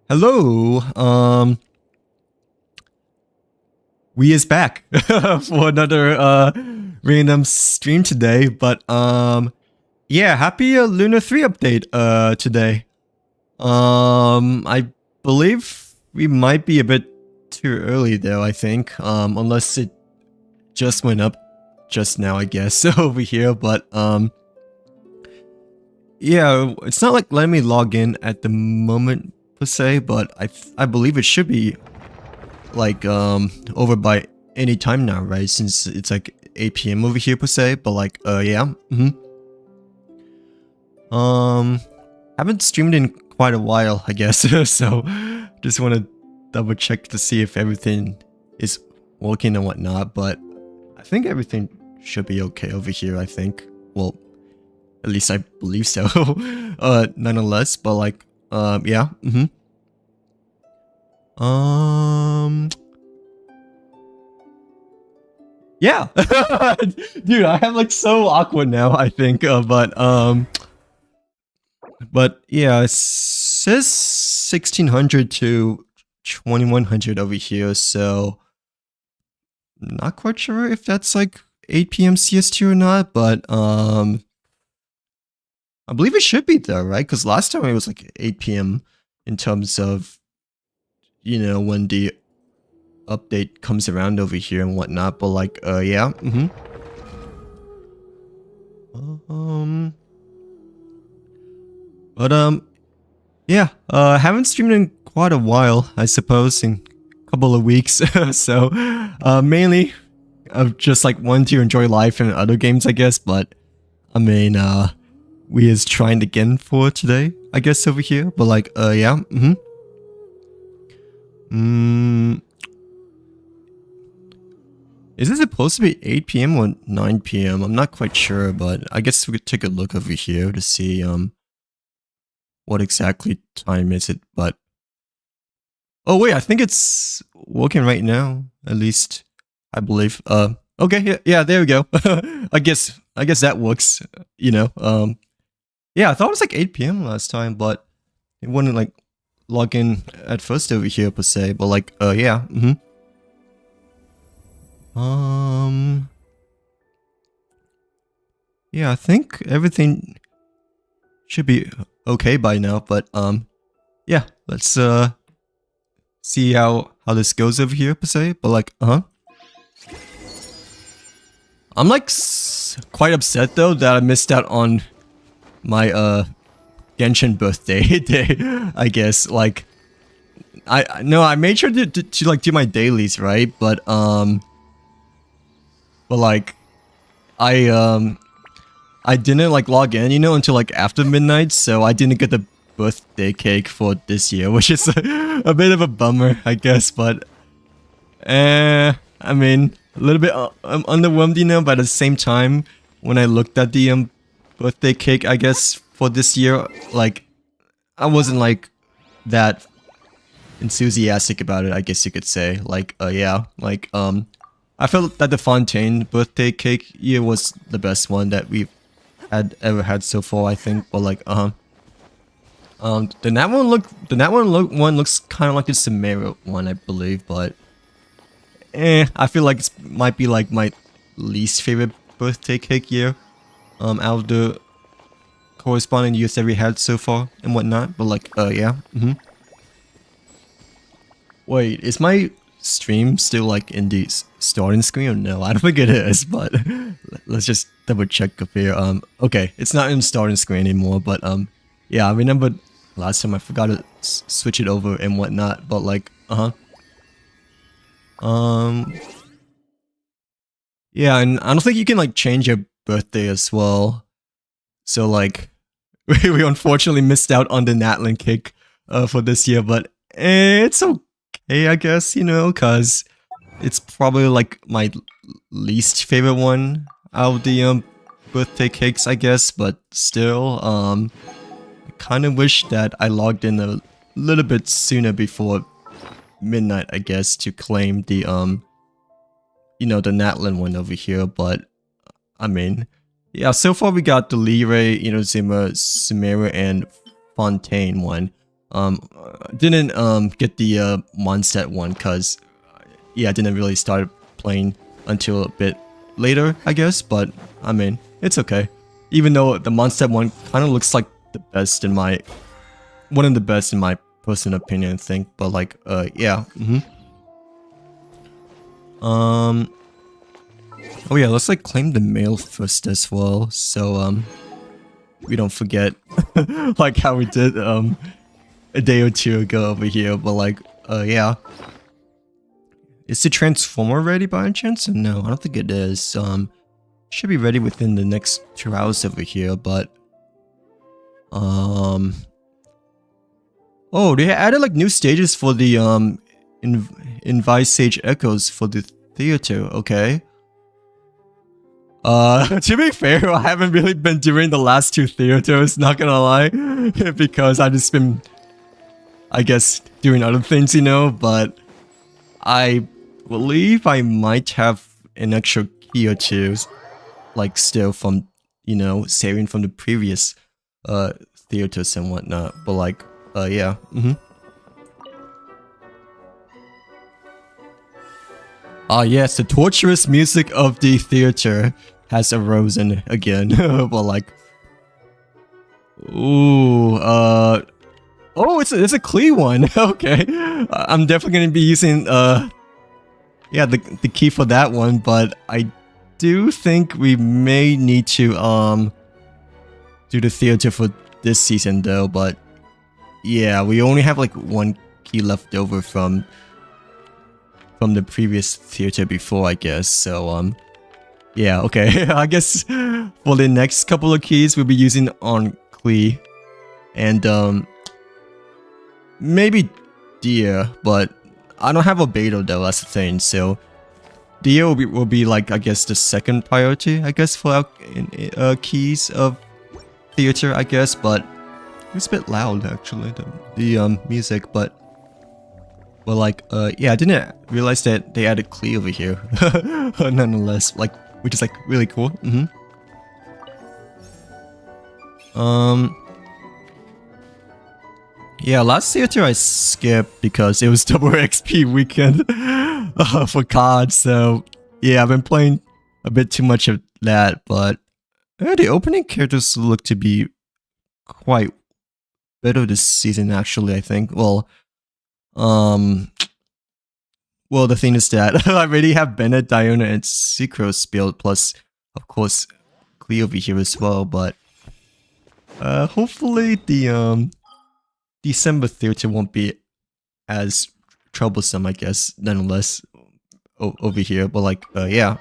Hello. We is back for another random stream today, but yeah, happy Lunar 3 update today. I believe we might be a bit too early though, I think. Unless it just went up just now, I guess, over here, but yeah, it's not like letting me log in at the moment per se, but I believe it should be like over by any time now, right? Since it's like 8 p.m. over here per se, but like yeah. Haven't streamed in quite a while, I guess. So just want to double check to see if everything is working and whatnot, but I think everything should be okay over here, I think. Well, at least I believe so. Nonetheless, but like yeah. Yeah. Dude, I am like so awkward now, I think, but yeah, it says 1600 to 2100 over here, so not quite sure if that's like 8 p.m. CST or not, but I believe it should be though, right? Because last time it was like 8 p.m. in terms of, you know, when the update comes around over here and whatnot, but like yeah. But yeah, haven't streamed in quite a while, I suppose, in a couple of weeks. So mainly I've just like wanted to enjoy life and other games, I guess, but I mean we is trying again for today, I guess, over here, but like yeah. Is it supposed to be 8 p.m. or 9 p.m.? I'm not quite sure, but I guess we could take a look over here to see what exactly time is it, but oh wait, I think it's working right now, at least I believe. Okay, yeah, there we go. I guess that works, you know. Yeah, I thought it was like 8 p.m. last time, but it wouldn't like log in at first over here per se, but like yeah. Yeah, I think everything should be okay by now, but yeah, let's see how this goes over here per se, but like I'm like quite upset though that I missed out on my Genshin birthday day, I guess. Like I made sure to like do my dailies, right? But like I didn't like log in, you know, until like after midnight, so I didn't get the birthday cake for this year, which is a bit of a bummer, I guess, but I mean, a little bit underwhelmed, you know, but at the same time, when I looked at the birthday cake, I guess, for this year, like, I wasn't like that enthusiastic about it, I guess you could say. Like, yeah, like, I felt that the Fontaine birthday cake year was the best one that we've ever had so far, I think. But like, the Nat one looks kind of like the Samara one, I believe. But I feel like it might be like my least favorite birthday cake year, out of the corresponding years that we had so far and whatnot. But like, yeah. Wait, is my stream still like in the starting screen or no? I don't think it is, but let's just double check up here. Okay, it's not in starting screen anymore, but yeah, I remember last time I forgot to switch it over and whatnot, but like yeah, and I don't think you can like change your birthday as well, so like we unfortunately missed out on the Natlin cake for this year, but it's okay, I guess, you know, because it's probably like my least favorite one out of the birthday cakes, I guess, but still, I kind of wish that I logged in a little bit sooner before midnight, I guess, to claim the you know, the Natlin one over here, but I mean, yeah, so far we got the Liray, you know, Zimmer, Samara, and Fontaine one. Didn't get the Mondstadt one because yeah, I didn't really start playing until a bit later, I guess. But I mean, it's okay. Even though the Mondstadt one kind of looks like the best in my one of the best in my personal opinion, I think. But like, yeah. Oh yeah, let's like claim the mail first as well, so we don't forget like how we did a day or two ago over here. But like, yeah. Is the transformer ready by any chance? No, I don't think it is. Should be ready within the next 2 hours over here, but oh, they added like new stages for the Invite Sage Echoes for the theater. Okay. To be fair, I haven't really been doing the last 2 theaters, not gonna lie, because I've just been, I guess, doing other things, you know. But I believe I might have an extra key or two, like still from, you know, saving from the previous theaters and whatnot. But like, yeah. Ah yes, the torturous music of the theater has arisen again. But like, ooh, oh, it's a clean one. Okay, I'm definitely gonna be using yeah, the key for that one. But I do think we may need to do the theater for this season though. But yeah, we only have like 1 key left over from the previous theater before, I guess. So yeah, okay. I guess for the next couple of keys we'll be using on Klee and maybe Dia, but I don't have a beta though, that's the thing. So Dia will be like, I guess, the second priority, I guess, for our keys of theater, I guess. But it's a bit loud actually, the music, but like, yeah, I didn't realize that they added Klee over here. Nonetheless, like, which is like really cool. Yeah, last theater I skipped because it was double XP weekend for COD. So yeah, I've been playing a bit too much of that. But the opening characters look to be quite better this season, actually. I think. Well, the thing is that I already have Bennett, Diona, and Sucrose build, plus, of course, Klee over here as well. But hopefully the December theater won't be as troublesome, I guess, nonetheless, over here. But like, yeah.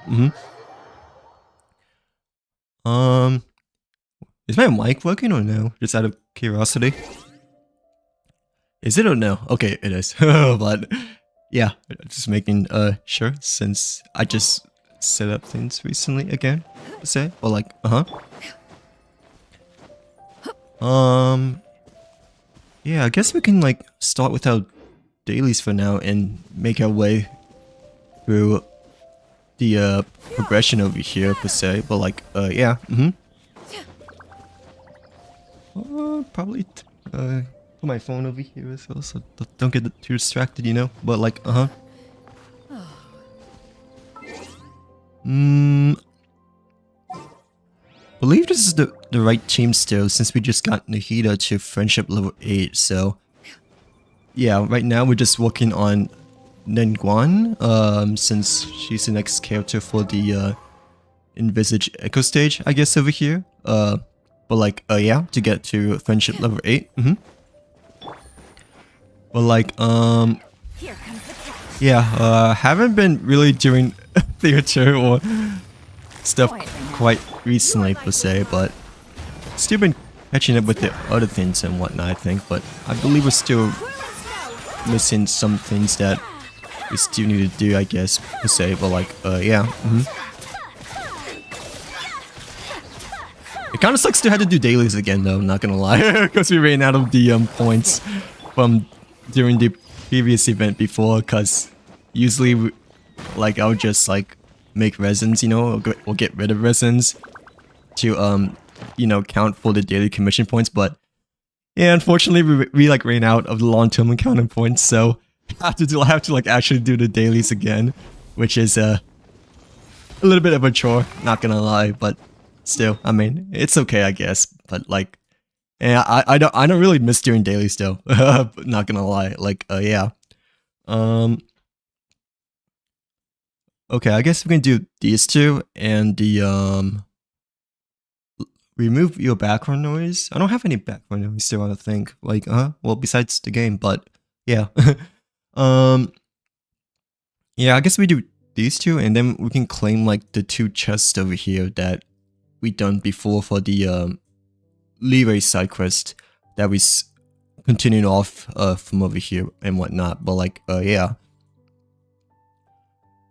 Is my mic working or no? Just out of curiosity. Is it or no? Okay, it is. But yeah, just making sure, since I just set up things recently again, say, or like, yeah, I guess we can like start with our dailies for now and make our way through the progression over here per se. But like, yeah, probably put my phone over here as well, so don't get too distracted, you know. But like, believe this is the right team still, since we just got Nahida to friendship level 8. So yeah, right now we're just working on Nengguan, since she's the next character for the Envisage Echo stage, I guess, over here. But like, yeah, to get to friendship level 8. But like, yeah, haven't been really doing theater or stuff quite recently per se, but still been catching up with the other things and whatnot, I think. But I believe we're still missing some things that we still need to do, I guess, per se. But like, yeah. It kind of sucks to have to do dailies again, though, not gonna lie, because we ran out of the points from during the previous event before. Because usually, like, I would just like make resins, you know, or get rid of resins to you know, count for the daily commission points. But Yeah, unfortunately, we like ran out of the long-term encounter points, so I have to like actually do the dailies again, which is a little bit of a chore, not gonna lie, but still, I mean, it's okay, I guess. But like, yeah, I don't really miss doing dailies though. Not gonna lie, like, yeah. Um, okay, I guess we can do these two and the remove your background noise. I don't have any background noise still, I don't think. Like, well, besides the game, but yeah. um, yeah, I guess we do these two, and then we can claim like the 2 chests over here that we done before for the leeway side quest that we continued off from over here and whatnot. But like, yeah.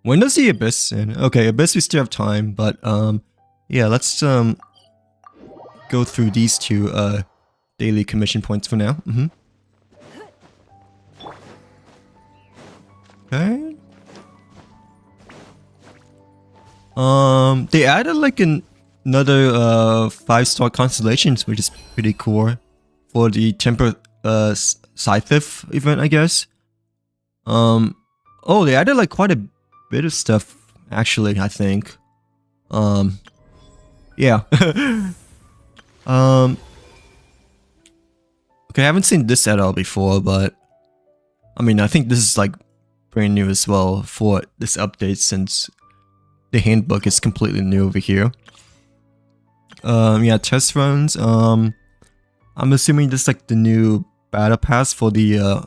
When does the Abyss end? Okay, Abyss we still have time, but yeah, let's go through these 2 daily commission points for now. Okay. They added like another 5-star constellations, which is pretty cool for the Temper Scythe event, I guess. Oh, they added like quite a bit of stuff actually, I think. Yeah. Okay, I haven't seen this at all before, but I mean, I think this is like brand new as well for this update since the handbook is completely new over here. Yeah, test runs. I'm assuming this is like the new battle pass for the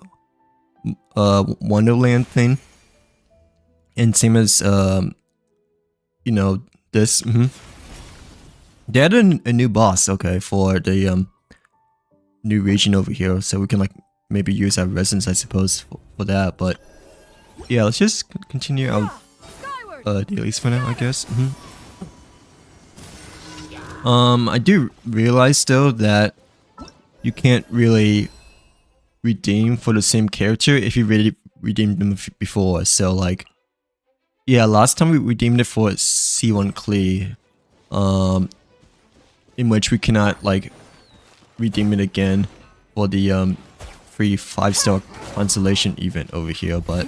Wonderland thing, and same as you know, this. They added a new boss, okay, for the new region over here, so we can like maybe use our residence, I suppose, for that. But yeah, let's just continue our dailies for now, I guess. I do realize though that you can't really redeem for the same character if you really redeemed them before. So like, yeah, last time we redeemed it for C1 Klee, in which we cannot like redeem it again for the free 5-star constellation event over here. But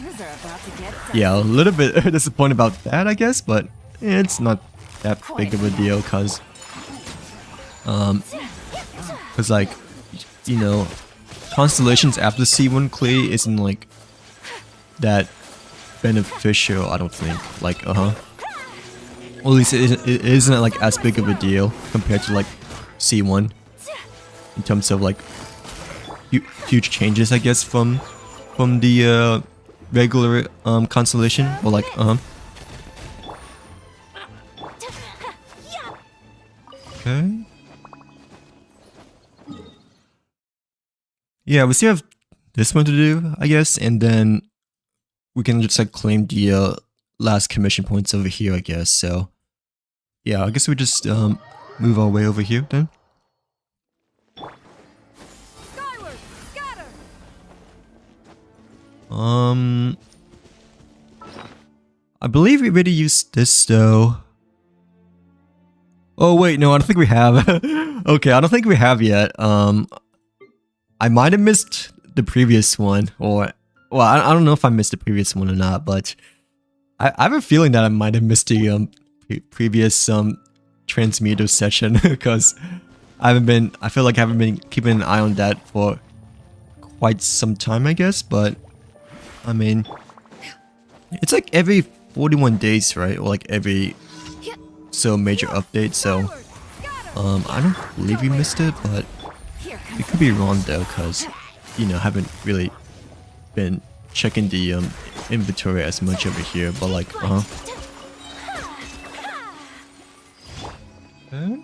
yeah, a little bit disappointed about that, I guess, but it's not that big of a deal cause like, you know, constellations after C1 Klee isn't like that beneficial, I don't think. Like, well, at least it isn't like as big of a deal compared to like C1 in terms of like huge changes, I guess, from the regular constellation. Or like, okay. Yeah, we still have this one to do, I guess, and then we can just like claim the last commission points over here, I guess. So yeah, I guess we just move our way over here then. I believe we already used this though. Oh wait, no, I don't think we have. Okay, I don't think we have yet. I might have missed the previous one, or well, I don't know if I missed the previous one or not, but I have a feeling that I might have missed the previous transmuter session because I feel like I haven't been keeping an eye on that for quite some time, I guess. But I mean, it's like every 41 days, right? Or like every major update. So I don't believe we missed it, but it could be wrong though, because you know, haven't really been checking the inventory as much over here. But like, okay.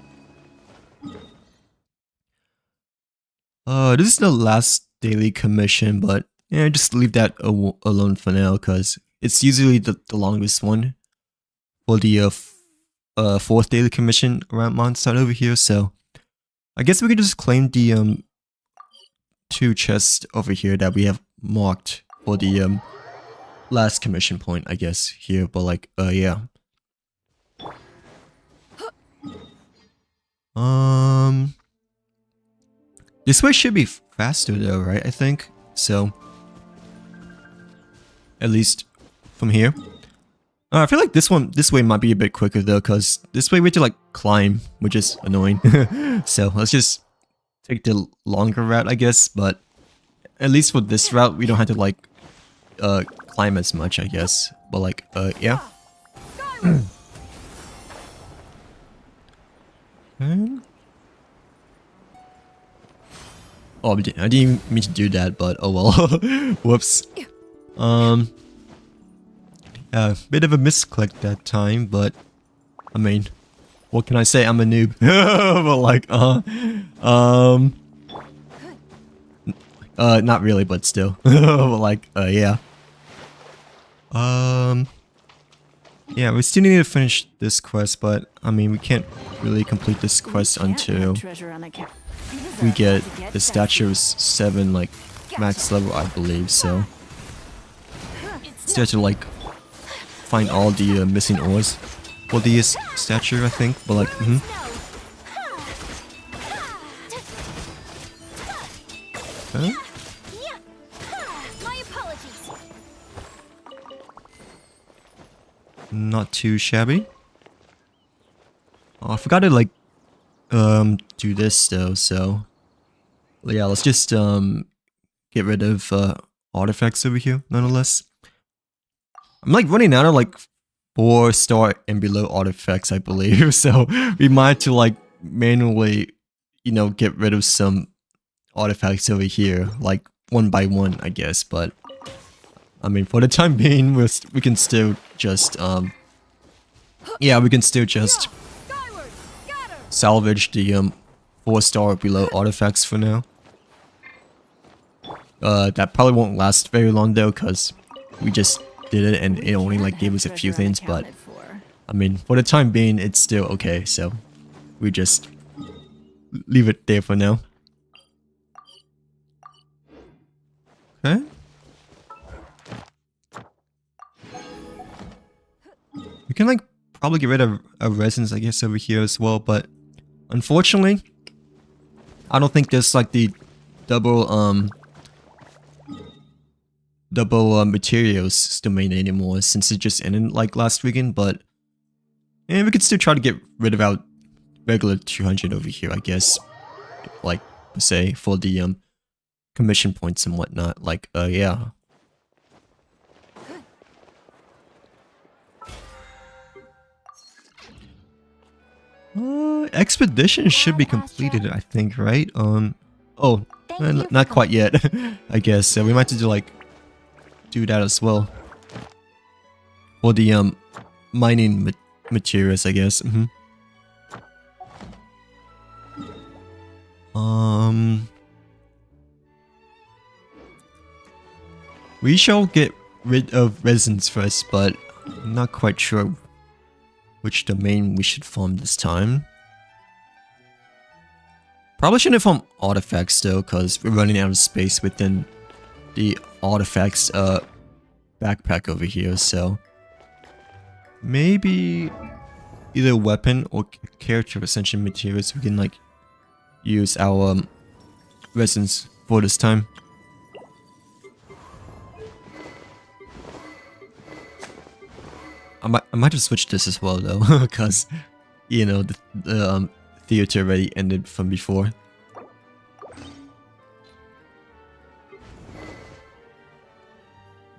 This is the last daily commission, but yeah, just leave that alone for now, because it's usually the longest one for the 4th daily commission around Mondstadt over here. So I guess we could just claim the 2 chests over here that we have marked for the last commission point, I guess, here. But like, yeah. This way should be faster though, right? I think so. At least from here. I feel like this way might be a bit quicker though, because this way we have to like climb, which is annoying. So let's just take the longer route, I guess. But at least for this route, we don't have to like climb as much, I guess. But like, yeah. Oh, I didn't mean to do that, but oh well. Whoops. Bit of a misclick that time, but I mean, what can I say? I'm a noob. But like, not really, but still. But like, yeah. Yeah, we still need to finish this quest, but I mean, we can't really complete this quest until we get the statue of 7 like max level, I believe. So still have to like find all the missing ores for the statue, I think. But like, Huh? Not too shabby. Oh, I forgot to like do this though, so yeah, let's just get rid of artifacts over here nonetheless. I'm like running out of like 4-star and below artifacts, I believe. So we might have to like manually, you know, get rid of some artifacts over here, like one by one, I guess. But I mean, for the time being, we can still just yeah, we can still just salvage the 4-star below artifacts for now. That probably won't last very long though, because we just did it and it only like gave us a few things. But I mean, for the time being, it's still okay. So we just leave it there for now. Okay. We can like probably get rid of resins, I guess, over here as well, but unfortunately, I don't think there's like the double materials domain anymore, since it just ended like last weekend. But yeah, we could still try to get rid of our regular 200 over here, I guess, like per se, for the commission points and whatnot. Like, yeah. Expedition should be completed, I think, right? Oh, not quite yet, I guess. So we might have to like do that as well for the mining materials, I guess. We shall get rid of resins first, but I'm not quite sure which domain we should farm this time. Probably shouldn't farm artifacts though, because we're running out of space within the artifacts backpack over here. So maybe either weapon or character ascension materials we can like use our resins for this time. I might have switched this as well though, because you know the theater already ended from before.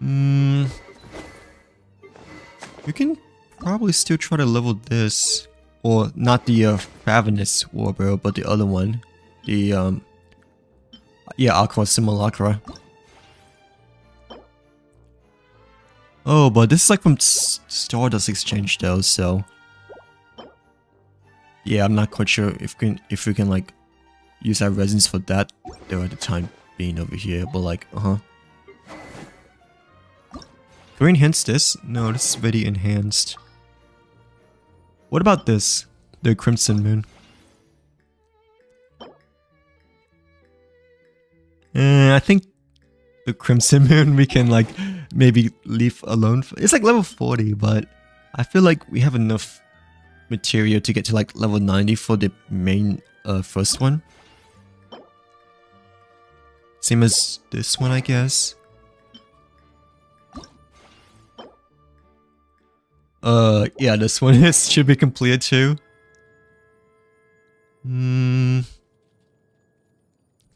We can probably still try to level this, or not the Ravenous Warbro, but the other one, the yeah, Aqua Simulacra. Oh, but this is like from Stardust Exchange though, so yeah, I'm not quite sure if we can like use our resins for that though at the time being over here. But like, Can we enhance this? No, this is already enhanced. What about this? The Crimson Moon. I think the Crimson Moon we can like maybe leave alone. It's like level 40, but I feel like we have enough material to get to like level 90 for the main first one. Same as this one, I guess. Yeah, this one should be completed too. I'm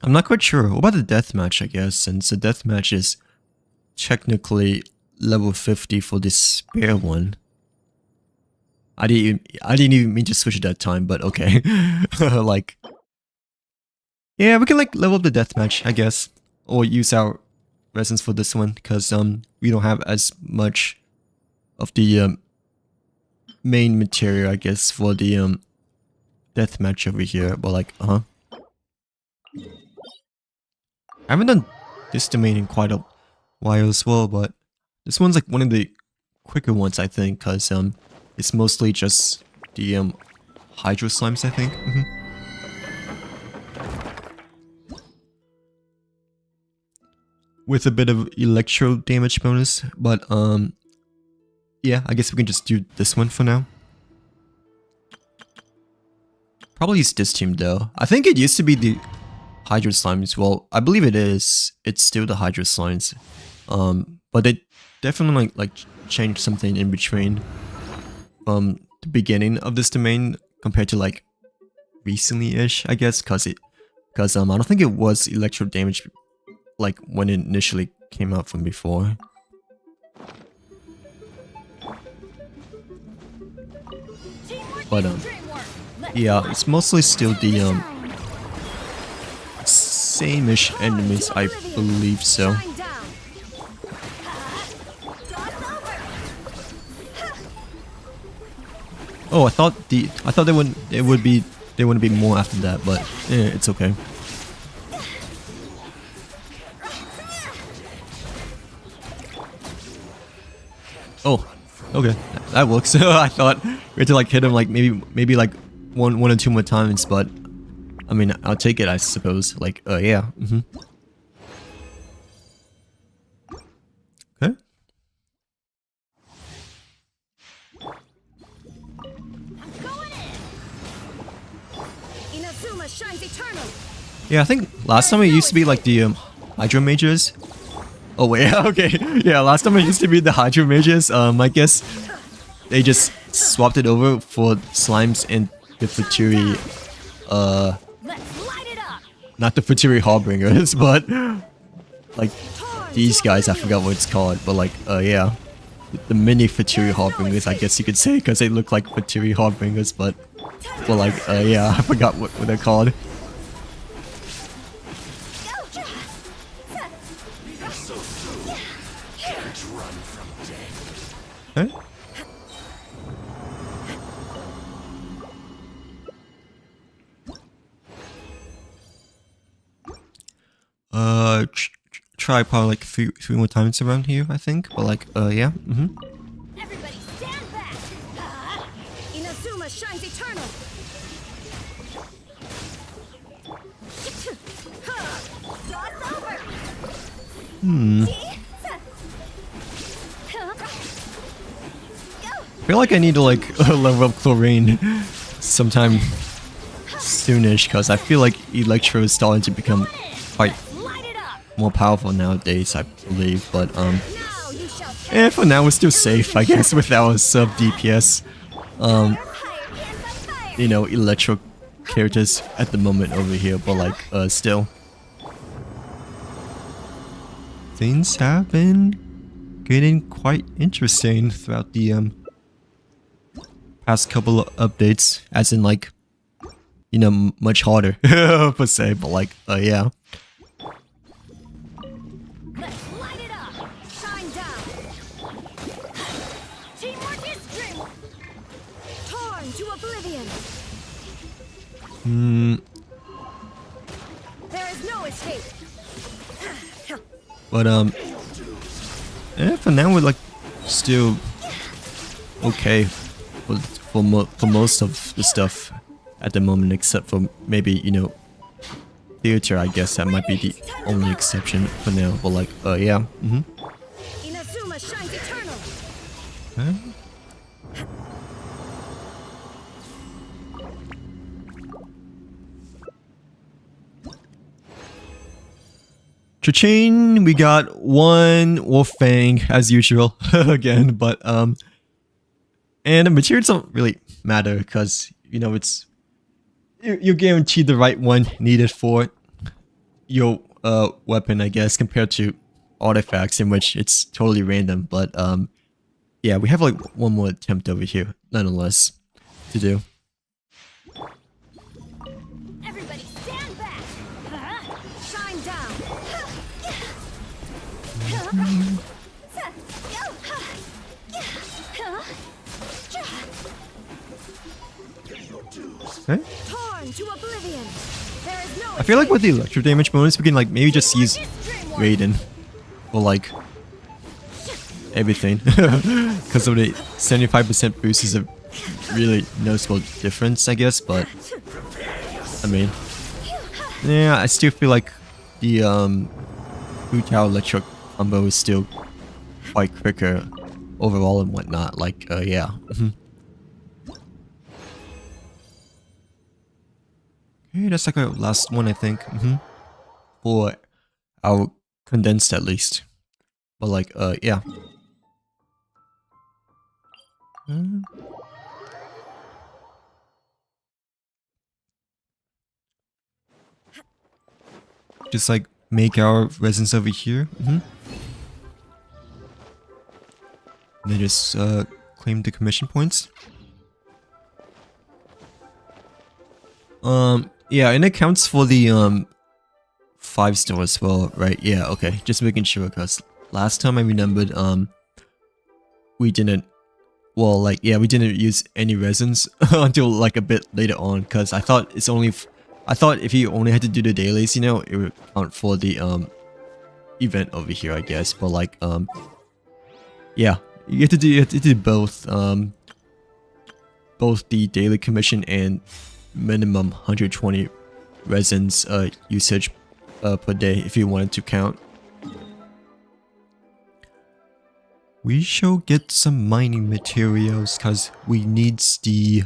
not quite sure. What about the deathmatch, I guess, since the deathmatch is technically level 50 for this spare one. I didn't even mean to switch at that time, but okay. Like, yeah, we can like level up the deathmatch, I guess, or use our resins for this one because we don't have as much of the main material, I guess, for the deathmatch over here. But like, I haven't done this domain in quite a while as well, but this one's like one of the quicker ones, I think, because it's mostly just the hydro slimes, I think. With a bit of electro damage bonus, but yeah, I guess we can just do this one for now. Probably use this team though. I think it used to be the hydro slimes. Well, I believe it is. It's still the hydro slimes. But they definitely like changed something in between the beginning of this domain compared to like recently-ish, I guess, because I don't think it was electro damage like when it initially came out from before. But yeah, it's mostly still the same-ish enemies, I believe so. Oh, I thought they wouldn't be more after that, but yeah, it's okay. Oh, okay, that works. I thought we had to like hit him like maybe like one or two more times, but I mean I'll take it, I suppose. Like yeah. Okay. Yeah, I think last time it used to be like the Hydro Mages. Oh wait, okay. Yeah, last time it used to be the Hydro Mages. I guess they just swapped it over for slimes and the Futuri. Not the Futuri Harbingers, but like these guys. I forgot what it's called, but like yeah, the mini Futuri Harbingers, I guess you could say, because they look like Futuri Harbingers, but like yeah, I forgot what they're called. Okay. Try probably like three more times around here, I think. But like, yeah. Everybody stand back. Inazuma shines eternal. I feel like I need to like level up Chlorine sometime soonish, because I feel like Electro is starting to become quite more powerful nowadays, I believe. But and for now we're still safe, I guess, with our sub DPS. You know, Electro characters at the moment over here, but like still. Things have been getting quite interesting throughout the past couple of updates, as in like, you know, much harder per se, but like yeah. Let's light it up. Shine down. Teamwork is strength. Torn to oblivion. There is no escape. But yeah, for now we're like still okay for most of the stuff at the moment, except for maybe, you know, theater. I guess that might be the only exception for now. But like yeah. Inazuma shines eternal. Okay. Cha-ching, we got one Wolf Fang as usual again, but and the materials don't really matter because you know you're guaranteed the right one needed for your weapon, I guess, compared to artifacts in which it's totally random. But yeah, we have like one more attempt over here, nonetheless, to do. Everybody stand back. Shine down. Okay. Torn to oblivion. There is no I feel like with the electro damage bonus, we can like maybe just use Raiden for like everything, because of the 75% boost is a really noticeable difference, I guess. But I mean, yeah, I still feel like the Tower Electro combo is still quite quicker overall and whatnot. Like, yeah. Okay, that's like our last one, I think. For our condensed, at least. But like, yeah. Just like make our resins over here. And then just claim the commission points. Yeah, and it counts for the 5-star as well, right? Yeah, okay. Just making sure, because last time I remembered we didn't, well, like, yeah, we didn't use any resins until like a bit later on, because I thought it's only I thought if you only had to do the dailies, you know, it would count for the event over here, I guess. But like yeah, you have to do both both the daily commission and minimum 120 resins usage per day if you wanted to count. We shall get some mining materials because we need the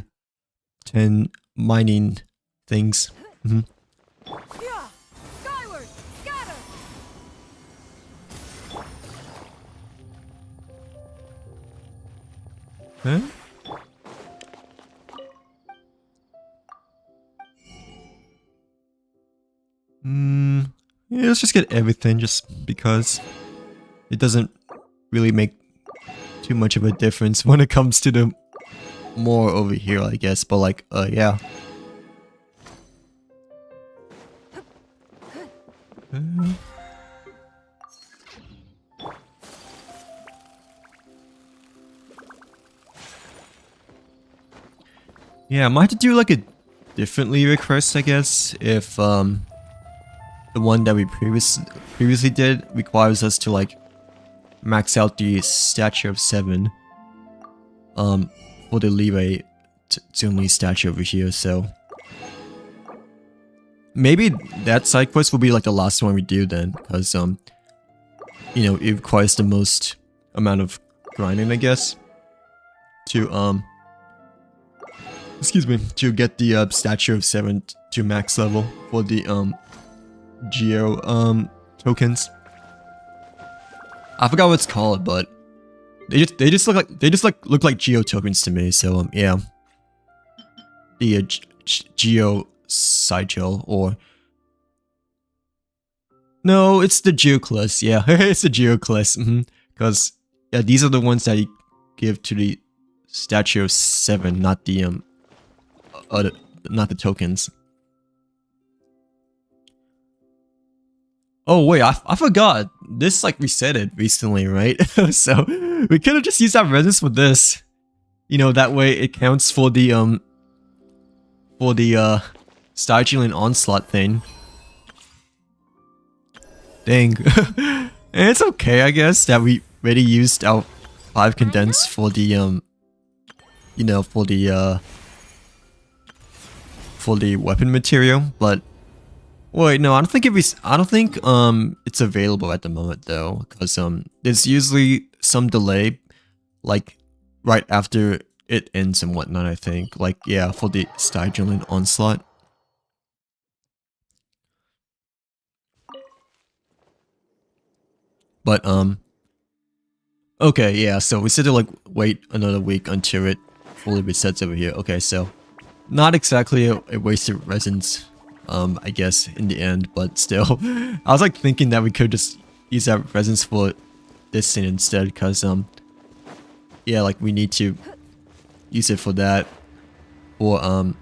10 mining things. Skyward, scatter. Huh? Yeah, let's just get everything just because it doesn't really make too much of a difference when it comes to the more over here, I guess. But like, yeah. Yeah, I might have to do like a differently request, I guess, if the one that we previously did requires us to like max out the stature of 7 for the leeway to only statue over here. So maybe that side quest will be like the last one we do then, because you know, it requires the most amount of grinding, I guess, to excuse me, to get the stature of 7 to max level for the geo tokens. I forgot what it's called, but they just look like geo tokens to me. So yeah, the geo sigil, or no, it's the geoclus. Yeah, it's the geoclus. Because yeah, these are the ones that you give to the statue of 7, not the not the tokens. Oh wait, I forgot. This like reset it recently, right? So we could have just used our resins for this. You know, that way it counts for the Stargillion Onslaught thing. Dang. And it's okay, I guess, that we already used our 5 condensed for the you know, for the weapon material, but wait, no, I don't think it's available at the moment though, because there's usually some delay, like right after it ends and whatnot. I think, like, yeah, for the Stargillion Onslaught. But okay, yeah, so we said to like wait another week until it fully resets over here. Okay, so not exactly a wasted resins, I guess in the end, but still, I was like thinking that we could just use that resins for this thing instead, because yeah, like we need to use it for that, for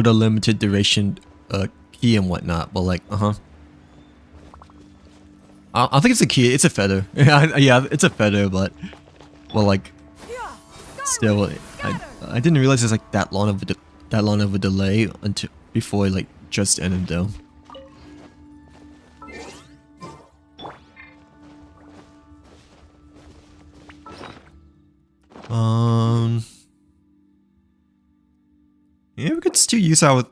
the limited duration key and whatnot. But like, I think it's a key. It's a feather. Yeah, it's a feather, but well, like still, I didn't realize there's like that long of a delay until before it like just ended though. Yeah, we could still use our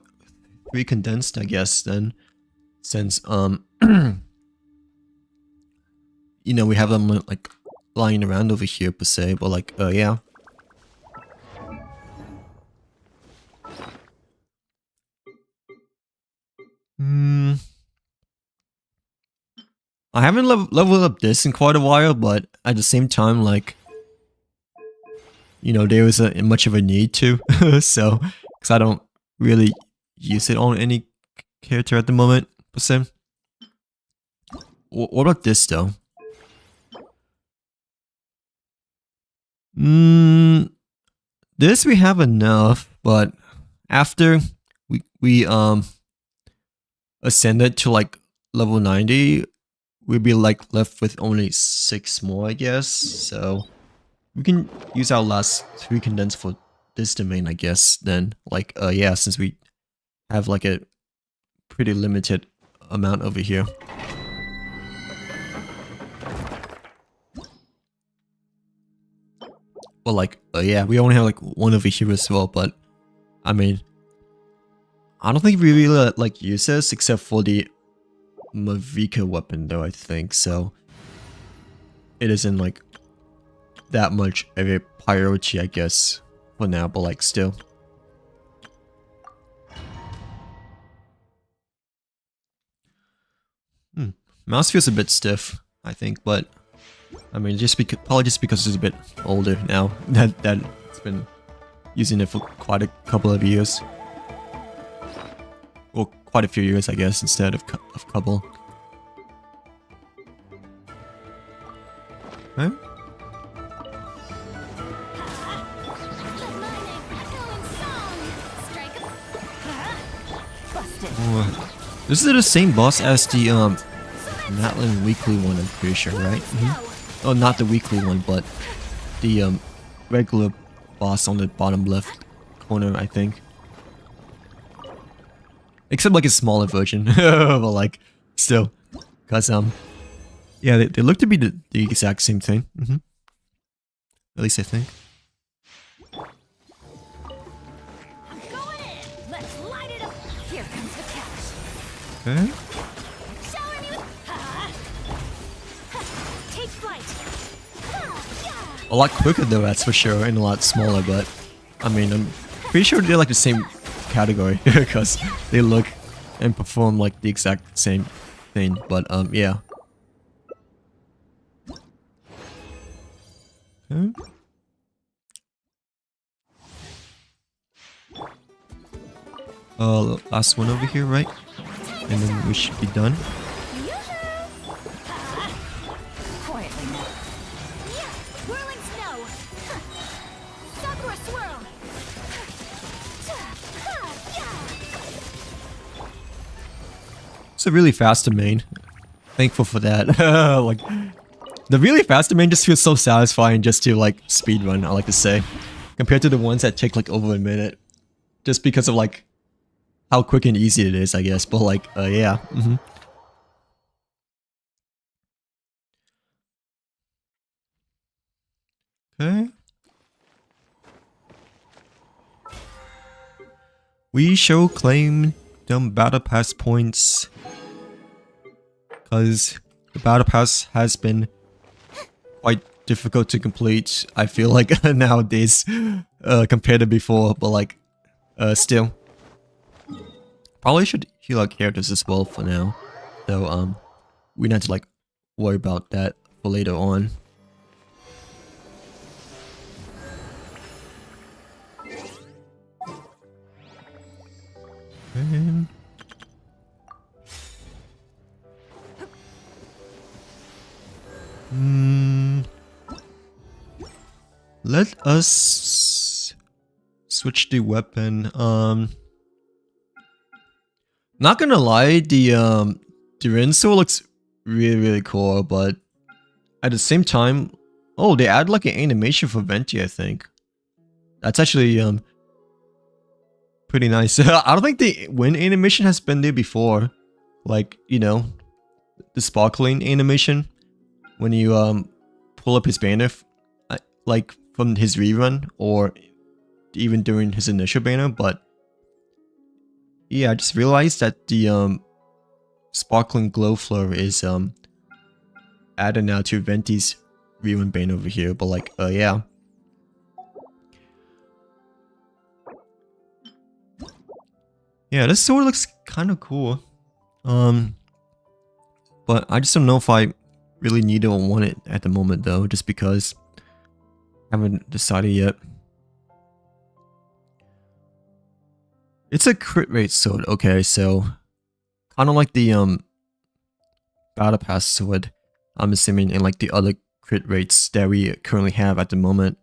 3 condensed, I guess, then, since you know, we have them like lying around over here per se, but like, yeah. I haven't leveled up this in quite a while, but at the same time, like, you know, there was much of a need to, so, because I don't really use it on any character at the moment, per se. What about this, though? This we have enough, but after we ascended to like level 90, we'd be like left with only 6 more, I guess. So we can use our last 3 condensed for this domain, I guess. Then, like, yeah, since we have like a pretty limited amount over here. Well, like, yeah, we only have like 1 over here as well, but I mean, I don't think we really like use this except for the Mavika weapon though, I think, so it isn't like that much of a priority, I guess, for now, but like still. Mouse feels a bit stiff, I think, but I mean, probably just because it's a bit older now that it's been using it for quite a couple of years. Well, quite a few years, I guess, instead of couple. Okay. This is the same boss as the Matlin weekly one, I'm pretty sure, right? Oh, not the weekly one, but the regular boss on the bottom left corner, I think. Except like a smaller version, but like still, cause yeah, they look to be the exact same thing. At least I think. Let's light it up. Here comes the catch. Okay. Take flight. A lot quicker though, that's for sure, and a lot smaller. But I mean, I'm pretty sure they're like the same category because they look and perform like the exact same thing. But yeah. Okay. Last one over here, right? And then we should be done. Quietly now. Whirling snow. Sakura swirl. It's a really fast domain. Thankful for that. Like, the really fast domain just feels so satisfying just to like speedrun, I like to say, compared to the ones that take like over a minute, just because of like how quick and easy it is, I guess. But like, yeah. Okay. We shall claim them battle pass points, because the battle pass has been quite difficult to complete, I feel like, nowadays, compared to before, but like, still. Probably should heal our characters as well for now, though, we need to like worry about that for later on. And let us switch the weapon. Not gonna lie, the Rinso looks really cool, but at the same time, oh, they add like an animation for Venti, I think. That's actually pretty nice. I don't think the wind animation has been there before. Like, you know, the sparkling animation when you pull up his banner, like from his rerun or even during his initial banner. But yeah, I just realized that the sparkling glow flower is added now to Venti's rerun banner over here. But like, yeah. Yeah, this sword looks kind of cool. But I just don't know if I really need it or want it at the moment though, just because I haven't decided yet. It's a crit rate sword, okay, so kind of like the battle pass sword, I'm assuming, and like the other crit rates that we currently have at the moment.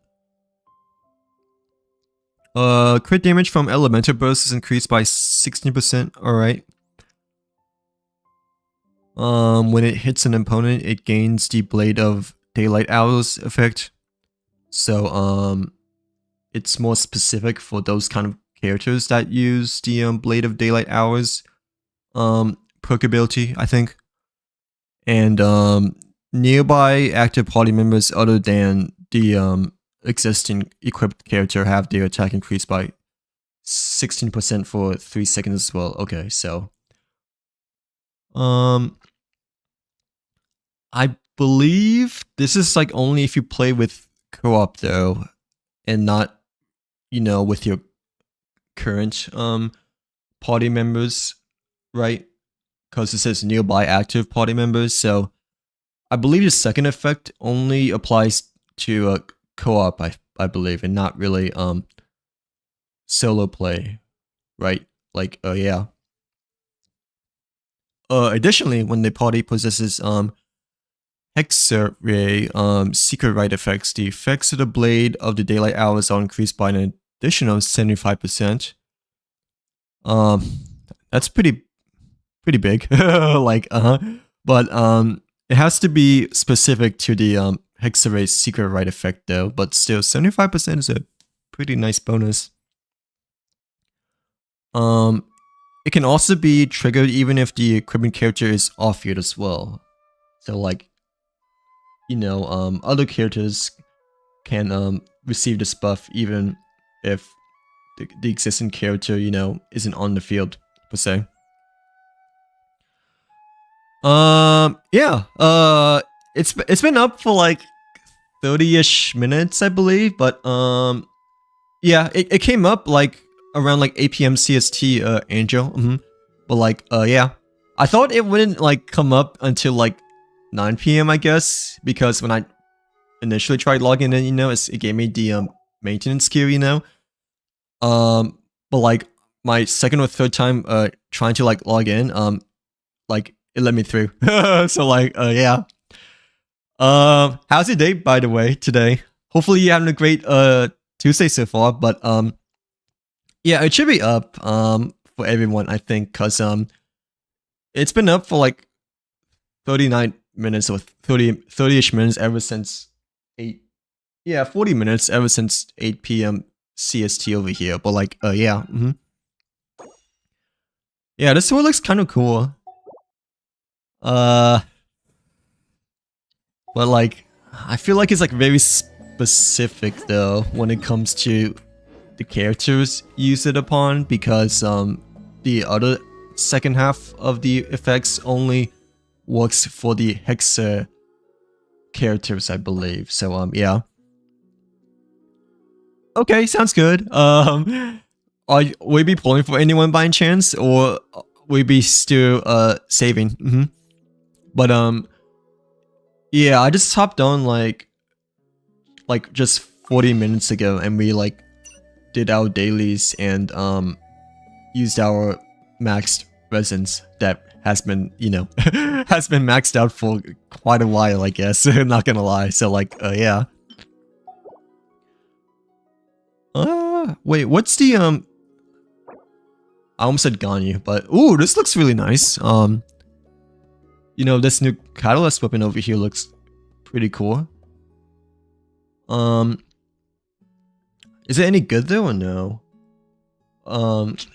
Crit damage from elemental bursts is increased by 16%, alright. When it hits an opponent, it gains the Blade of Daylight Hours effect. So, it's more specific for those kind of characters that use the Blade of Daylight Hours perk ability, I think. And nearby active party members other than the existing equipped character have their attack increased by 16% for 3 seconds as well. Okay, so I believe this is like only if you play with co-op though, and not, you know, with your current party members, right? Because it says nearby active party members. So I believe the second effect only applies to co-op, I believe, and not really solo play, right? Like, yeah. Additionally, when the party possesses Hexa-Ray secret right effects, the effects of the Blade of the Daylight Hours are increased by an additional 75%. That's pretty big. Like, but it has to be specific to the Hexa-Ray secret right effect though, but still 75% is a pretty nice bonus. It can also be triggered even if the equipment character is off-field as well. So like, you know, other characters can receive this buff even if the existing character, you know, isn't on the field per se. Yeah. It's been up for like 30-ish minutes, I believe, but yeah, it came up like around like 8 p.m. CST, Angel. But like, yeah, I thought it wouldn't like come up until like 9 p.m. I guess, because when I initially tried logging in, you know, it gave me the maintenance queue, you know. But like my second or third time trying to like log in, like it let me through. So like, yeah. How's your day, by the way, today? Hopefully you're having a great Tuesday so far. But yeah, it should be up for everyone, I think, cause it's been up for like 39 minutes or 30-ish minutes ever since 8. Yeah, 40 minutes ever since 8 p.m. CST over here. But like, yeah. Yeah, this one looks kind of cool. But like, I feel like it's like very specific though when it comes to the characters use it upon, because the other second half of the effects only works for the Hexa characters, I believe. So yeah. Okay, sounds good. Will we be pulling for anyone by any chance, or will we be still saving? But Yeah, I just hopped on like just 40 minutes ago, and we like did our dailies and used our maxed resins that has been, you know, has been maxed out for quite a while, I guess. Not gonna lie. So like, yeah. Wait, what's the I almost said Ganyu, but ooh, this looks really nice. You know, this new catalyst weapon over here looks pretty cool. Is it any good though or no?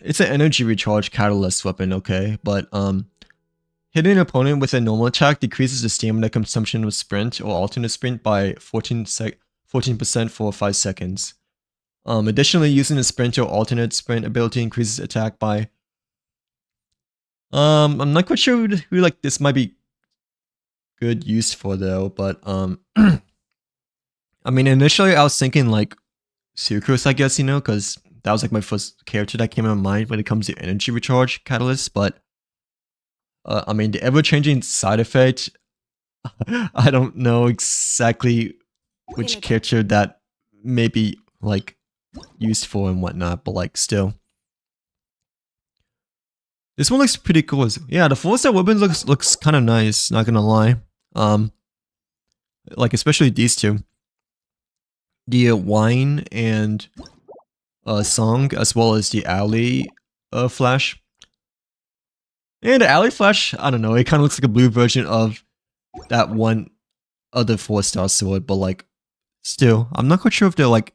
It's an energy recharge catalyst weapon, okay, but hitting an opponent with a normal attack decreases the stamina consumption of sprint or alternate sprint by 14% for 5 seconds. Additionally, using the sprint or alternate sprint ability increases attack by I'm not quite sure who like this might be good use for though, but I mean initially I was thinking like Sucrose, I guess, you know, because that was like my first character that came in my mind when it comes to energy recharge catalyst, but I mean the ever-changing side effect, I don't know exactly which character that may be like used for and whatnot, but like still. This one looks pretty cool. Yeah, the 4-star weapon looks kind of nice, not gonna lie. Like especially these two. The wine and song, as well as the alley flash. And the alley flash, I don't know, it kind of looks like a blue version of that one other 4-star sword, but like still, I'm not quite sure if they're like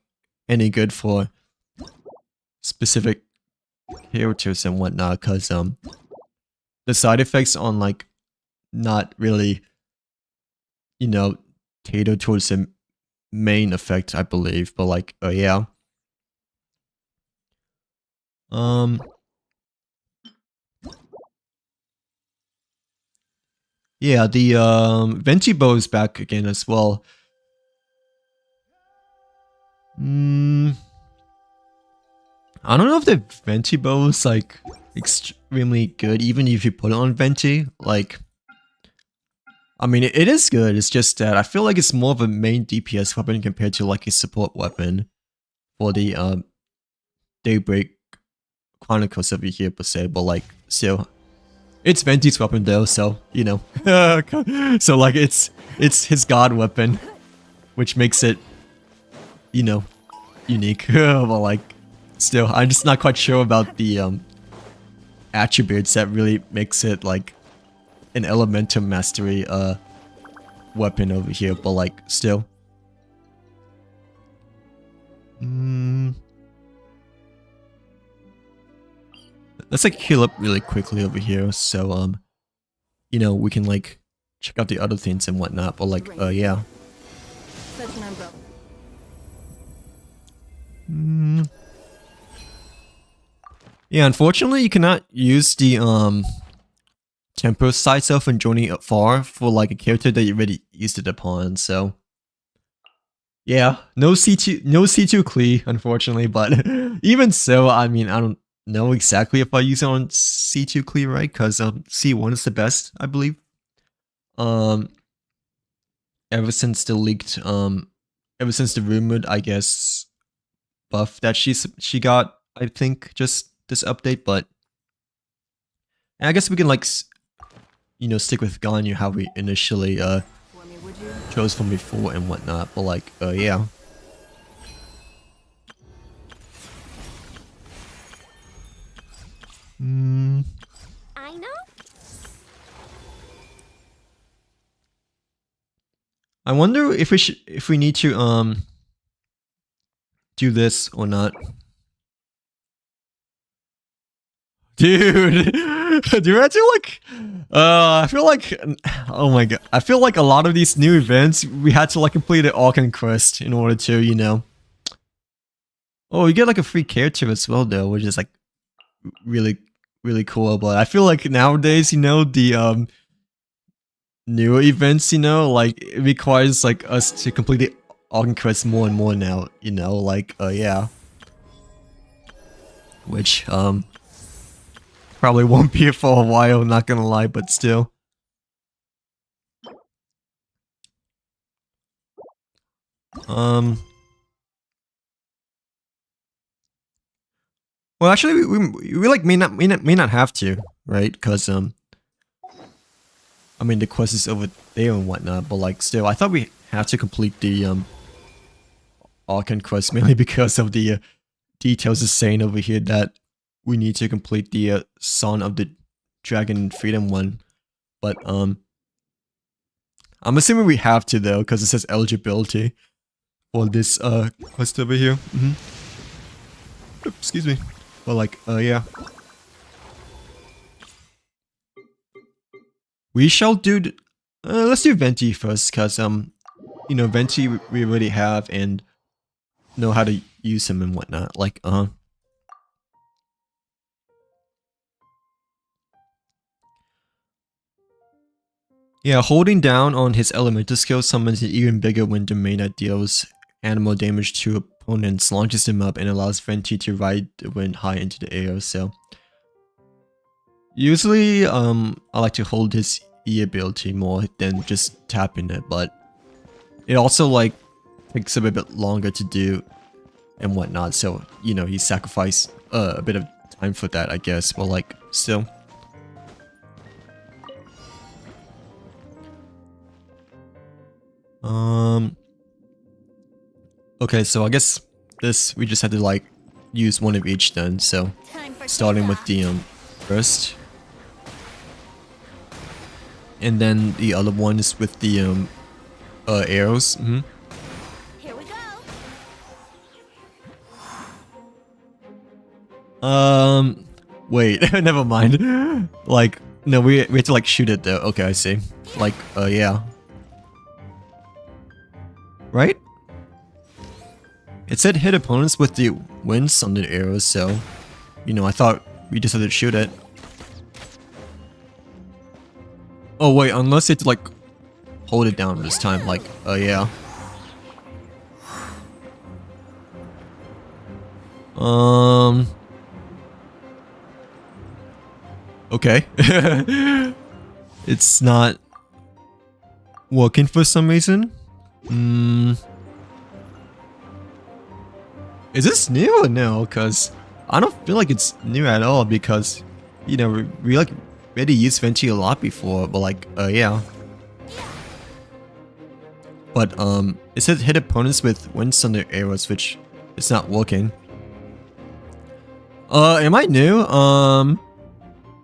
any good for specific characters and whatnot, because the side effects on like not really, you know, catered towards the main effect, I believe, but like yeah. Yeah, the Venti bow is back again as well. I don't know if the Venti bow is like extremely good, even if you put it on Venti. Like, I mean, it is good. It's just that I feel like it's more of a main DPS weapon compared to like a support weapon for the Daybreak Chronicles over here per se. But like, still, it's Venti's weapon though, so you know, so like it's his god weapon, which makes it, you know, unique. But like, still, I'm just not quite sure about the attributes that really makes it like an elemental mastery weapon over here. But like, still. Let's like heal up really quickly over here, so you know, we can like check out the other things and whatnot. But like, yeah. Yeah, unfortunately, you cannot use the tempo side self and joining up far for like a character that you already used it upon. So yeah, no C2 Klee, unfortunately. But even so, I mean, I don't know exactly if I use it on C2 Klee, right? Because C1 is the best, I believe. Ever since the leaked ever since the rumored, I guess, buff that she got, I think, just this update. But I guess we can like, you know, stick with Ganyu how we initially chose from before and whatnot. But like, yeah. I know. I wonder if we need to do this or not. Dude, dude, I feel like, I feel like, oh my god, I feel like a lot of these new events, we had to like complete an Archon quest in order to, you know. Oh, you get like a free character as well though, which is like really, really cool. But I feel like nowadays, you know, the newer events, you know, like it requires like us to complete the Archon quest more and more now, you know, like, yeah. Which, probably won't be for a while, not gonna lie, but still. Well, actually, we like may not have to, right? Because I mean the quest is over there and whatnot, but like still, I thought we have to complete the Archon quest mainly because of the details is saying over here that we need to complete the Son of the Dragon Freedom one, but I'm assuming we have to though because it says eligibility for this quest over here. Excuse me. But like yeah. We shall do let's do Venti first cuz you know Venti we already have and know how to use him and whatnot. Like yeah, holding down on his elemental skill summons an even bigger wind domain that deals animal damage to opponents, launches them up, and allows Venti to ride the wind high into the air. So usually I like to hold his E ability more than just tapping it, but it also like takes a bit longer to do and whatnot. So you know he sacrificed a bit of time for that, I guess. But like still. Okay, so I guess this we just had to like use one of each then. So starting with the first, and then the other one is with the arrows. Here we go. Wait, never mind. Like no, we have to like shoot it though. Okay, I see. Like yeah. Right? It said hit opponents with the wind summoned arrows, so you know I thought we just had to shoot it. Oh wait, unless it's like hold it down this time, like yeah. Okay. It's not working for some reason. Is this new or no? Because I don't feel like it's new at all because, you know, we like already used Venti a lot before, but like, yeah. But, it says hit opponents with wind thunder arrows, which is not working. Am I new?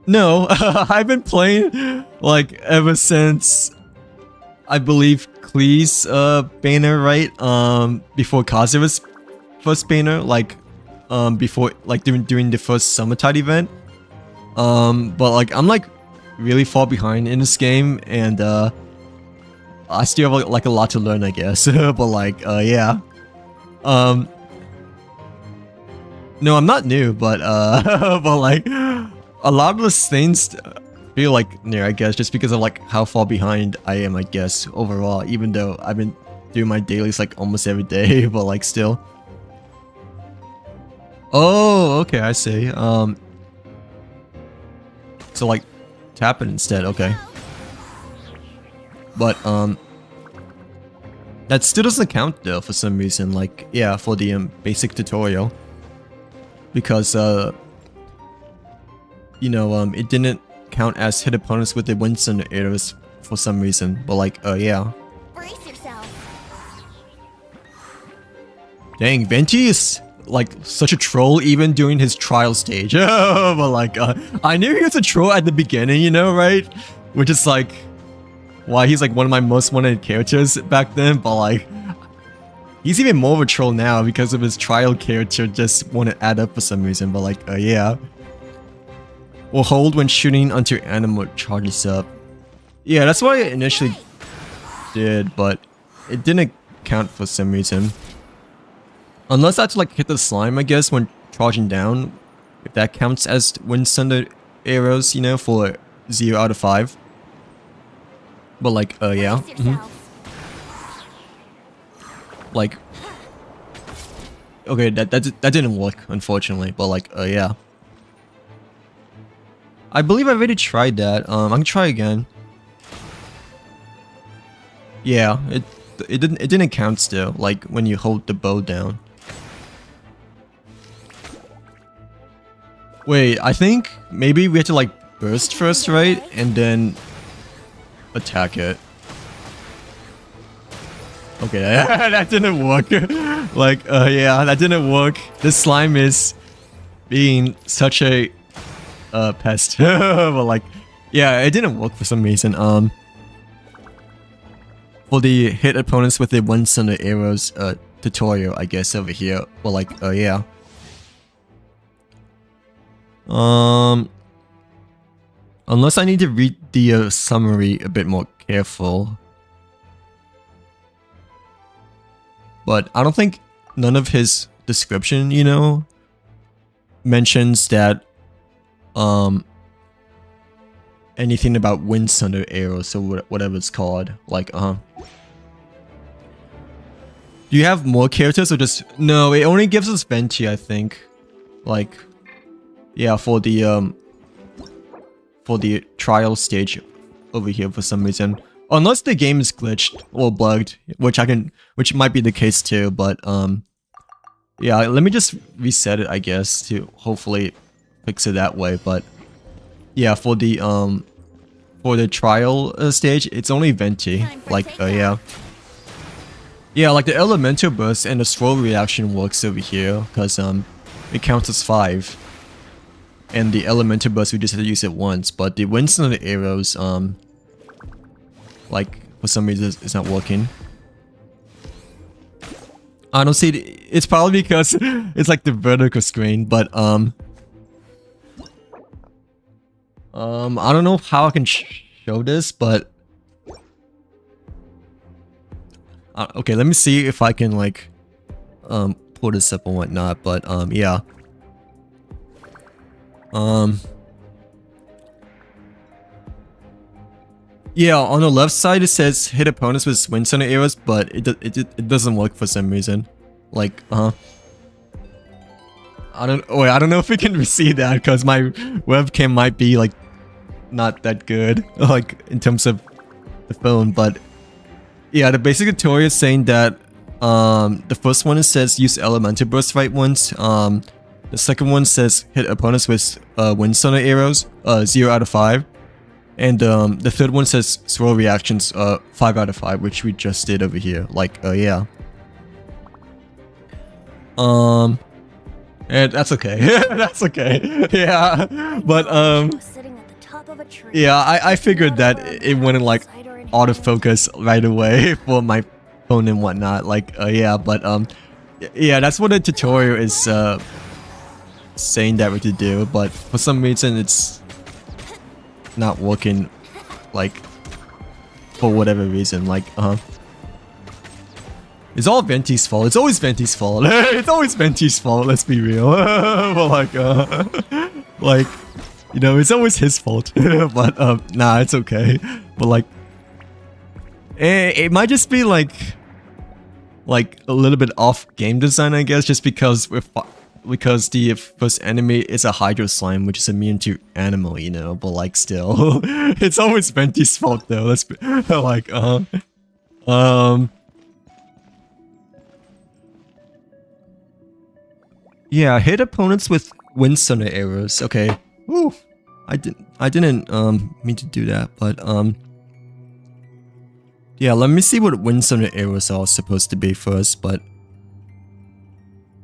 No. I've been playing, like, ever since, I believe, Klee's, banner, right? Before Kazuha's first banner, like, before, like, during the first Summertide event. But, like, I'm, like, really far behind in this game, and, I still have, like, a lot to learn, I guess. But, like, yeah. No, I'm not new, but, but, like, a lot of those things feel like new, I guess, just because of, like, how far behind I am, I guess, overall, even though I've been doing my dailies, like, almost every day, but, like, still. Oh, okay, I see. So, like, tap it instead, okay. But, that still doesn't count, though, for some reason, like, yeah, for the, basic tutorial. Because, you know, it didn't count as hit opponents with the Winston arrows for some reason, but like, yeah. Brace yourself. Dang, Venti is like such a troll even during his trial stage. But like, I knew he was a troll at the beginning, you know, right? Which is like, why he's like one of my most wanted characters back then, but like, he's even more of a troll now because of his trial character just won't add up for some reason, but like, yeah. Will hold when shooting until animal charges up. Yeah, that's what I initially did, but it didn't count for some reason. Unless I had to like hit the slime, I guess, when charging down. If that counts as wind thunder arrows, you know, for 0 out of 5. But like, yeah. Like, okay, that didn't work, unfortunately, but like, yeah. I believe I already tried that. I can try again. Yeah, it didn't count still, like when you hold the bow down. Wait, I think maybe we have to like burst first, right? And then attack it. Okay, that didn't work. Like, yeah, that didn't work. This slime is being such a pest. But like, yeah, it didn't work for some reason. For the hit opponents with the one thunder arrows tutorial, I guess over here. Well, like, yeah. Unless I need to read the summary a bit more careful. But I don't think none of his description, you know, mentions that anything about wind thunder arrows or whatever it's called. Like, do you have more characters or just no? It only gives us Venti, I think. Like, yeah, for the trial stage over here for some reason. Unless the game is glitched or bugged, which might be the case too, but yeah, let me just reset it, I guess, to hopefully fix it that way. But yeah, for the trial stage, it's only Venti. Like, yeah. Yeah, like the elemental burst and the slow reaction works over here, because it counts as 5. And the elemental burst we just have to use it once, but the wind thunder arrows, like, for some reason it's not working. I don't see it's probably because it's like the vertical screen, but I don't know how I can show this, but okay, let me see if I can like pull this up and whatnot, but yeah. Yeah, on the left side it says hit opponents with wind thunder arrows, but it doesn't work for some reason. Like, I don't know if we can see that because my webcam might be like not that good, like in terms of the phone. But yeah, the basic tutorial is saying that the first one says use elemental burst right once. The second one says hit opponents with wind thunder arrows, 0 out of 5. And the third one says slow reactions, 5 out of 5, which we just did over here. Like, yeah. And that's okay. That's okay. Yeah. But yeah, I figured that it wouldn't like autofocus right away for my phone and whatnot. Like, yeah. But yeah, that's what the tutorial is saying that we to do. But for some reason, it's not working, like, for whatever reason. Like, it's all Venti's fault. It's always Venti's fault. It's always Venti's fault, let's be real. But like, you know, it's always his fault. But nah, it's okay. But like, it might just be like a little bit off game design, I guess, just because the first enemy is a hydro slime, which is immune to animal, you know. But like, still, it's always Venti's fault though. Let's be like, yeah, hit opponents with wind thunder arrows. Okay. Ooh, I didn't mean to do that, but yeah, let me see what wind thunder arrows are supposed to be first. But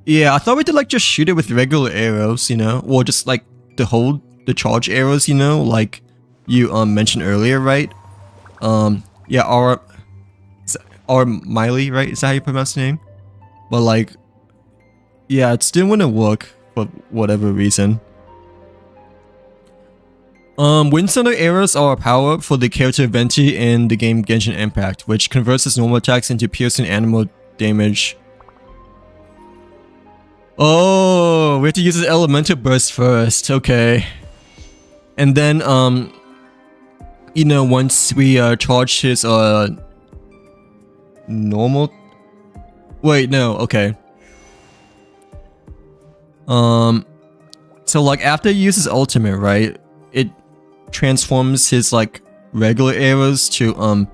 yeah, I thought we did like just shoot it with regular arrows, you know, or just like the charge arrows, you know, like you mentioned earlier, right? Yeah, our Miley, right? Is that how you pronounce the name? But like, yeah, it still wouldn't work for whatever reason. Wind thunder arrows are a power-up for the character Venti in the game Genshin Impact, which converts its normal attacks into piercing animal damage. Oh, we have to use his elemental burst first. Okay. And then, you know, once we charge his normal. Wait, no. Okay. So like after he uses ultimate, right? It transforms his like regular arrows to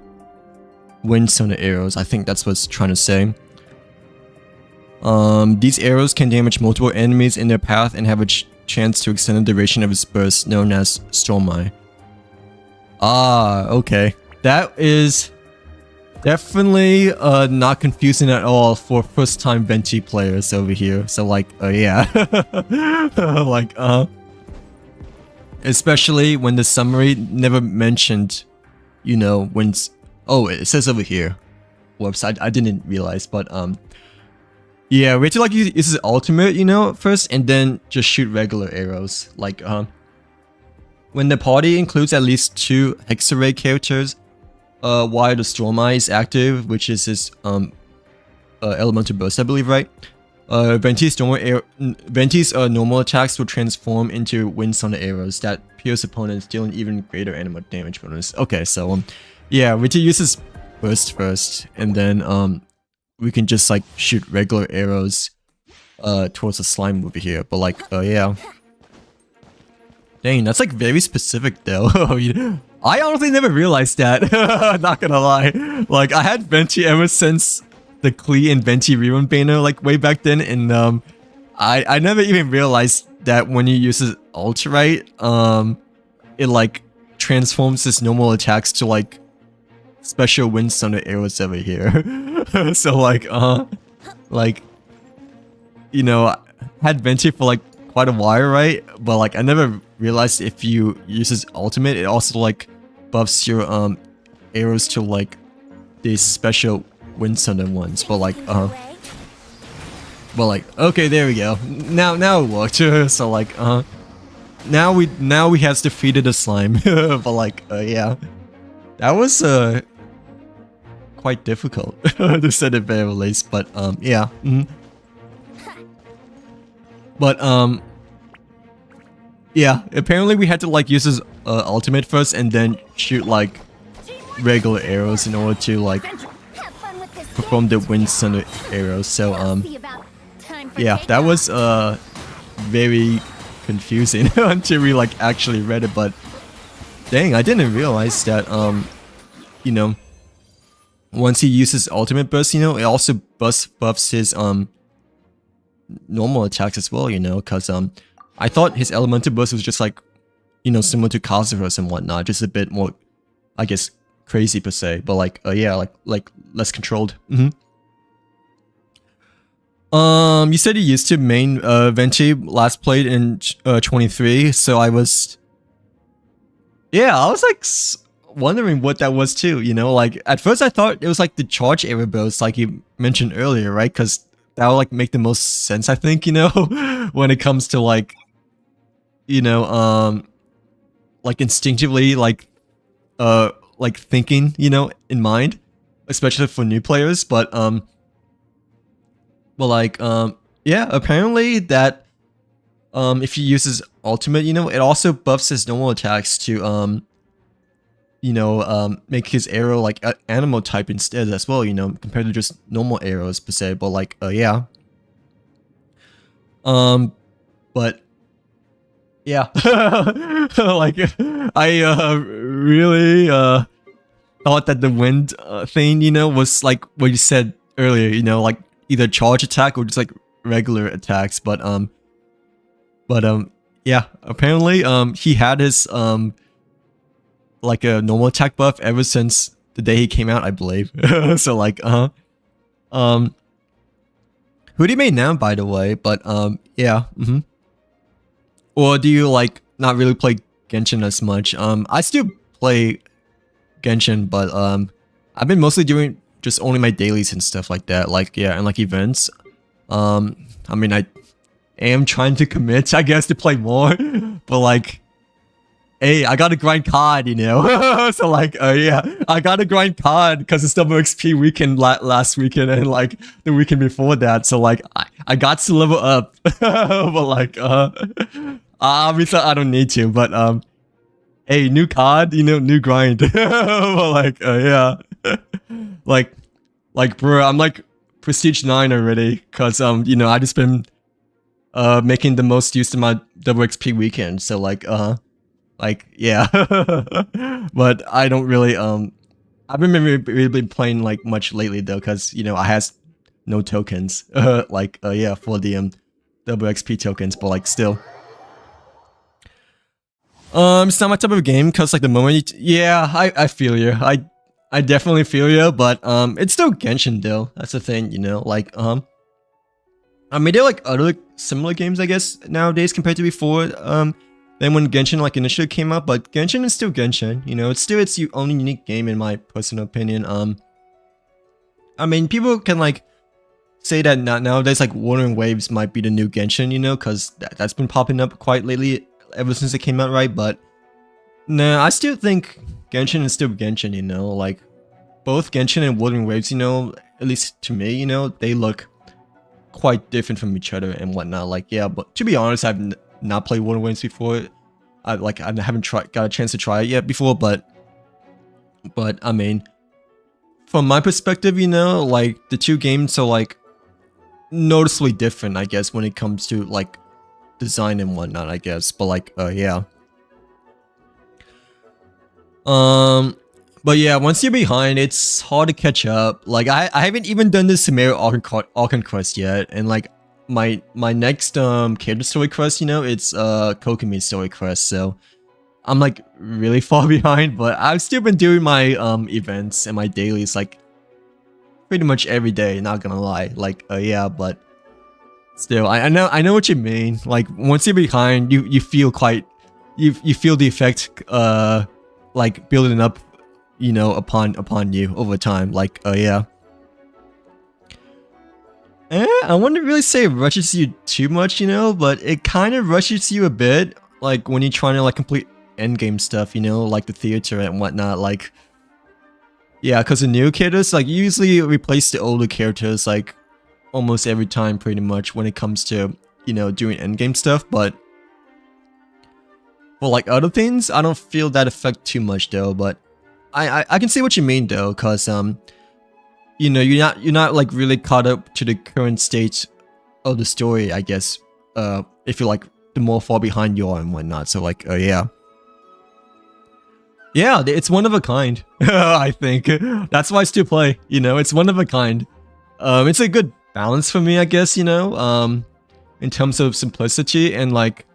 wind sonar arrows. I think that's what it's trying to say. These arrows can damage multiple enemies in their path and have a chance to extend the duration of its burst, known as Stormeye. Ah, okay. That is definitely not confusing at all for first-time Venti players over here. So like, yeah. Like, especially when the summary never mentioned, you know, when... Oh, it says over here. Whoops, I didn't realize, but yeah, we have to like use his ultimate, you know, first, and then just shoot regular arrows. Like, when the party includes at least 2 Hexarray characters, while the Stormeye is active, which is his elemental burst, I believe, right? Venti's normal attacks will transform into wind sonar arrows that pierce opponents, dealing even greater animal damage bonus. Okay, so yeah, we have to use his burst first, and then we can just like shoot regular arrows towards the slime over here. But like, yeah. Dang, that's like very specific though. I honestly never realized that. Not gonna lie. Like, I had Venti ever since the Klee and Venti rerun banner, like way back then, and I never even realized that when you use his ult, right, it like transforms his normal attacks to like special wind sonar arrows over here. So like, you know, I had Venti for like quite a while, right? But like, I never realized if you use his ultimate, it also like buffs your arrows to like these special wind sonar ones. But like, okay, there we go. Now it worked. So like, now we has defeated the slime. But like, yeah, that was quite difficult to say the very least. But yeah. But yeah, apparently we had to like use his ultimate first and then shoot like regular arrows in order to like perform the wind sonar arrows. So yeah, that was very confusing until we like actually read it. But dang, I didn't realize that you know, once he uses ultimate burst, you know, it also buffs his normal attacks as well, you know, because I thought his elemental burst was just like, you know, similar to Kha'Zix and whatnot, just a bit more, I guess, crazy per se, but like, yeah, like less controlled. You said you used to main Venti last played in 23, so I was like wondering what that was too, you know, like at first I thought it was like the charge arrow burst like you mentioned earlier, right? Because that would like make the most sense, I think, you know, when it comes to like, you know, like instinctively like thinking, you know, in mind, especially for new players. But like yeah, apparently that if he uses ultimate, you know, it also buffs his normal attacks to you know, make his arrow like animal type instead as well, you know, compared to just normal arrows per se. But like, yeah. But yeah, like I really thought that the wind thing, you know, was like what you said earlier, you know, like either charge attack or just like regular attacks. But yeah, apparently he had his like a normal attack buff ever since the day he came out, I believe. So like, who do you main now, by the way? But yeah, Or do you like not really play Genshin as much? I still play Genshin, but I've been mostly doing just only my dailies and stuff like that. Like, yeah, and like events. I mean, I am trying to commit, I guess, to play more, but like, hey, I gotta grind COD, you know? So like, yeah, I gotta grind COD because it's double XP weekend last weekend and like the weekend before that. So like, I got to level up, but like, obviously I don't need to, but hey, new COD, you know, new grind. But like, yeah, like, bro, I'm like Prestige 9 already because you know, I just been making the most use of my double XP weekend. So like, yeah. But I don't really I've been really been playing like much lately though, because you know I has no tokens, like yeah, for the double XP tokens, but like still. It's not my type of game, cause like the moment yeah, I feel you. I definitely feel you, but it's still Genshin though. That's the thing, you know. Like I mean, there are like other similar games, I guess, nowadays compared to before. Than when Genshin like initially came out, but Genshin is still Genshin. You know, it's still its only unique game in my personal opinion. I mean, people can like say that nowadays like Wuthering Waves might be the new Genshin, you know, because that's been popping up quite lately ever since it came out, right? But nah, I still think Genshin is still Genshin, you know, like both Genshin and Wuthering Waves, you know, at least to me, you know, they look quite different from each other and whatnot. Like, yeah, but to be honest, I've not played Wuthering Waves before. I haven't got a chance to try it yet before, but I mean, from my perspective, you know, like the two games are like noticeably different, I guess, when it comes to like design and whatnot, I guess. But like, yeah. But yeah, once you're behind, it's hard to catch up. Like I haven't even done the Sumeru Archon quest yet, and like my next character story quest, you know, it's Kokomi story quest. So I'm like really far behind, but I've still been doing my events and my dailies like pretty much every day. Not gonna lie, like yeah, but still, I know what you mean. Like once you're behind, you feel quite you feel the effect like building up, you know, upon you over time. Like yeah. I wouldn't really say it rushes you too much, you know, but it kind of rushes you a bit, like when you're trying to like complete endgame stuff, you know, like the theater and whatnot. Like yeah, because the new characters like usually replace the older characters like almost every time pretty much when it comes to, you know, doing endgame stuff. But for like other things, I don't feel that effect too much though. But I can see what you mean though, because you know, you're not like really caught up to the current state of the story, I guess. If you're like the more far behind you are and whatnot. So like yeah. Yeah, it's one of a kind. I think that's why I still play, you know, it's one of a kind. It's a good balance for me, I guess, you know, in terms of simplicity and like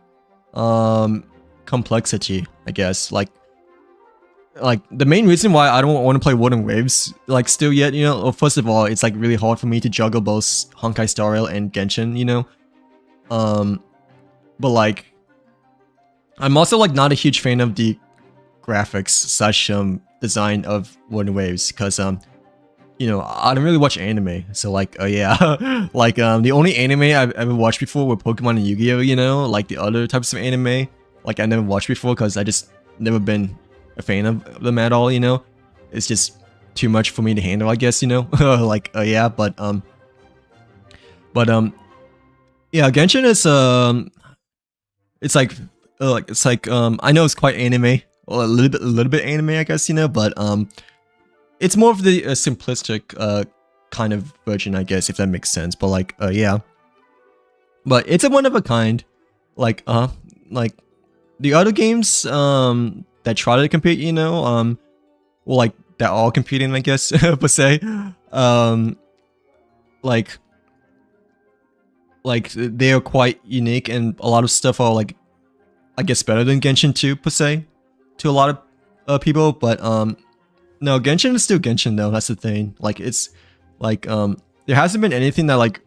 complexity, I guess. Like the main reason why I don't want to play Wuthering Waves like still yet, you know, well, first of all, it's like really hard for me to juggle both Honkai Star Rail and Genshin, you know. But like I'm also like not a huge fan of the graphics slash design of Wuthering Waves, because you know, I don't really watch anime, so like yeah. Like the only anime I've ever watched before were Pokemon and Yu-Gi-Oh, you know. Like the other types of anime, like I never watched before because I just never been a fan of them at all, you know. It's just too much for me to handle, I guess, you know. Like yeah, but yeah, Genshin is it's like I know it's quite anime, well, a little bit anime, I guess, you know, but it's more of the simplistic kind of version, I guess, if that makes sense. But like yeah, but it's a one of a kind. Like like the other games that try to compete, you know, well, like they're all competing, I guess, per se. Like they are quite unique, and a lot of stuff are like, I guess, better than Genshin 2 per se to a lot of people. But no, Genshin is still Genshin though. That's the thing. Like it's like there hasn't been anything that like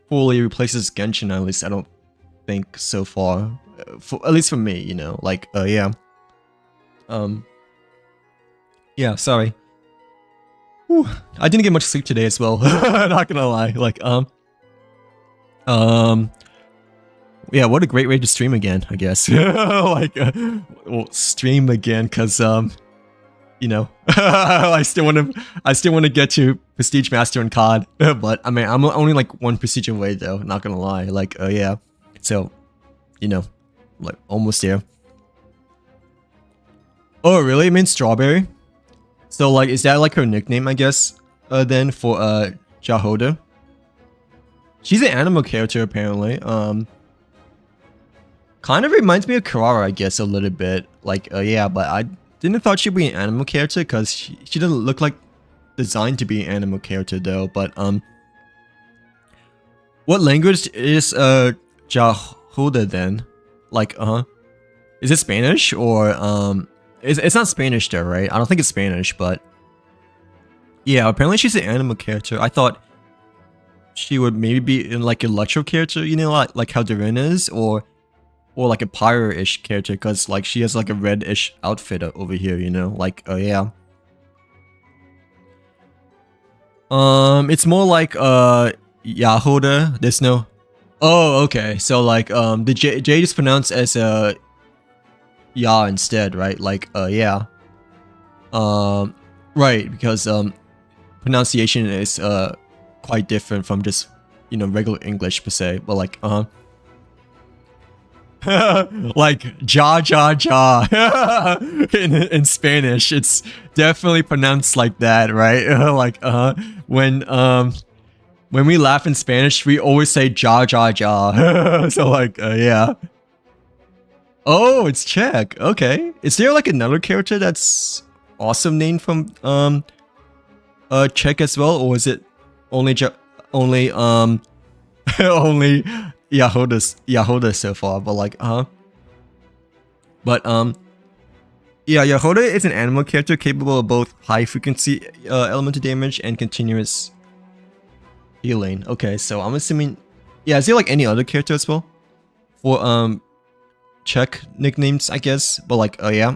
fully replaces Genshin, at least I don't think so far. At least for me, you know. Like yeah. Yeah, sorry. Whew. I didn't get much sleep today as well. Not gonna lie. Like yeah, what a great way to stream again, I guess. Like well, stream again, cause you know, I still want to get to Prestige Master and COD. But I mean, I'm only like one prestige away though, not gonna lie. Like yeah, so you know, like almost there. Oh really? It means strawberry? So like, is that like her nickname, I guess, then for Jahoda? She's an animal character apparently. Kind of reminds me of Karara, I guess, a little bit. Like yeah, but didn't thought she'd be an animal character because she doesn't look like designed to be an animal character though. But what language is Jahuda then? Like is it Spanish or it's not Spanish though, right? I don't think it's Spanish, but yeah, apparently she's an animal character. I thought she would maybe be in like a electro character, you know, like how Durin is, or like a pyro-ish character, because like she has like a red-ish outfit over here, you know, like yeah. It's more like Yahoda. There's no. Oh, okay. So like the J is pronounced as Ya instead, right? Like yeah. Right, because pronunciation is quite different from just, you know, regular English per se, but like like ja in Spanish, it's definitely pronounced like that, right? Like when we laugh in Spanish, we always say ja. So like yeah. Oh, it's Czech. Okay. Is there like another character that's awesome named from Czech as well, or is it only only only Yahoda so far? But like but yeah, Yahoda is an animal character capable of both high frequency elemental damage and continuous healing. Okay, so I'm assuming, yeah, is there like any other character as well for Czech nicknames, I guess? But like yeah.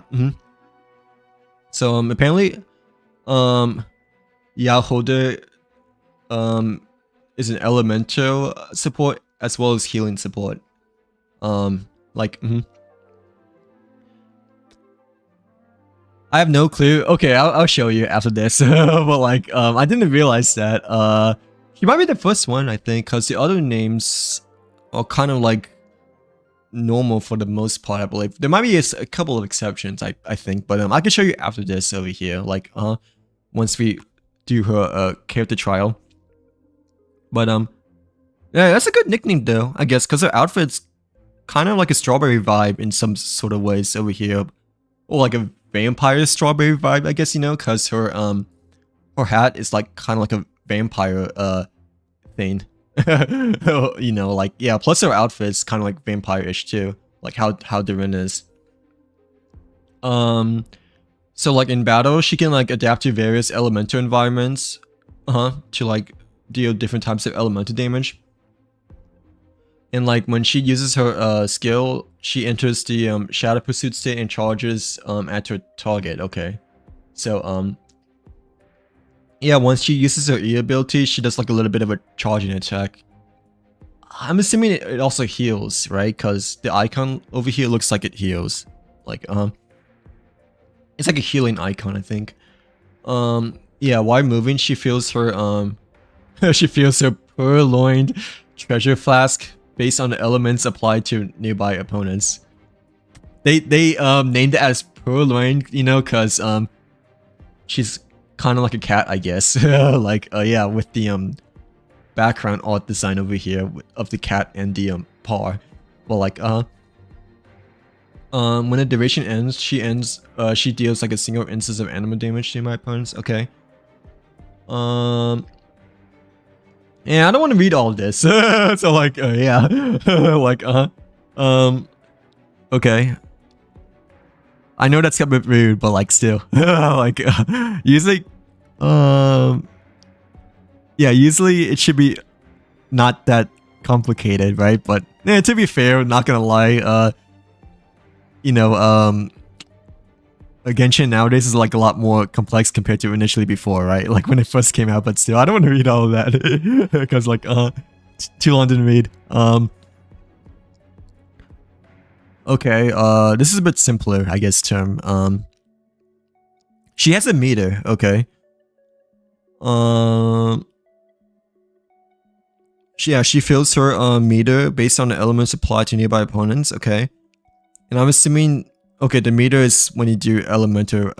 So apparently Yahoda is an elemental support as well as healing support. Like I have no clue. Okay, I'll show you after this. But like I didn't realize that he might be the first one, I think, because the other names are kind of like normal for the most part, I believe. There might be a couple of exceptions, I think, but I can show you after this over here, like once we do her character trial. But yeah, that's a good nickname though, I guess, because her outfit's kind of like a strawberry vibe in some sort of ways over here, or like a vampire strawberry vibe, I guess, you know, because her hat is like kind of like a vampire thing. You know, like yeah, plus her outfit's kind of like vampire-ish too, like how Durin is. So like in battle, she can like adapt to various elemental environments to like deal different types of elemental damage. And like when she uses her skill, she enters the shadow pursuit state and charges at her target. Okay, so yeah, once she uses her E ability, she does like a little bit of a charging attack. I'm assuming it also heals, right? Because the icon over here looks like it heals. Like it's like a healing icon, I think. Yeah, while moving, she feels her she feels her purloined treasure flask based on the elements applied to nearby opponents. They named it as purloined, you know, because she's kind of like a cat, I guess. Like yeah, with the background art design over here of the cat and the paw. Well, like when the duration ends, she deals like a single instance of animal damage to my opponents. Okay. Yeah, I don't want to read all of this. So like yeah. Like okay. I know that's a bit rude, but like still. Like usually yeah, usually it should be not that complicated, right? But yeah, to be fair, not gonna lie, you know, Genshin nowadays is like a lot more complex compared to initially before, right? Like when it first came out, but still, I don't want to read all of that because like too long to read. Okay, this is a bit simpler, I guess, term. She has a meter, okay. She fills her meter based on the elements applied to nearby opponents, okay. And I'm assuming, okay, the meter is when you do elemental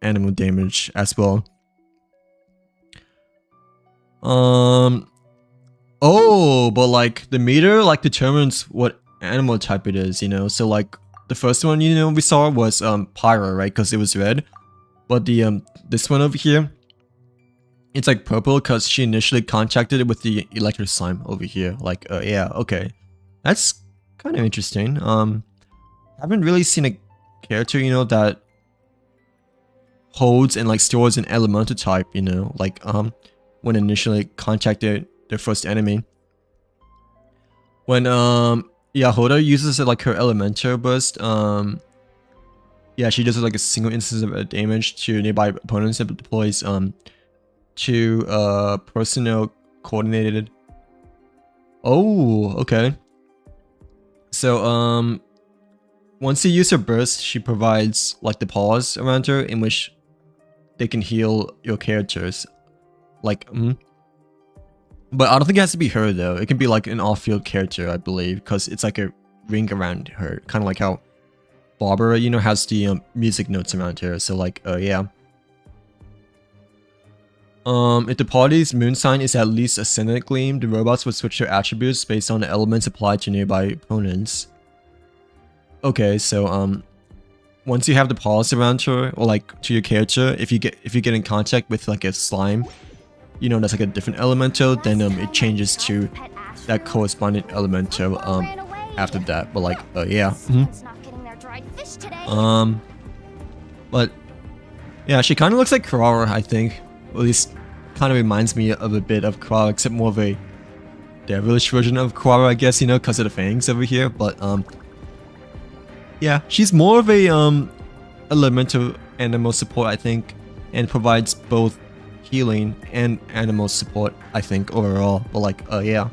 animal damage as well. Oh, but like the meter like determines what animal type it is, you know. So like the first one, you know, we saw was Pyro, right? Because it was red. But the this one over here, it's like purple because she initially contacted it with the electric slime over here. Like, yeah, okay, that's kind of interesting. Haven't really seen a character, you know, that holds and like stores an elemental type, you know, like when initially contacted their first enemy. When Yahoda uses it like her elemental burst, yeah, she does like a single instance of damage to nearby opponents and deploys two personnel coordinated. Oh, okay. So once you use her burst, she provides like the pause around her in which they can heal your characters. Like, but I don't think it has to be her though. It can be like an off-field character, I believe, because it's like a ring around her, kind of like how Barbara, you know, has the music notes around her. So like, yeah. If the party's moon sign is at least ascendant gleam, the robots would switch their attributes based on the elements applied to nearby opponents. Okay, so once you have the pause around her, or like to your character, if you get in contact with like a slime, you know, that's like a different elemental, then it changes to that corresponding elemental after that. But like, yeah. But yeah, she kind of looks like Kurara, I think. Or at least kind of reminds me of a bit of Kurara, except more of a devilish version of Kurara, I guess, you know, because of the fangs over here. But yeah, she's more of a elemental animal support, I think, and provides both healing and animal support, I think, overall. But like, yeah.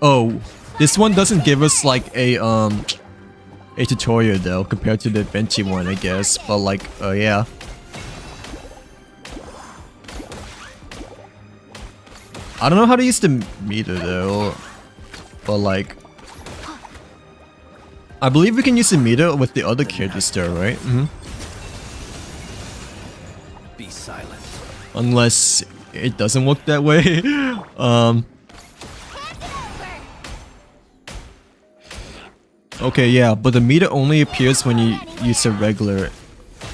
Oh, this one doesn't give us like a tutorial though, compared to the Venti one, I guess. But like, yeah. I don't know how to use the meter though, but like, I believe we can use the meter with the other characters there, right? Be silent. Unless it doesn't work that way. Okay, yeah, but the meter only appears when you use a regular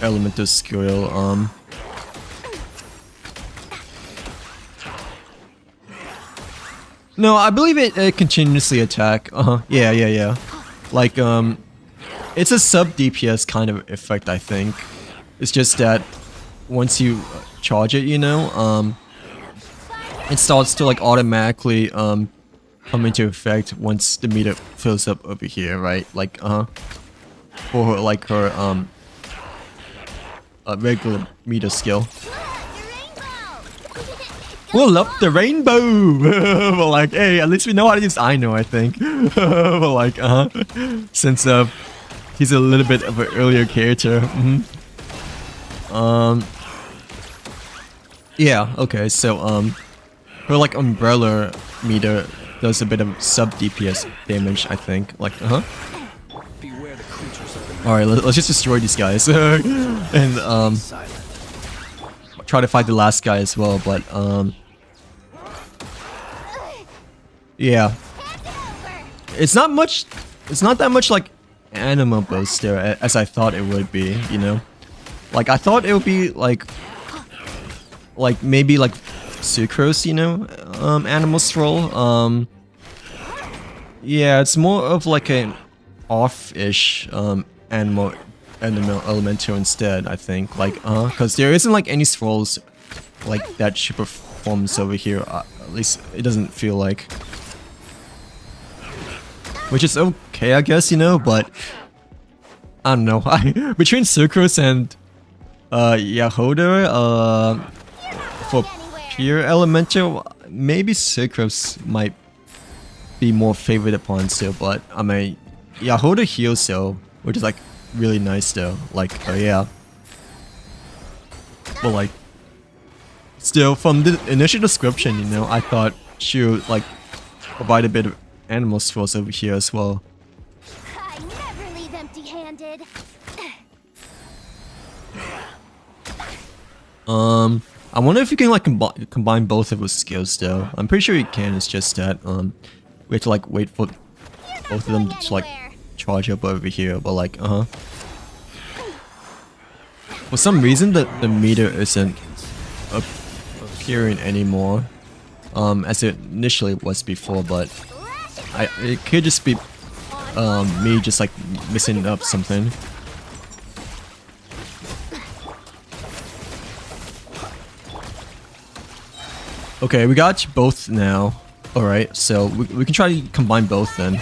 elemental skill. No, I believe it continuously attack. Yeah. Like, it's a sub DPS kind of effect, I think. It's just that once you charge it, you know, it starts to like automatically come into effect once the meter fills up over here, right? Like, for her, like her regular meter skill. We'll up the rainbow! But like, hey, at least we know how to use Aino, I think. But like, since he's a little bit of an earlier character. Yeah, okay, so her like umbrella meter does a bit of sub DPS damage, I think. Like, Beware the creatures of the night. Alright, let's just destroy these guys. And try to fight the last guy as well, but yeah. It's not that much like animal burst there as I thought it would be, you know? Like, I thought it would be like maybe like sucrose, you know, animal stroll. Yeah, it's more of like an off-ish animal elemental instead, I think. Like, because there isn't like any strolls like that she performs over here. At least it doesn't feel like. Which is okay, I guess, you know, but I don't know. Between sucrose and Yahoda, for pure elemental, maybe sucrose might be more favored upon still, but I mean, Yahoda heals still, which is like really nice though. Like, yeah. But like, still from the initial description, you know, I thought she would like provide a bit of animal strolls over here as well. I never leave empty-handed. I wonder if you can like combine both of his skills though. I'm pretty sure you can. It's just that we have to like wait for both of them to like charge up over here. But like for some reason the meter isn't appearing anymore as it initially was before. But it could just be me just like missing up something. Okay, we got both now. Alright, so we can try to combine both then.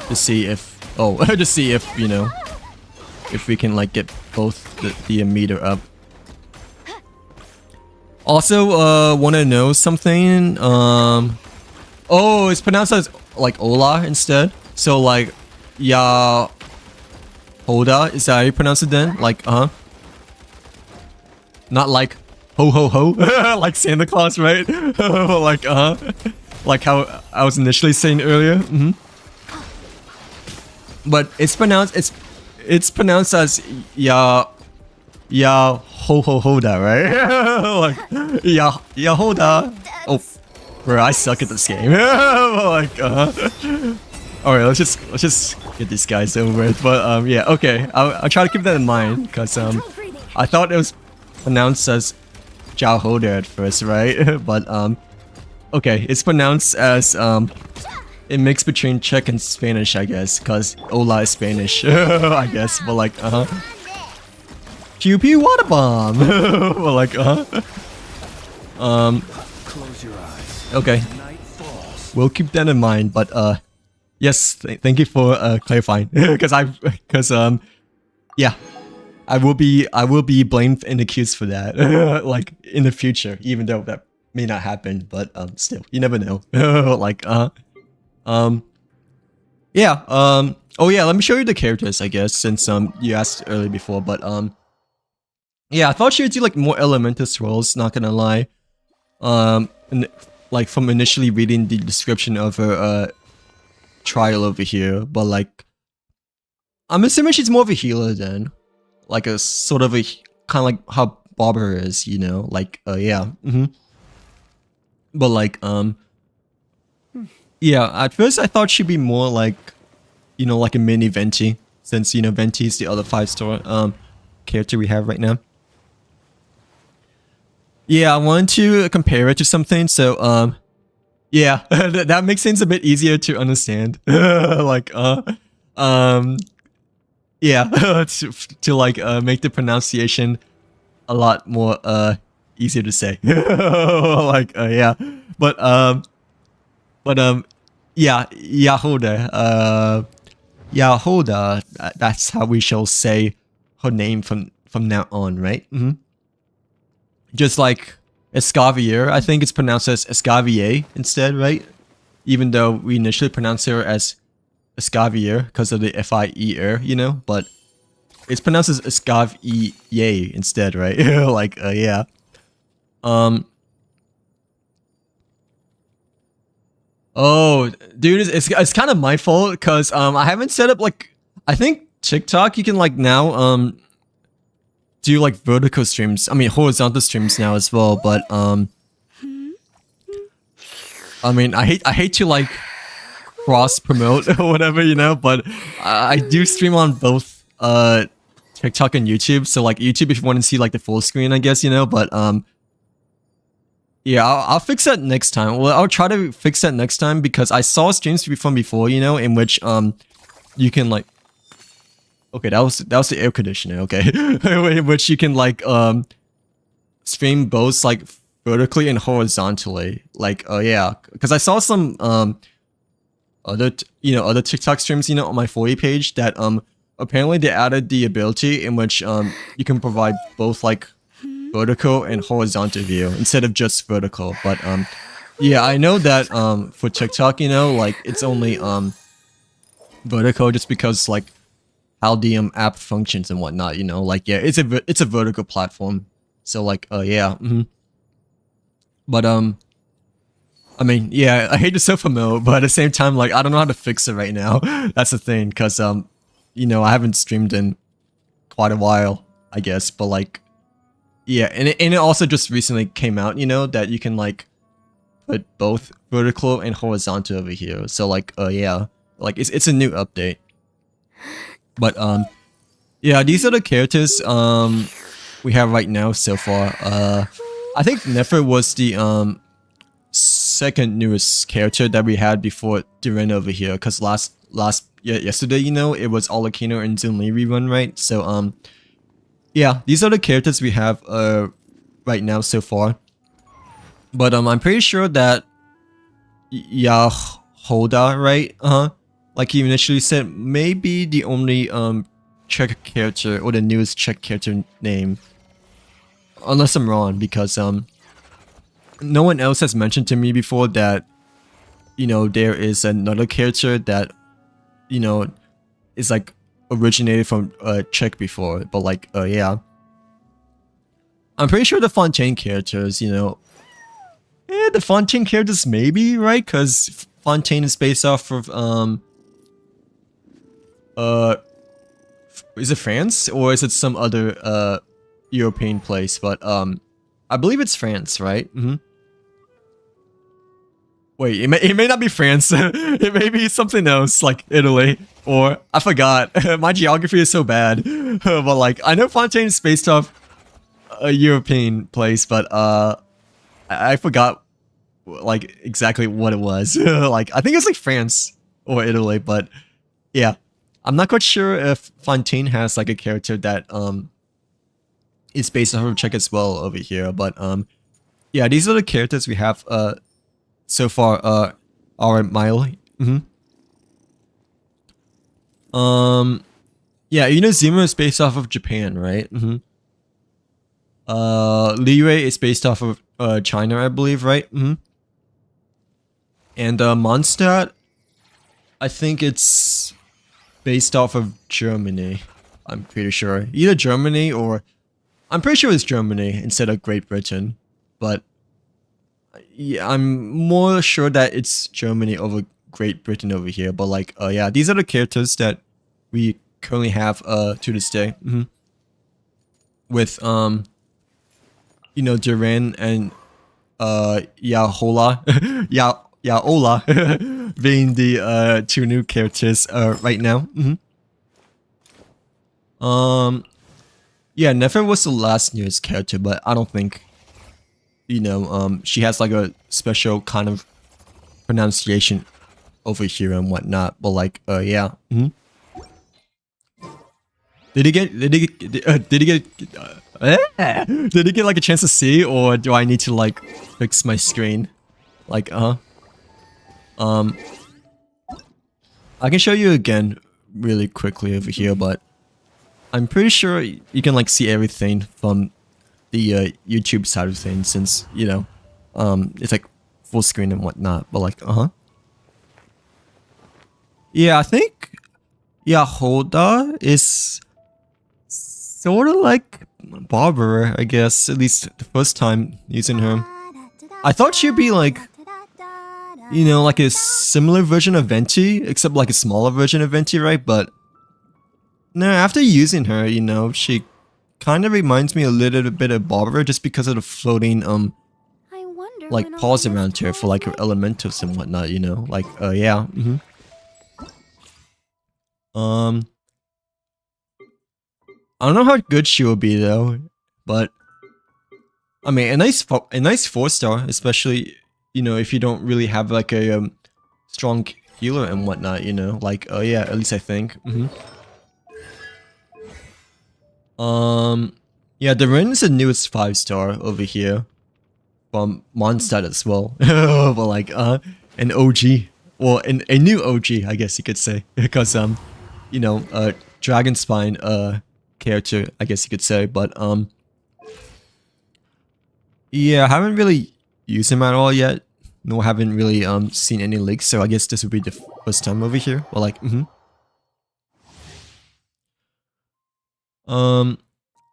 To see if... Oh, to see if, you know... If we can, like, get both the meter up. Also, wanna know something? Oh, it's pronounced as, like, Ola instead. So, like, Ya... Hoda, is that how you pronounce it then? Like, Not like... Ho ho ho, like Santa Claus, right? Like like how I was initially saying earlier. But it's pronounced as ya ho ho hoda, right? Like ya hoda. Oh, bro, I suck at this game. Like all right, let's just get these guys over with. But yeah, okay, I'll try to keep that in mind because I thought it was pronounced as Jiao Hoda at first, right? But okay, it's pronounced as a mix between Czech and Spanish, I guess, because Ola is Spanish, I guess. But like, QP water bomb. But like, Close your eyes. Okay, we'll keep that in mind. But yes, thank you for clarifying, because yeah. I will be blamed and accused for that, like in the future, even though that may not happen. But still, you never know. Like yeah. Oh yeah, let me show you the characters, I guess, since you asked earlier before. But yeah, I thought she would do like more Elementus roles. Not gonna lie. Like from initially reading the description of her trial over here, but like I'm assuming she's more of a healer then. Like a sort of a kind of like how Barber is, you know, like yeah, but like yeah. At first, I thought she'd be more like, you know, like a mini Venti, since you know Venti is the other 5-star character we have right now. Yeah, I wanted to compare it to something, so yeah, that makes things a bit easier to understand. Like yeah, to like make the pronunciation a lot more easier to say. Like yeah, but yeah, Yahoda, Yahoda. That's how we shall say her name from now on, right? Just like Escavier, I think it's pronounced as Escavier instead, right? Even though we initially pronounced her as Escavier because of the F-I-E-R, you know, but it's pronounced as Escavier instead, right? Like, yeah. Oh, dude, it's kind of my fault because I haven't set up like, I think TikTok you can like now do like vertical streams. I mean horizontal streams now as well, but I mean I hate to like cross promote or whatever, you know, but I do stream on both TikTok and YouTube. So like YouTube if you want to see like the full screen, I guess, you know, but yeah, I'll fix that next time. Well, I'll try to fix that next time because I saw streams from before, you know, in which you can like, okay, that was the air conditioner, okay, in which you can like stream both like vertically and horizontally, like yeah, because I saw some other TikTok streams, you know, on my For You page that apparently they added the ability in which you can provide both like vertical and horizontal view instead of just vertical. But yeah, I know that for TikTok, you know, like it's only vertical just because like how the app functions and whatnot, you know, like yeah, it's a vertical platform. So like yeah, but I mean, yeah, I hate to self-promote, but at the same time, like, I don't know how to fix it right now. That's the thing, because, you know, I haven't streamed in quite a while, I guess, but, like, Yeah, and it also just recently came out, you know, that you can like put both vertical and horizontal over here. So like yeah, like it's a new update. But yeah, these are the characters we have right now so far. I think Nefer was the second newest character that we had before Duran over here, cuz yesterday, you know, it was Olakino and Zunli rerun, right? So yeah, these are the characters we have right now so far. But I'm pretty sure that Yahoda, right? Like you initially said, maybe the only Czech character or the newest Czech character name. Unless I'm wrong, because no one else has mentioned to me before that, you know, there is another character that, you know, is like originated from Czech before. But like yeah, I'm pretty sure the Fontaine characters, you know, the Fontaine characters maybe, right? Because Fontaine is based off of is it France or is it some other European place? But I believe it's France, right? Wait, it may not be France. It may be something else, like Italy, or I forgot. My geography is so bad. But like, I know Fontaine is based off a European place, but I forgot like exactly what it was. Like, I think it's like France or Italy, but yeah, I'm not quite sure if Fontaine has like a character that is based off of Czech as well over here. But yeah, these are the characters we have so far. Our Mile. Yeah, you know, Zima is based off of Japan, right? Liyue is based off of China, I believe, right? And Mondstadt, I think it's based off of Germany. I'm pretty sure. Either Germany or... I'm pretty sure it's Germany instead of Great Britain. But yeah, I'm more sure that it's Germany over Great Britain over here. But like, yeah, these are the characters that we currently have to this day. With, you know, Duran and Yahola. Yaola being the two new characters right now. Yeah, Nefer was the last newest character, but I don't think, you know, she has like a special kind of pronunciation over here and whatnot. But like, yeah. Did he get did he get like a chance to see, or do I need to like fix my screen? Like, I can show you again really quickly over here, but I'm pretty sure you can like see everything from the YouTube side of things, since, you know, it's like full screen and whatnot. But like, yeah, I think Yahoda is sort of like Barbara, I guess, at least the first time using her. I thought she'd be like, you know, like a similar version of Venti, except like a smaller version of Venti, right? But no, after using her, you know, she kind of reminds me a little bit of Barbara, just because of the floating like paws around her for like her elementals and whatnot, you know, like yeah. I don't know how good she will be though, but I mean, a nice 4-star, especially, you know, if you don't really have like a strong healer and whatnot, you know, like yeah, at least I think. Yeah, the Ren is the newest 5-star over here from Mondstadt as well. But like an OG, well, a new OG, I guess you could say, because you know, Dragon Spine character, I guess you could say. But yeah, I haven't really used him at all yet, nor haven't really seen any leaks, so I guess this would be the first time over here. But like,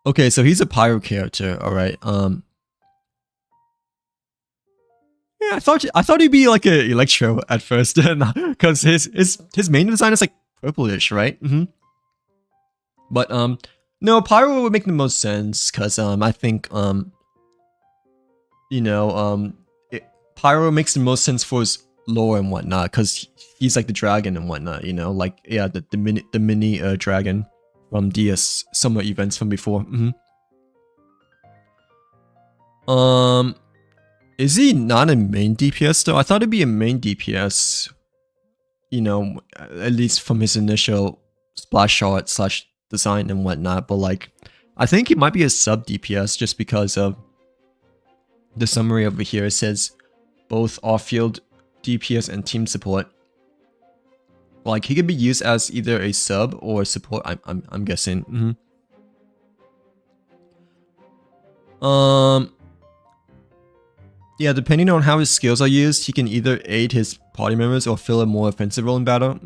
okay, so he's a pyro character, all right. Yeah, I thought he'd be like a Electro at first, because his main design is like purplish, right? But No, Pyro would make the most sense because I think you know Pyro makes the most sense for his lore and whatnot because he's like the dragon and whatnot. You know, like yeah, the mini dragon from the summer events from before. Is he not a main DPS though? I thought it'd be a main DPS. You know, at least from his initial splash art slash design and whatnot, but like I think he might be a sub DPS just because of the summary over here. It says both off-field DPS and team support. Like he could be used as either a sub or a support. I'm guessing. Yeah, depending on how his skills are used, he can either aid his party members or fill a more offensive role in battle.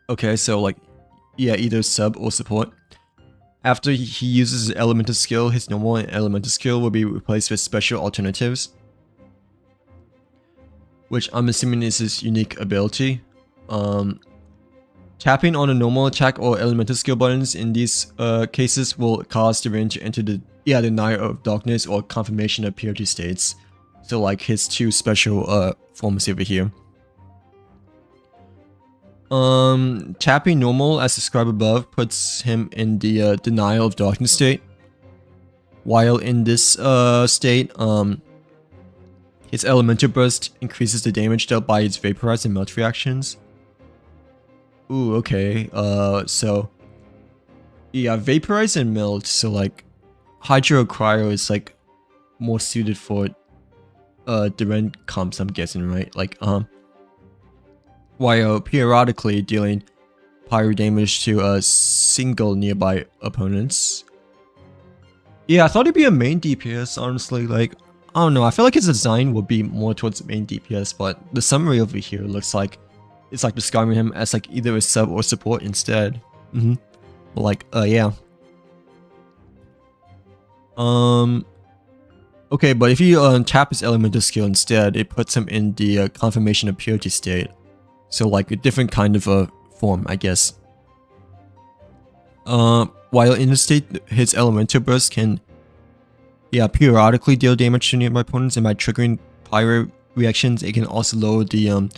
Okay, so like, yeah, either sub or support. After he uses his elemental skill, his normal and elemental skill will be replaced with special alternatives, which I'm assuming is his unique ability. Tapping on a normal attack or elemental skill buttons in these cases will cause the range to enter the Denier of Darkness or Confirmation of Purity states. So like his two special forms over here. Tapping normal as described above puts him in the Denial of Darkness state. While in this state, his Elemental Burst increases the damage dealt by its Vaporize and Melt reactions. Ooh, okay. So yeah, Vaporize and Melt. So like Hydro Cryo is like more suited for Duran comps, I'm guessing, right? Like while periodically dealing pyro damage to single nearby opponents. Yeah, I thought it'd be a main DPS, honestly. Like, I don't know, I feel like his design would be more towards main DPS, but the summary over here looks like it's like describing him as like either a sub or support instead. Like, yeah. Okay, but if you tap his elemental skill instead, it puts him in the Confirmation of Purity state. So like a different kind of a form, I guess. While in this state, his Elemental Burst can periodically deal damage to nearby opponents, and by triggering pyro reactions, it can also lower the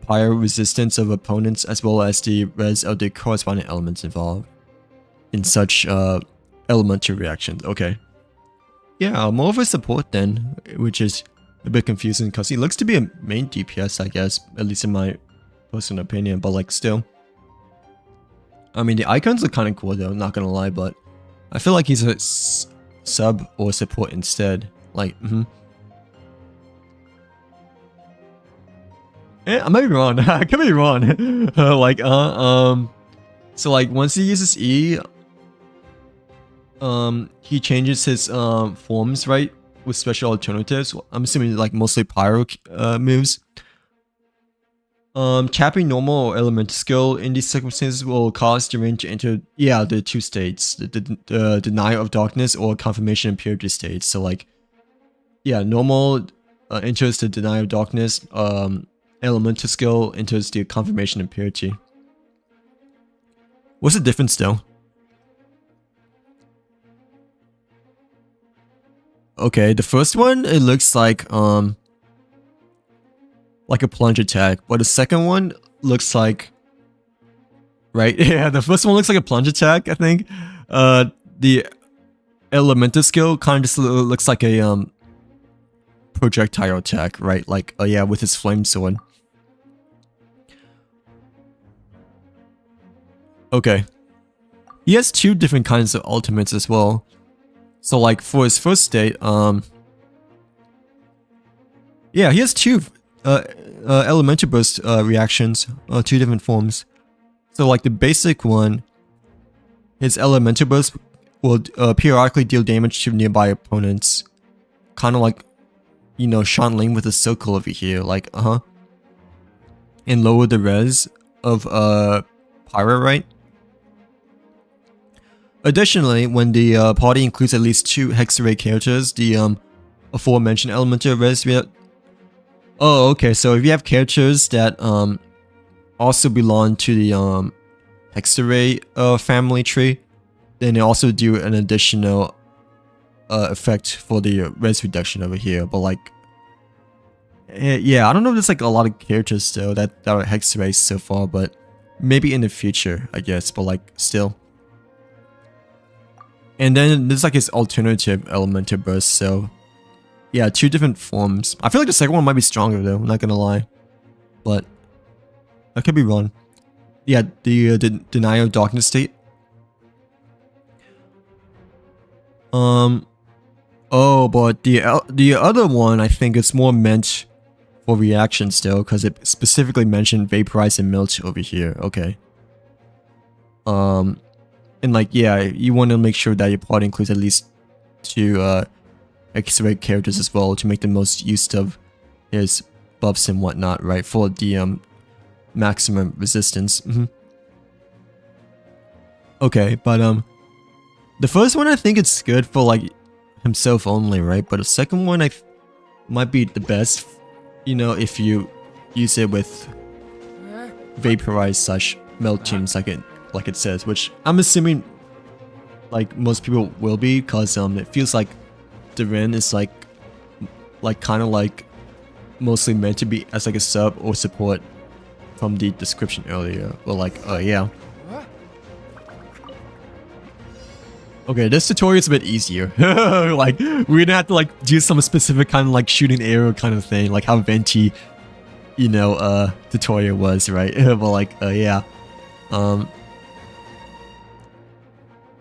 pyro resistance of opponents as well as the res of the corresponding elements involved in such elemental reactions. Okay. Yeah, more of a support then, which is a bit confusing because he looks to be a main DPS, I guess, at least in my personal opinion, but like still. I mean, the icons are kind of cool though, not gonna lie, but I feel like he's a sub or support instead. Like, I might be wrong. I could be wrong. So like once he uses E, he changes his forms, right, with special alternatives. I'm assuming like mostly pyro moves. Tapping normal or elemental skill in these circumstances will cause the range to enter the two states, the Denial of Darkness or Confirmation of Purity states. So like normal enters the Denial of Darkness, elemental skill enters the Confirmation of Purity. What's the difference though? Okay, the first one, it looks like a plunge attack, but the second one looks like, right? Yeah, the first one looks like a plunge attack, I think. The elemental skill kind of just looks like a projectile attack, right? Like, with his flame sword. Okay. He has two different kinds of ultimates as well. So like for his first state, he has two elemental burst reactions, two different forms. So like the basic one, his elemental burst will periodically deal damage to nearby opponents, kind of like, you know, Shan Ling with a circle over here, like and lower the res of pyro, right? Additionally, when the party includes at least 2 Hexarray characters, the aforementioned elemental res. Oh, okay. So if you have characters that also belong to the Hexarray family tree, then they also do an additional effect for the res reduction over here. But like, yeah, I don't know if there's like a lot of characters though that are hex res so far, but maybe in the future, I guess. But like, still. And then there's like his alternative elemental burst. So yeah, 2 different forms. I feel like the second one might be stronger though. I'm not gonna lie, but I could be wrong. Yeah, the denial of darkness state. Oh, but the other one I think is more meant for reaction still, because it specifically mentioned vaporize and melt over here. Okay. And like, yeah, you want to make sure that your party includes at least 2 X-ray characters as well to make the most use of his buffs and whatnot, right? For the maximum resistance. Okay, but the first one I think it's good for like himself only, right? But the second one might be the best, you know, if you use it with vaporize slash melt teams like it says, which I'm assuming like most people will be, because it feels like the Ren is like kind of like mostly meant to be as like a sub or support from the description earlier, or like yeah. Okay, this tutorial is a bit easier. Like, we didn't have to like do some specific kind of like shooting arrow kind of thing, like how Venti, you know, tutorial was, right? But like, yeah.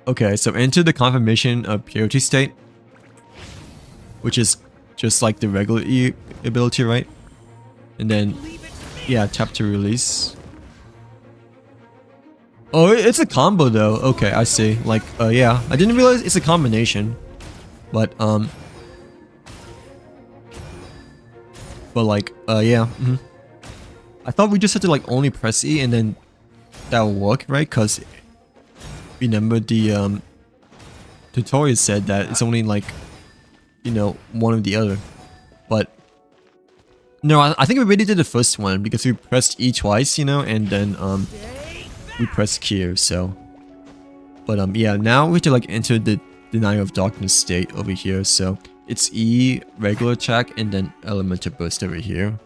Okay, so enter the confirmation of purity state, which is just like the regular E ability, right? And then, yeah, tap to release. Oh, it's a combo though. Okay, I see. Like, yeah, I didn't realize it's a combination, but like, yeah. I thought we just had to like only press E and then that will work, right? Because remember the tutorial said that it's only like, you know, one or the other. But no, I think we already did the first one because we pressed E twice, you know, and then we pressed Q. So, but yeah, now we have to like enter the denial of darkness state over here. So it's E regular attack and then elemental burst over here.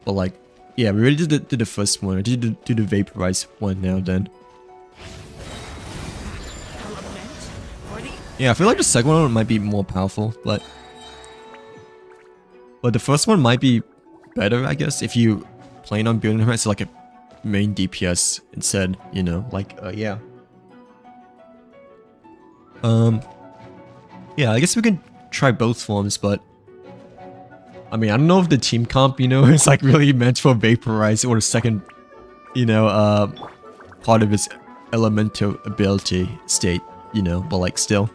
But like, yeah, we already did the first one. I did do the vaporize one now then. Yeah, I feel like the second one might be more powerful, but the first one might be better, I guess, if you plan on building him as like a main DPS instead, you know, like, yeah. Yeah, I guess we can try both forms, but I mean, I don't know if the team comp, you know, is like really meant for vaporize or the second, you know, part of his elemental ability state, you know, but like still.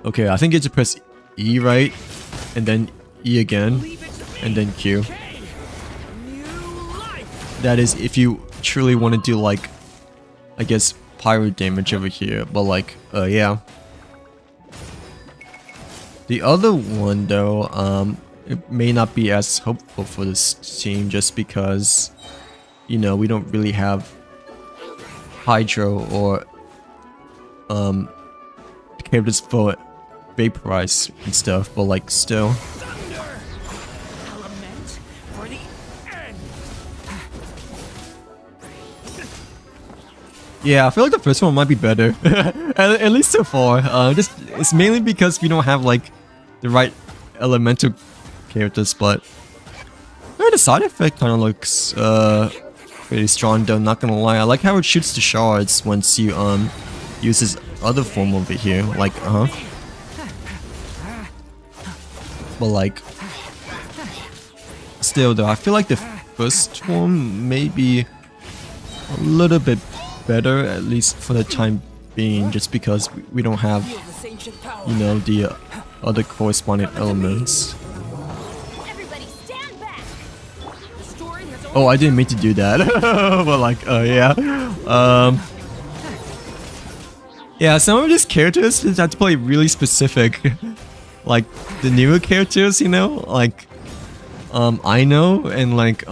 Okay, I think you have to press E, right? And then E again, and then Q. That is if you truly want to do like, I guess, pyro damage over here, but like, yeah. The other one though, it may not be as hopeful for this team just because, you know, we don't really have Hydro or characters for vaporize and stuff, but like still. Yeah, I feel like the first one might be better, at least so far. Just it's mainly because we don't have like the right elemental characters, but the side effect kind of looks pretty strong though. Not gonna lie, I like how it shoots the shards once you use this other form over here, like but like still though, I feel like the first form may be a little bit better, at least for the time being, just because we don't have, you know, the other corresponding elements. Oh, I didn't mean to do that. But like, yeah. Yeah, some of these characters just have to play really specific. Like the newer characters, you know, like I know, and like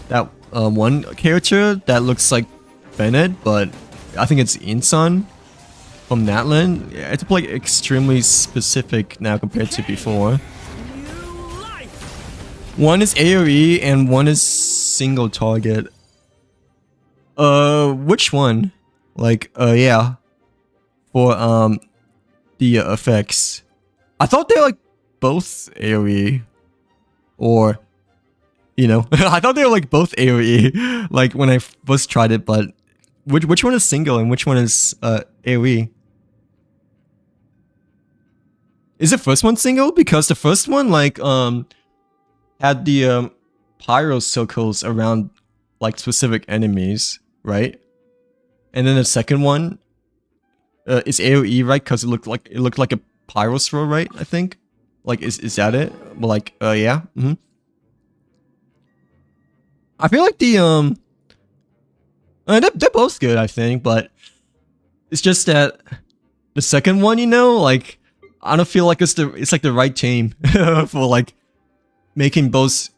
that one character that looks like Bennett, but I think it's Insun from Natlan. Yeah, it's like extremely specific now compared to before. One is AoE and one is single target. Which one? Like, yeah. For, the effects. I thought they were like both AoE. Or, you know, I thought they were like both AoE. Like when I first tried it, but which one is single and which one is, AoE? Is the first one single? Because the first one, like, had the, pyro circles around, like, specific enemies, right? And then the second one, is AoE, right? Because it looked like a pyro throw, right? I think. Like, is that it? Well, like, yeah. I feel like the they're both good, I think, but it's just that the second one, you know, like, I don't feel like it's like the right team for like making both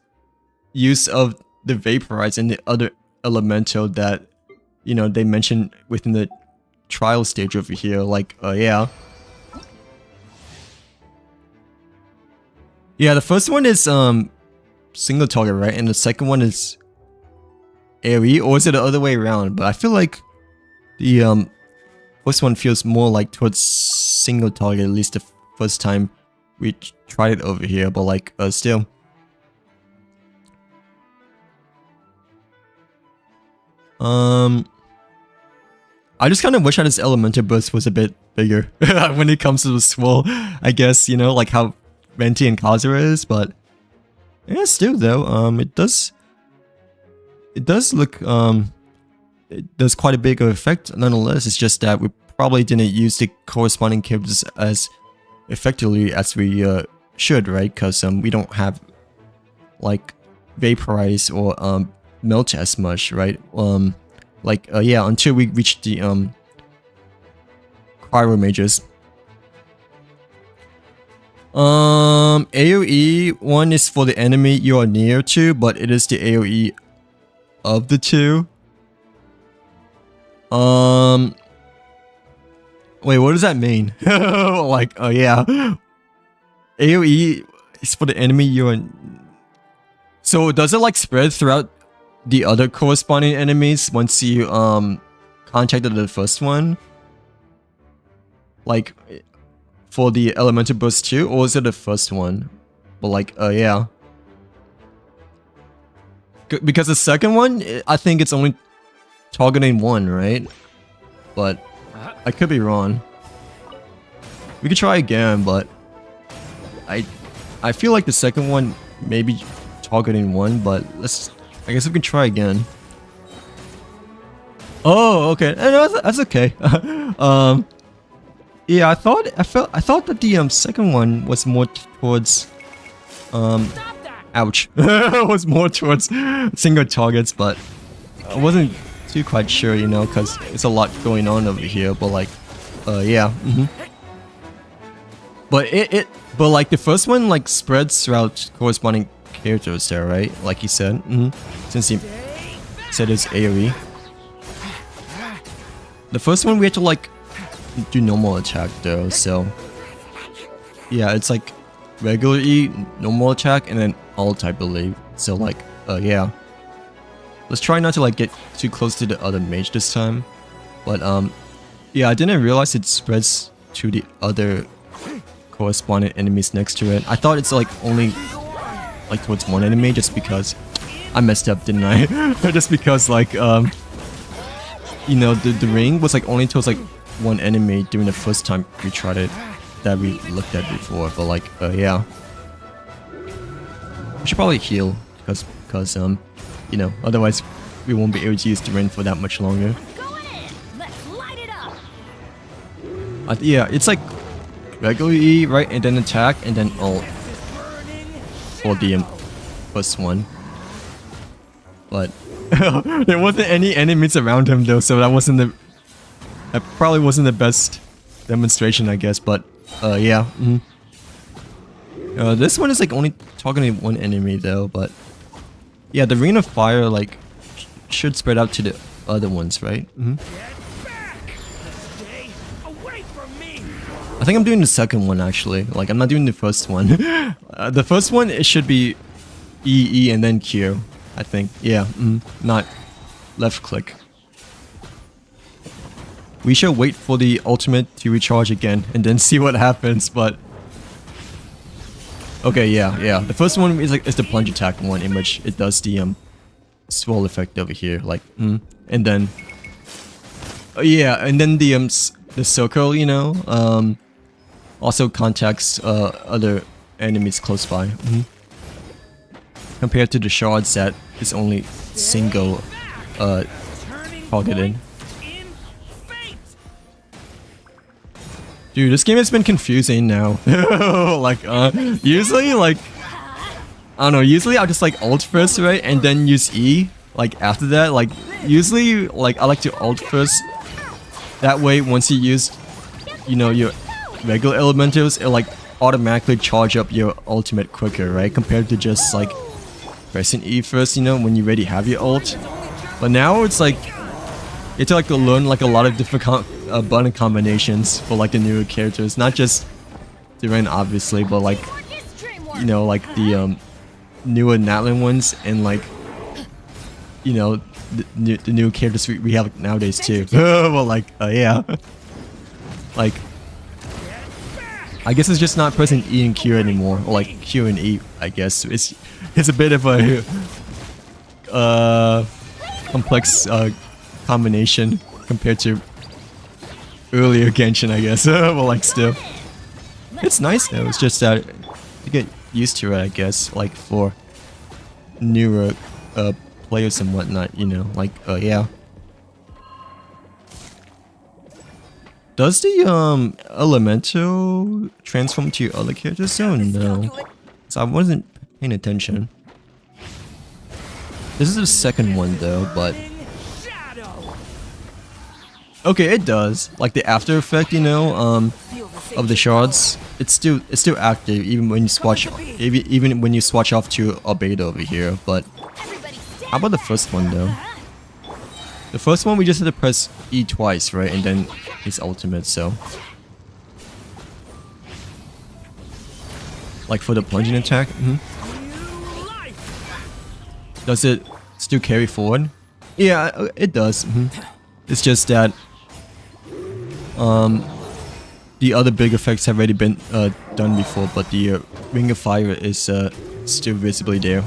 use of the vaporize and the other elemental that, you know, they mentioned within the trial stage over here. Like, yeah. Yeah, the first one is single target, right? And the second one is AoE, or is it the other way around? But I feel like the first one feels more like towards single target, at least the first time we tried it over here, but like, still. I just kind of wish that his elemental burst was a bit bigger when it comes to the swirl, I guess, you know, like how Venti and Kazuha is, but yeah, still though, it does look, it does quite a big effect nonetheless. It's just that we probably didn't use the corresponding characters as effectively as we should, right? Because we don't have like vaporize or melt as much, right? Like, yeah, until we reach the cryo mages. AoE one is for the enemy you are near to, but it is the AoE of the two. Wait, what does that mean? Like, yeah. AoE is for the enemy you are... So does it like spread throughout the other corresponding enemies once you contacted the first one? Like for the elemental burst too, or is it the first one? But like, yeah. Because the second one, I think it's only targeting one, right? But I could be wrong. We could try again, but I feel like the second one may be targeting one, but I guess we can try again. Oh, okay. No, that's okay. Yeah, I thought that the second one was more towards ouch. Was more towards single targets, but I wasn't too quite sure, you know, because it's a lot going on over here. But like, yeah. But like the first one like spreads throughout corresponding characters there, right? Like you said, since he said it's AoE. The first one we had to like do normal attack though, so yeah, it's like regular E, normal attack, and then alt, I believe. So like, yeah. Let's try not to like get too close to the other mage this time. But yeah, I didn't realize it spreads to the other corresponding enemies next to it. I thought it's like only like towards one enemy, just because I messed up, didn't I? Just because like you know, the ring was like only towards like one enemy during the first time we tried it that we looked at before. But like, yeah, we should probably heal because you know, otherwise we won't be able to use the ring for that much longer. Yeah, it's like regular E, right, and then attack, and then ult for the first one. But there wasn't any enemies around him though, so that probably wasn't the best demonstration, I guess. But yeah. This one is like only targeting one enemy though, but yeah, the ring of fire like should spread out to the other ones, right? Mm-hmm. Get back! Stay away from me! I think I'm doing the second one actually. Like I'm not doing the first one. The first one it should be E and then Q. I think. Yeah. Not left click. We shall wait for the ultimate to recharge again and then see what happens. But okay, yeah. The first one is the plunge attack one in which it does the swirl effect over here, like and then yeah, and then the circle, you know, also contacts other enemies close by. Compared to the shards that is only single targeted. Dude, this game has been confusing now. Like, usually, like, I don't know, usually I'll just like ult first, right? And then use E, like, after that. Like, usually, like, I like to ult first. That way, once you use, you know, your regular elementals, it'll, like, automatically charge up your ultimate quicker, right? Compared to just, like, pressing E first, you know, when you already have your ult. But now, it's like, you have to, like, learn, like, a lot of different button combinations for like the newer characters, not just Duran obviously, but like, you know, like the newer Natlan ones and like, you know, the new characters we have nowadays too. Well, like, yeah, like, I guess it's just not pressing E and Q anymore, or like Q and E. I guess it's a bit of a complex combination compared to earlier Genshin, I guess. Well, like, still. It's nice though, it's just that you get used to it, I guess, like, for newer players and whatnot, you know, like, yeah. Does the, Elemental transform to other characters though? No. So I wasn't paying attention. This is the second one though, but... Okay, it does. Like the after effect, you know, of the shards, it's still active even when you swatch, even when you swatch off to a beta over here. But how about the first one though? The first one we just had to press E twice, right, and then his ultimate. So, like for the plunging attack, does it still carry forward? Yeah, it does. It's just that the other big effects have already been done before, but the Ring of Fire is still visibly there.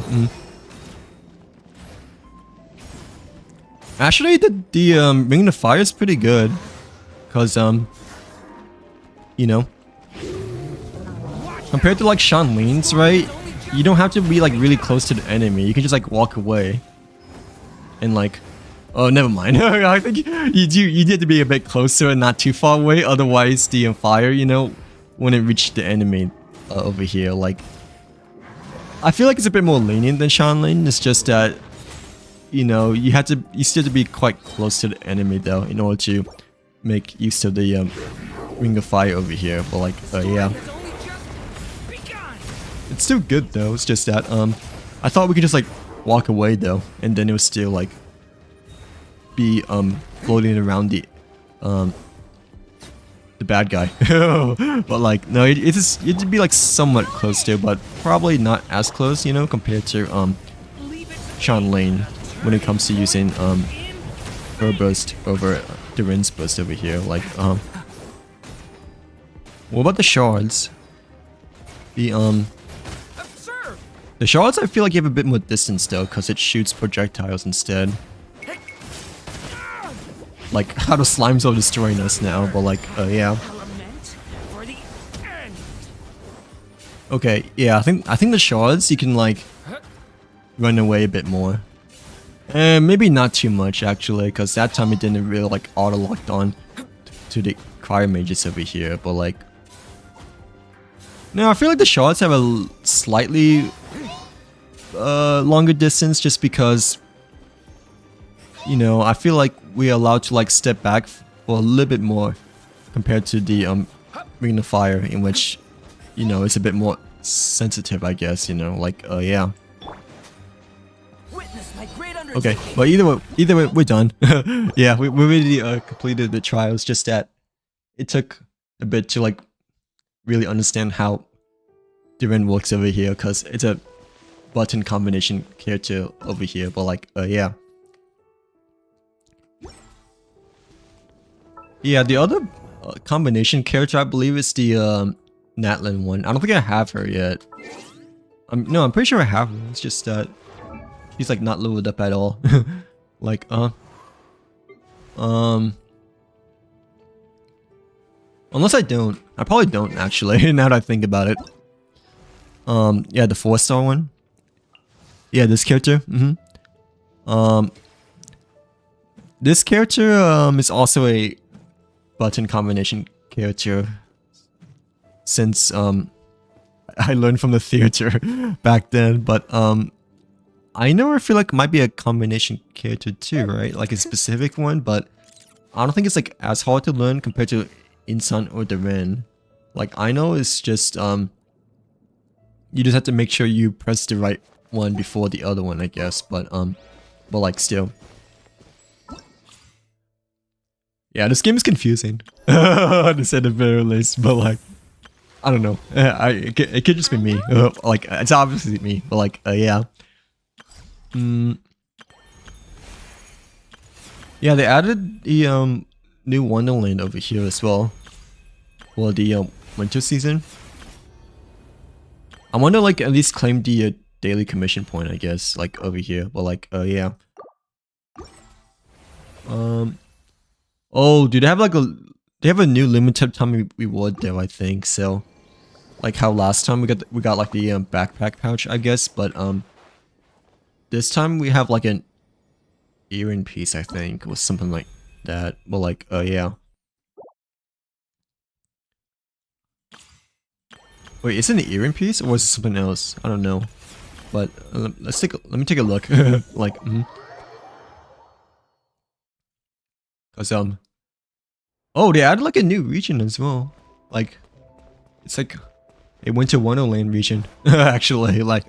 Actually, the Ring of Fire is pretty good, cause you know, compared to like Shanlin's, right? You don't have to be like really close to the enemy. You can just like walk away, and like. Oh, never mind. I think you need to be a bit closer and not too far away. Otherwise, the fire, you know, wouldn't reach the enemy over here. Like, I feel like it's a bit more lenient than Shanlin. It's just that, you know, you still have to be quite close to the enemy though in order to make use of the Ring of Fire over here. But like, yeah, it's still good though. It's just that I thought we could just like walk away though, and then it was still like. Be floating around the bad guy. But like no, it'd be like somewhat close to, but probably not as close, you know, compared to Shanlin when it comes to using her burst over Durin's burst over here. Like what about the shards? The shards I feel like you have a bit more distance though, because it shoots projectiles instead. Like, how the slimes are destroying us now, but like, yeah. Okay, yeah, I think the shards, you can like, run away a bit more. Maybe not too much, actually, because that time it didn't really like auto-locked on to the cryo mages over here, but like... No, I feel like the shards have a slightly longer distance just because... You know, I feel like we're allowed to like step back for a little bit more compared to the Ring of Fire, in which, you know, it's a bit more sensitive, I guess, you know, like, yeah. Okay, but either way, we're done. Yeah, we already completed the trials. Just that it took a bit to like really understand how Diren works over here, because it's a button combination character over here. But like, yeah. Yeah, the other combination character I believe is the Natlin one. I don't think I have her yet. No, I'm pretty sure I have her. It's just that she's like not leveled up at all. Like, unless I don't. I probably don't actually, now that I think about it. Yeah, the 4-star one. Yeah, this character. This character is also a button combination character, since I learned from the theater back then, but I never feel like it might be a combination character too, right? Like a specific one, but I don't think it's like as hard to learn compared to Insan or Diren. Like I know it's just you just have to make sure you press the right one before the other one, I guess, but like still. Yeah, this game is confusing, to say the very least, but like, I don't know. It could just be me. Like, it's obviously me, but like, yeah. Yeah, they added the new Wonderland over here as well for the winter season. I want to like at least claim the daily commission point, I guess, like over here, but like, yeah. Oh, do they have like they have a new limited time reward there, I think. So, like how last time we got like the backpack pouch, I guess, but this time we have like an earring piece, I think, or something like that. But like, yeah. Wait, is it an earring piece or is it something else? I don't know. But let me take a look. Like, cause oh, they added like a new region as well. Like, it's like a Winter Wonderland region. Actually, like,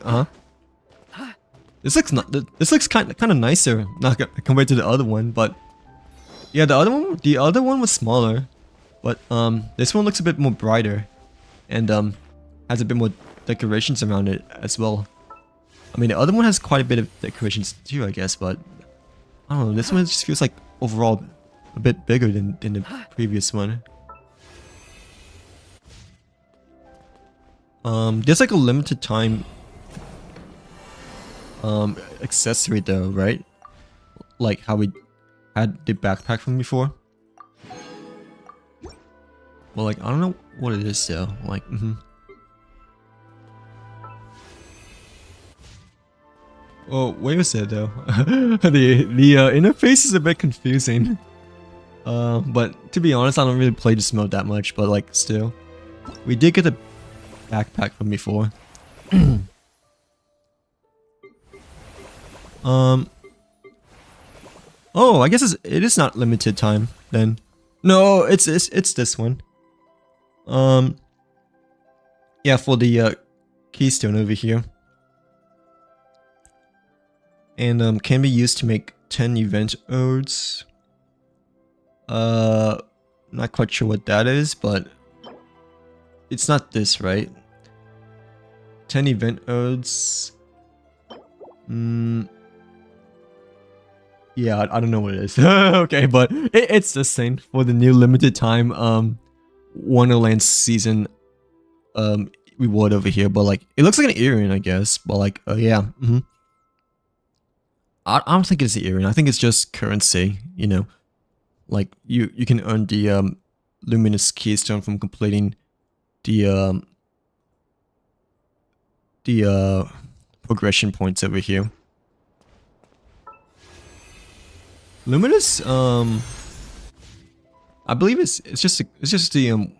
this looks kind of nicer, not compared to the other one. But yeah, the other one was smaller, but this one looks a bit more brighter, and has a bit more decorations around it as well. I mean, the other one has quite a bit of decorations too, I guess, but I don't know. This one just feels like overall a bit bigger than the previous one. There's like a limited time accessory though, right? Like how we had the backpack from before. Well, like I don't know what it is though. Like, Oh, wait a second though. the interface is a bit confusing. But to be honest, I don't really play this mode that much. But like, still, we did get a backpack from before. Oh, I guess it is not limited time then. No, it's this one. Yeah, for the keystone over here. And can be used to make 10 event odes. Not quite sure what that is, but it's not this, right? 10 event odes. Yeah, I don't know what it is. Okay, but it's this thing for the new limited time Wonderland season reward over here. But like, it looks like an earring, I guess. But like, yeah. I don't think it's the earring. I think it's just currency, you know. Like you can earn the luminous keystone from completing the progression points over here. Luminous, I believe it's just the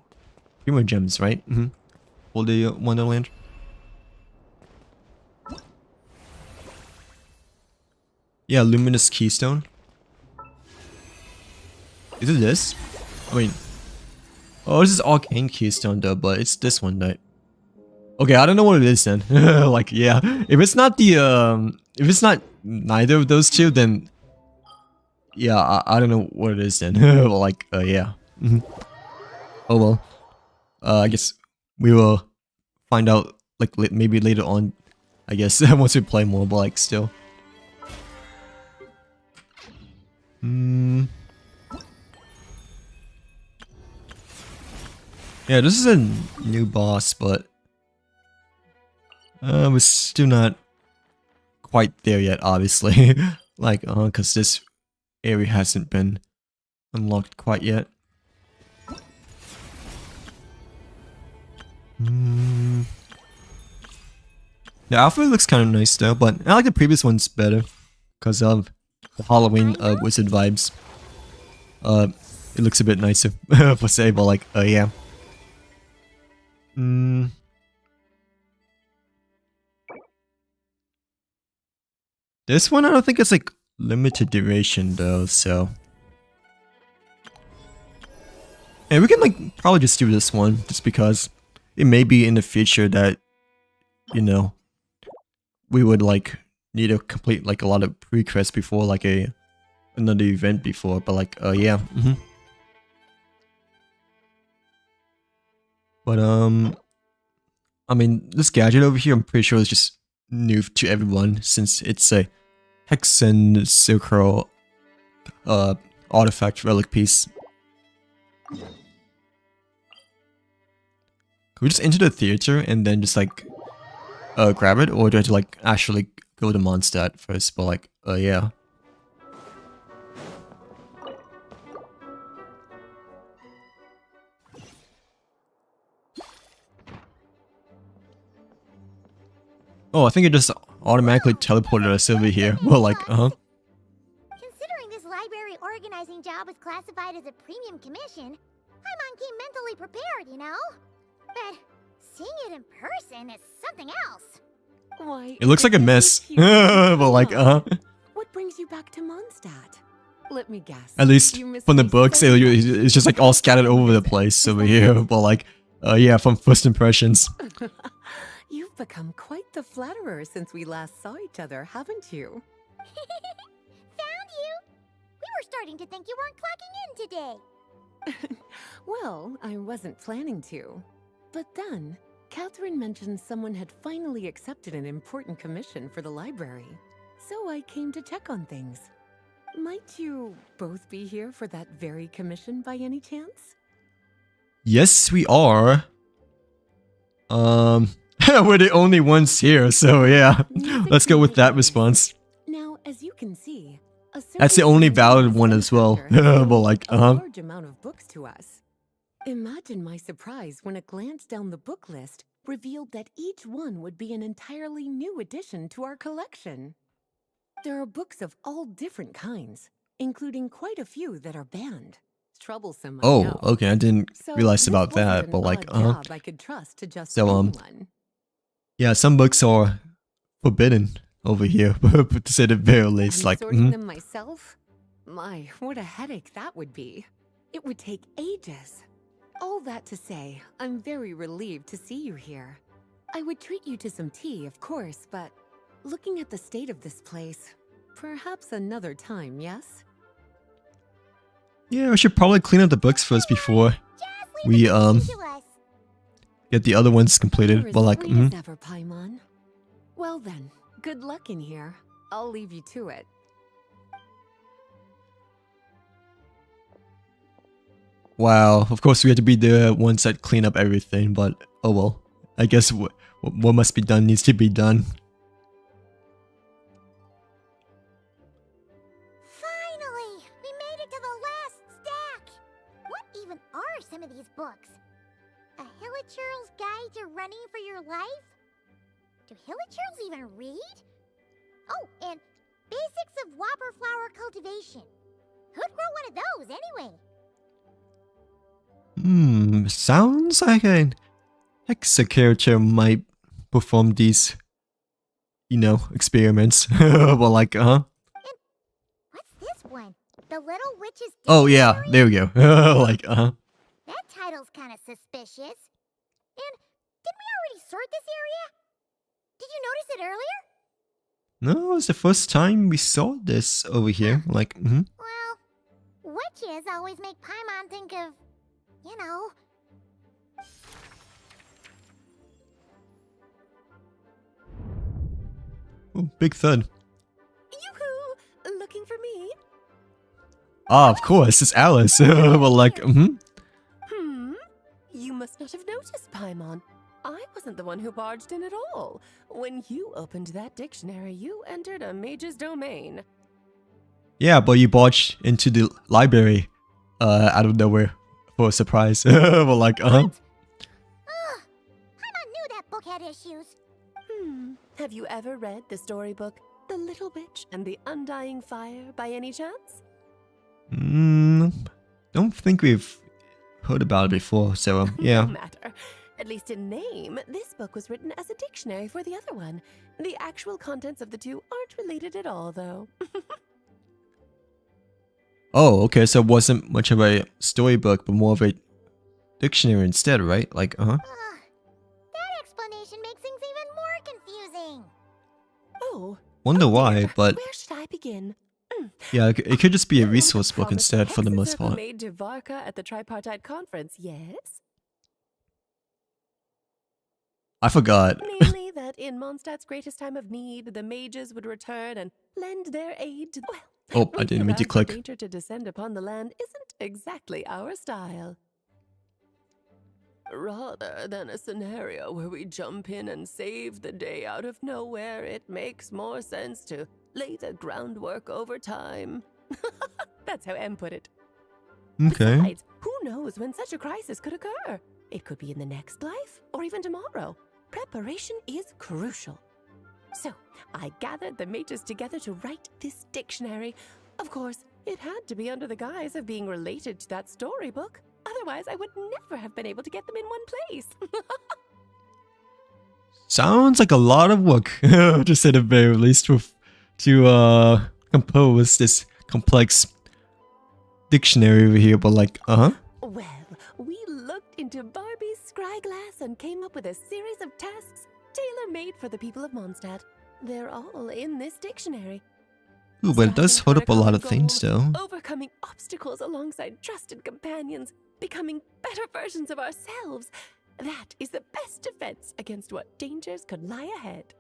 primo gems, right? For the Wonderland. Yeah, luminous keystone. Is it this? I mean, oh, this is arcane keystone though, but it's this one, right? Okay, I don't know what it is then. Like, yeah, if it's not if it's not neither of those two, then yeah, I don't know what it is then. Like, yeah. Mhm. Oh well. I guess we will find out like maybe later on. I guess once we play more, but like still. Hmm. Yeah, this is a new boss, but we're still not quite there yet, obviously. Like, cause this area hasn't been unlocked quite yet. Hmm. The outfit looks kind of nice though, but I like the previous ones better because of the Halloween wizard vibes. It looks a bit nicer for say, but like, yeah. Hmm. This one I don't think it's like limited duration though, so. And we can like probably just do this one just because it may be in the future that, you know, we would like need to complete like a lot of pre-quests before like another event before, but like, yeah. But I mean, this gadget over here, I'm pretty sure is just new to everyone since it's a Hexen Silcro artifact relic piece. Could we just enter the theater and then just like grab it, or do I have to like actually go to Mondstadt first? But like, yeah. Oh, I think it just automatically teleported us over here. Well, like, Considering this library organizing job was classified as a premium commission, Paimon came mentally prepared, you know? But seeing it in person is something else. Why? it looks like a mess. But like, What brings you back to Mondstadt? Let me guess. at least You missed from the me books, so it's just like all scattered over the place over here. But like, yeah, from first impressions. You've become quite the flatterer since we last saw each other, haven't you? Found you! We were starting to think you weren't clocking in today. Well, I wasn't planning to. But then, Catherine mentioned someone had finally accepted an important commission for the library. So I came to check on things. Might you both be here for that very commission by any chance? Yes, we are. We're the only ones here, so yeah. Let's go with that response. Now, as you can see, That's the only valid one as well. But like, a large amount of books to us. Imagine my surprise when a glance down the book list revealed that each one would be an entirely new addition to our collection. There are books of all different kinds, including quite a few that are banned. Troublesome, I oh, know. okay, I didn't So realize this about wasn't that, an but like, odd job I could trust to just So, anyone. yeah, some books are forbidden over here, to say the very least. And Like, sorting them myself? My, what a headache that would be. It would take ages. All that to say, I'm very relieved to see you here. I would treat you to some tea, of course, but looking at the state of this place, perhaps another time, yes? yeah, we should probably clean up the books first before Just we leave it to us. get the other ones You're completed. as But like, sweet as ever, Paimon. Well then, good luck in here. I'll leave you to it. wow. Of course, we have to be the ones that clean up everything. But oh well. I guess what must be done needs to be done. Finally! We made it to the last stack! What even are some of these books? A Hilichurl's Guide to Running for Your Life? Do Hilichurls even read? Oh, and Basics of Whopper Flower Cultivation. Who'd grow one of those, anyway? Sounds like a Hexa character might perform these, you know, experiments. But like, What's this one? The Little Witch's oh yeah, Dictionary? there we go. Like, That title's kinda suspicious. And Didn't we already sort this area? Did you notice it earlier? No, it's the first time we saw this over here. Like, Well, witches always make Paimon think of, you know. Oh, big thud. Yoo-hoo! Looking for me? Ah, of course, it's Alice. Well, like, You must not have noticed, Paimon. I wasn't the one who barged in at all. When you opened that dictionary, you entered a mage's domain. Yeah, but you barged into the library, out of nowhere for a surprise. Well, like, Ugh. Paimon knew that book had issues. Have you ever read the storybook, The Little Witch and the Undying Fire, by any chance? Don't think we've heard about it before, so, yeah. No matter. At least in name, this book was written as a dictionary for the other one. The actual contents of the two aren't related at all, though. Oh, okay, so it wasn't much of a storybook, but more of a dictionary instead, right? Like, That explanation makes things even more confusing. Oh. Wonder why, dear. but Where should I begin? yeah, it could just be a You resource book promised instead for the hexes most that were part. made to Varka at the tripartite conference, yes? I forgot. Namely, that in Mondstadt's greatest time of need, the mages would return and lend their aid to. Well, Oh, I we didn't mean to realize click. The danger to descend upon the land isn't exactly our style. Rather than a scenario where we jump in and save the day out of nowhere, it makes more sense to lay the groundwork over time. That's how M put it. Okay. Besides, who knows when such a crisis could occur? It could be in the next life, or even tomorrow. Preparation is crucial. So, I gathered the mages together to write this dictionary. Of course, it had to be under the guise of being related to that storybook. Otherwise, I would never have been able to get them in one place. Sounds like a lot of work, to say the very least, to compose this complex dictionary over here, but like, Well, we looked into Barbie's scryglass and came up with a series of tasks tailor-made for the people of Mondstadt. They're all in this dictionary. Ooh, but it does hold up a lot of things, though. Overcoming obstacles alongside trusted companions, becoming better versions of ourselves. That is the best defense against what dangers could lie ahead.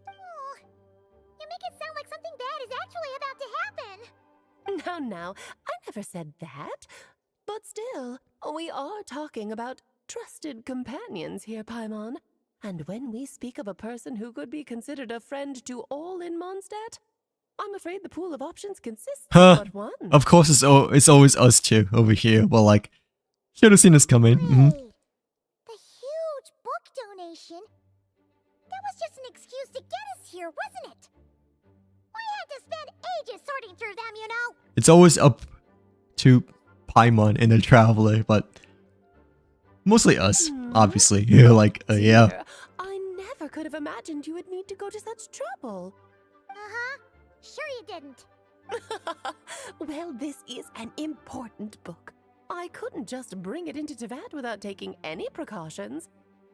Oh, you make it sound like something bad is actually about to happen. Now, I never said that. But still, we are talking about trusted companions here, Paimon. And when we speak of a person who could be considered a friend to all in Mondstadt, I'm afraid the pool of options consists Huh. of but one. Of course, it's always us two over here, but like, should have seen this coming. Wait, Mhm. the huge book donation? That was just an excuse to get us here, wasn't it? We had to spend ages sorting through them, you know? It's always up to Paimon and the Traveler, but mostly us, obviously. Like, yeah. Dear, I never could have imagined you would need to go to such trouble. Uh-huh. Sure you didn't. Well, this is an important book. I couldn't just bring it into Teyvat without taking any precautions.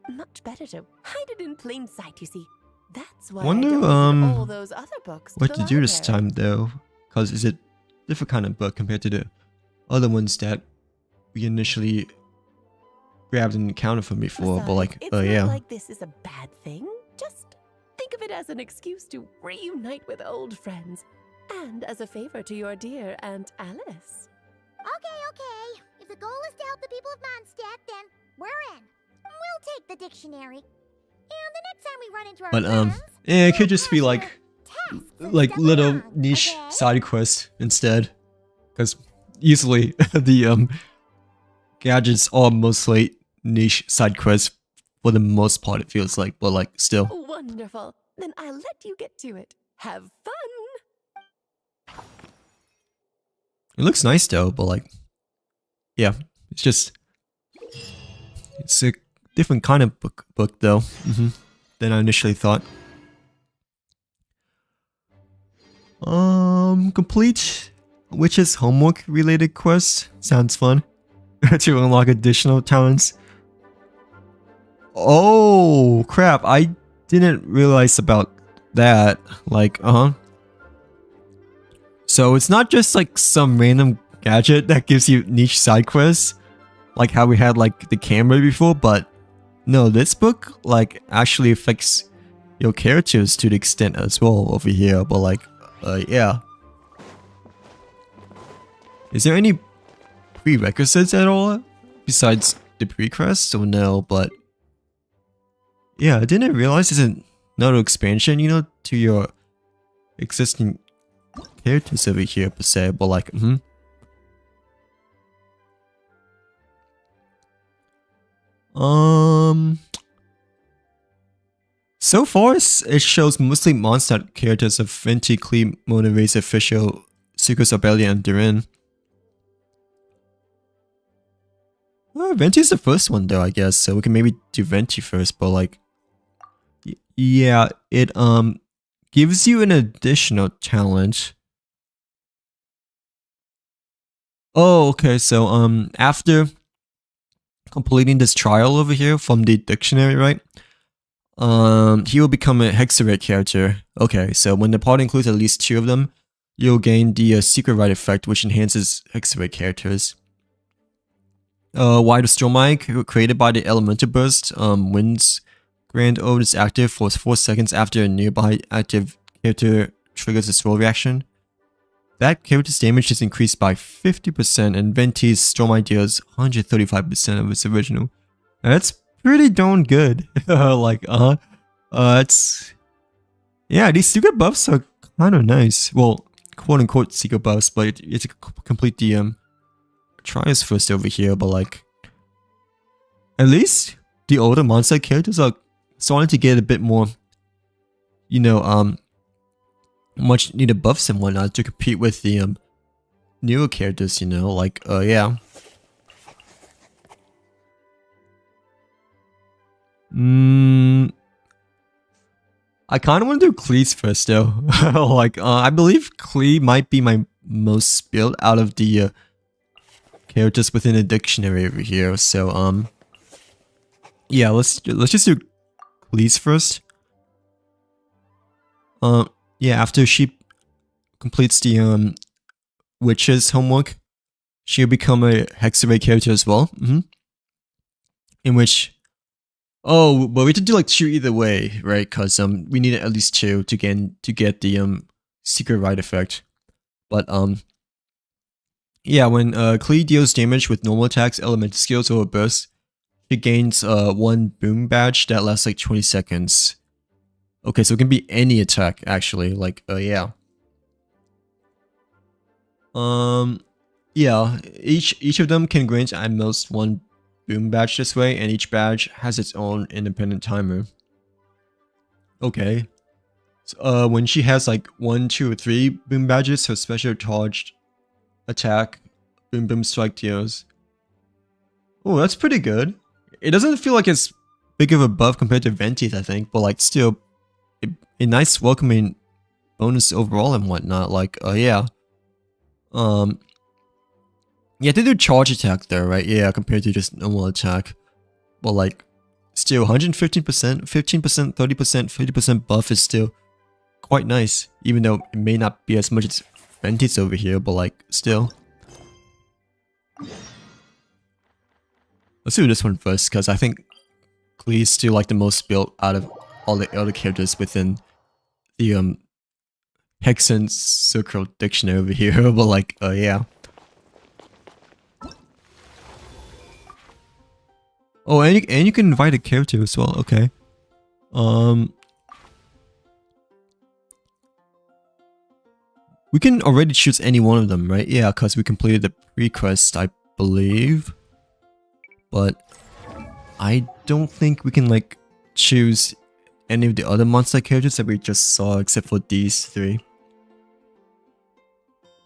Much better to hide it in plain sight, you see. That's why Wonder, I donated all those other books to What the to do this library. time, though? Because it's a different kind of book compared to the other ones that we initially grabbed and encountered from before, but like, Besides, it's yeah. not like this is a bad thing. Just think of it as an excuse to reunite with old friends. And as a favor to your dear Aunt Alice. Okay. If the goal is to help the people of Mondstadt, then we're in. We'll take the dictionary. And the next time we run into our But, friends, yeah, it could we'll just be pass like, the tasks and like stuff little along, niche okay? side quests instead. Because usually the gadgets are mostly niche side quests for the most part, it feels like, but like, still. Wonderful. Then I'll let you get to it. Have fun. It looks nice though, but like, yeah, it's a different kind of book though, than I initially thought. Complete witch's homework related quest sounds fun. To unlock additional talents. Oh, crap. I didn't realize about that. Like, So it's not just like some random gadget that gives you niche side quests, like how we had like the camera before, but no, this book like actually affects your characters to the extent as well over here, but like, yeah. Is there any prerequisites at all besides the pre-quest or no? But yeah, I didn't realize there's another expansion, you know, to your existing characters over here per se, but like, so far it shows mostly Mondstadt characters of Venti, Klee, Mona Ray's official, Secrets of Belia, and Durin. Venti's the first one though, I guess, so we can maybe do Venti first, but like, yeah, it gives you an additional challenge. Oh, okay, so after completing this trial over here from the dictionary, right? He will become a Hexerate character. Okay, so when the party includes at least 2 of them, you'll gain the Secret Rite effect, which enhances Hexerate characters. Why the Stormike, created by the Elemental Burst, Wind's Grand Ode is active for 4 seconds after a nearby active character triggers a swirl reaction. That character's damage is increased by 50%, and Venti's Stormite deals 135% of its original. That's pretty darn good. Like, it's... Yeah, these secret buffs are kind of nice. Well, quote-unquote secret buffs, but it's to complete the, trials first over here, but like... At least, the older monster characters are starting to get a bit more, you know, much needed buffs and whatnot to compete with the, newer characters, you know, like, yeah. I kind of want to do Klee's first though. Like, I believe Klee might be my most built out of the characters within the dictionary over here. So, yeah, let's just do Klee's first. Yeah, after she completes the witch's homework, she'll become a Hexerate character as well. In which, oh, but we have to do like 2 either way, right? Because we need at least 2 to get the Secret Rite effect. But yeah, when Klee deals damage with normal attacks, elemental skills, or a burst, she gains 1 boom badge that lasts like 20 seconds. Okay, so it can be any attack actually. Like, yeah. Yeah, each of them can grant at most 1 boom badge this way, and each badge has its own independent timer. Okay. So, when she has like 1, 2, or 3 boom badges, her special charged attack, boom boom strike deals. Oh, that's pretty good. It doesn't feel like it's big of a buff compared to Venti's, I think, but like still a nice welcoming bonus overall and whatnot. Like, yeah. Yeah, they do charge attack there, right? Yeah, compared to just normal attack. But like, still 115%, 15%, 30%, 50% buff is still quite nice. Even though it may not be as much as Venti's over here, but like, still. Let's do this one first, because I think Klee's still like the most built out of all the other characters within the Hexen Circle Dictionary over here, but like, yeah. Oh, and you can invite a character as well, okay. We can already choose any one of them, right? Yeah, because we completed the pre-quest, I believe. But I don't think we can like choose any of the other monster characters that we just saw except for these 3.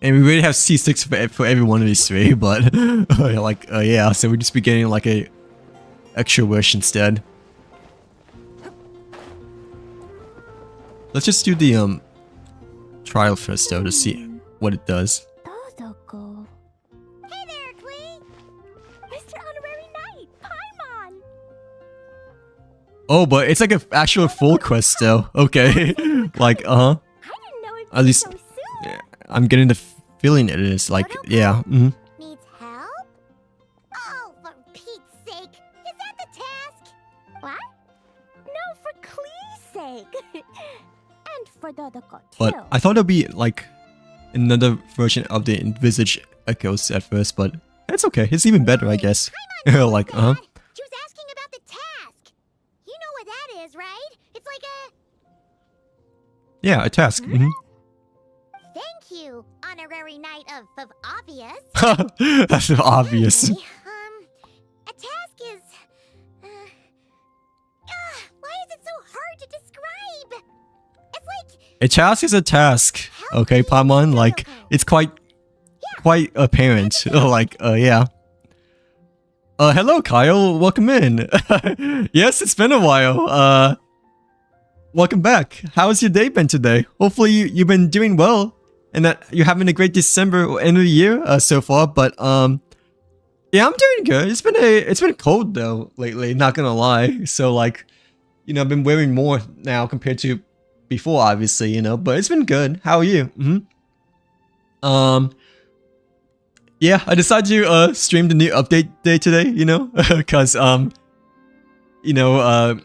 And we already have C6 for every one of these 3, but like, yeah, so we'll just be getting like a extra wish instead. Let's just do the trial first though to see what it does. Hey there, Klee! Mr. Honorary Knight, Paimon! Oh, but it's like an actual full quest though. Okay. Like, I didn't know it'd At be least- so soon. yeah, I'm getting the feeling it is. Like, yeah. Mhm. Needs help? Oh, for Pete's sake. Is that the task? What? No, for Klee's sake. And for Dodoko too. But I thought it'd be like another version of the envisaged echoes at first, but it's okay. It's even better, I guess. Like, She was asking about the task. You know what that is, right? It's like a... Yeah, a task. Mhm. Thank you, honorary knight of obvious. That's obvious. Anyway, a task is... why is it so hard to describe? It's like... A task is a task. Okay, Paimon. Like, it's quite apparent. Like, yeah. Hello, Kyle. Welcome in. Yes, it's been a while. Welcome back. How's your day been today? Hopefully you've been doing well and that you're having a great December or end of the year so far. But yeah, I'm doing good. It's been cold though lately. Not gonna lie. So like, you know, I've been wearing more now compared to before, obviously. You know, but it's been good. How are you? Yeah, I decided to stream the new update day today, you know, because you know,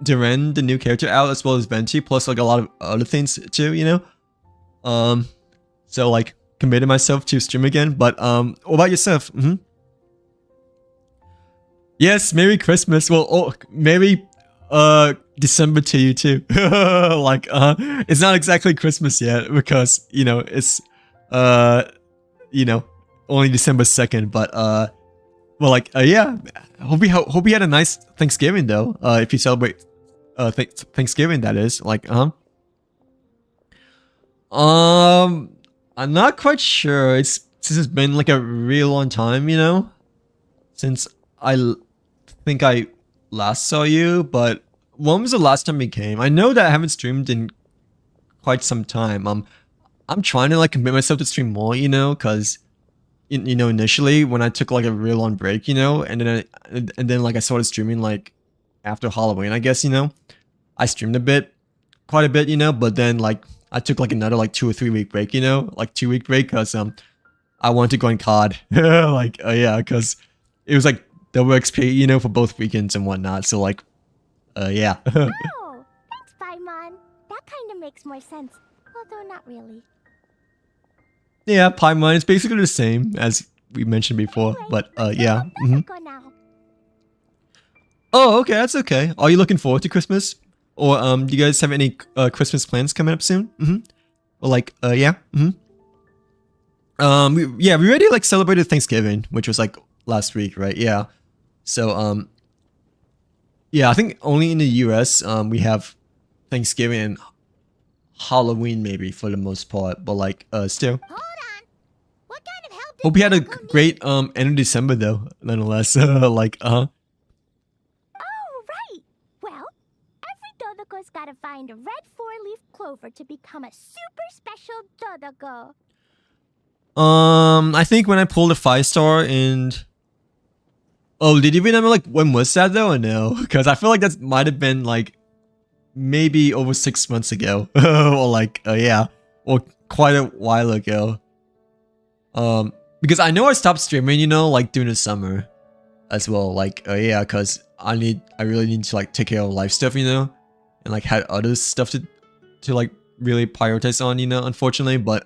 Duran, the new character out, as well as Venti, plus like a lot of other things too, you know. So like committed myself to stream again. But what about yourself? Yes, Merry Christmas. Well, oh, Merry December to you too. Like it's not exactly Christmas yet because you know it's you know only December 2nd, but well, like yeah, hope you had a nice Thanksgiving though. If you celebrate Thanksgiving, that is like I'm not quite sure. Since it's been like a real long time, you know, since I think I last saw you. But when was the last time you came? I know that I haven't streamed in quite some time. I'm trying to like commit myself to stream more, you know, because you know, initially when I took like a real long break, you know, and then like I started streaming like after Halloween, I guess, you know, I streamed quite a bit, you know, but then like I took like another like 2 or 3 week break, you know, like 2 week break because I wanted to go in COD, like yeah, because it was like double XP, you know, for both weekends and whatnot. So like, yeah. Oh, thanks, Paimon. That kind of makes more sense. Although not really. Yeah, Paimon is basically the same as we mentioned before, but yeah. Go now. Oh, okay, that's okay. Are you looking forward to Christmas? Or do you guys have any Christmas plans coming up soon? Or like yeah. Yeah, we already like celebrated Thanksgiving, which was like last week, right? Yeah. So yeah, I think only in the US we have Thanksgiving and Halloween maybe for the most part, but like still. Hold on. What kind of help? Hope you had a great end of December though, nonetheless. Like Oh, right. Well, every Dodoko's gotta find a red 4-leaf clover to become a super special Dodoko. I think when I pulled a 5-star and oh, did you remember like when was that though or no? Because I feel like that might have been like maybe over 6 months ago, or like yeah, or quite a while ago. Because I know I stopped streaming, you know, like during the summer, as well. Like yeah, because I really need to like take care of life stuff, you know, and like had other stuff to like really prioritize on, you know. Unfortunately, but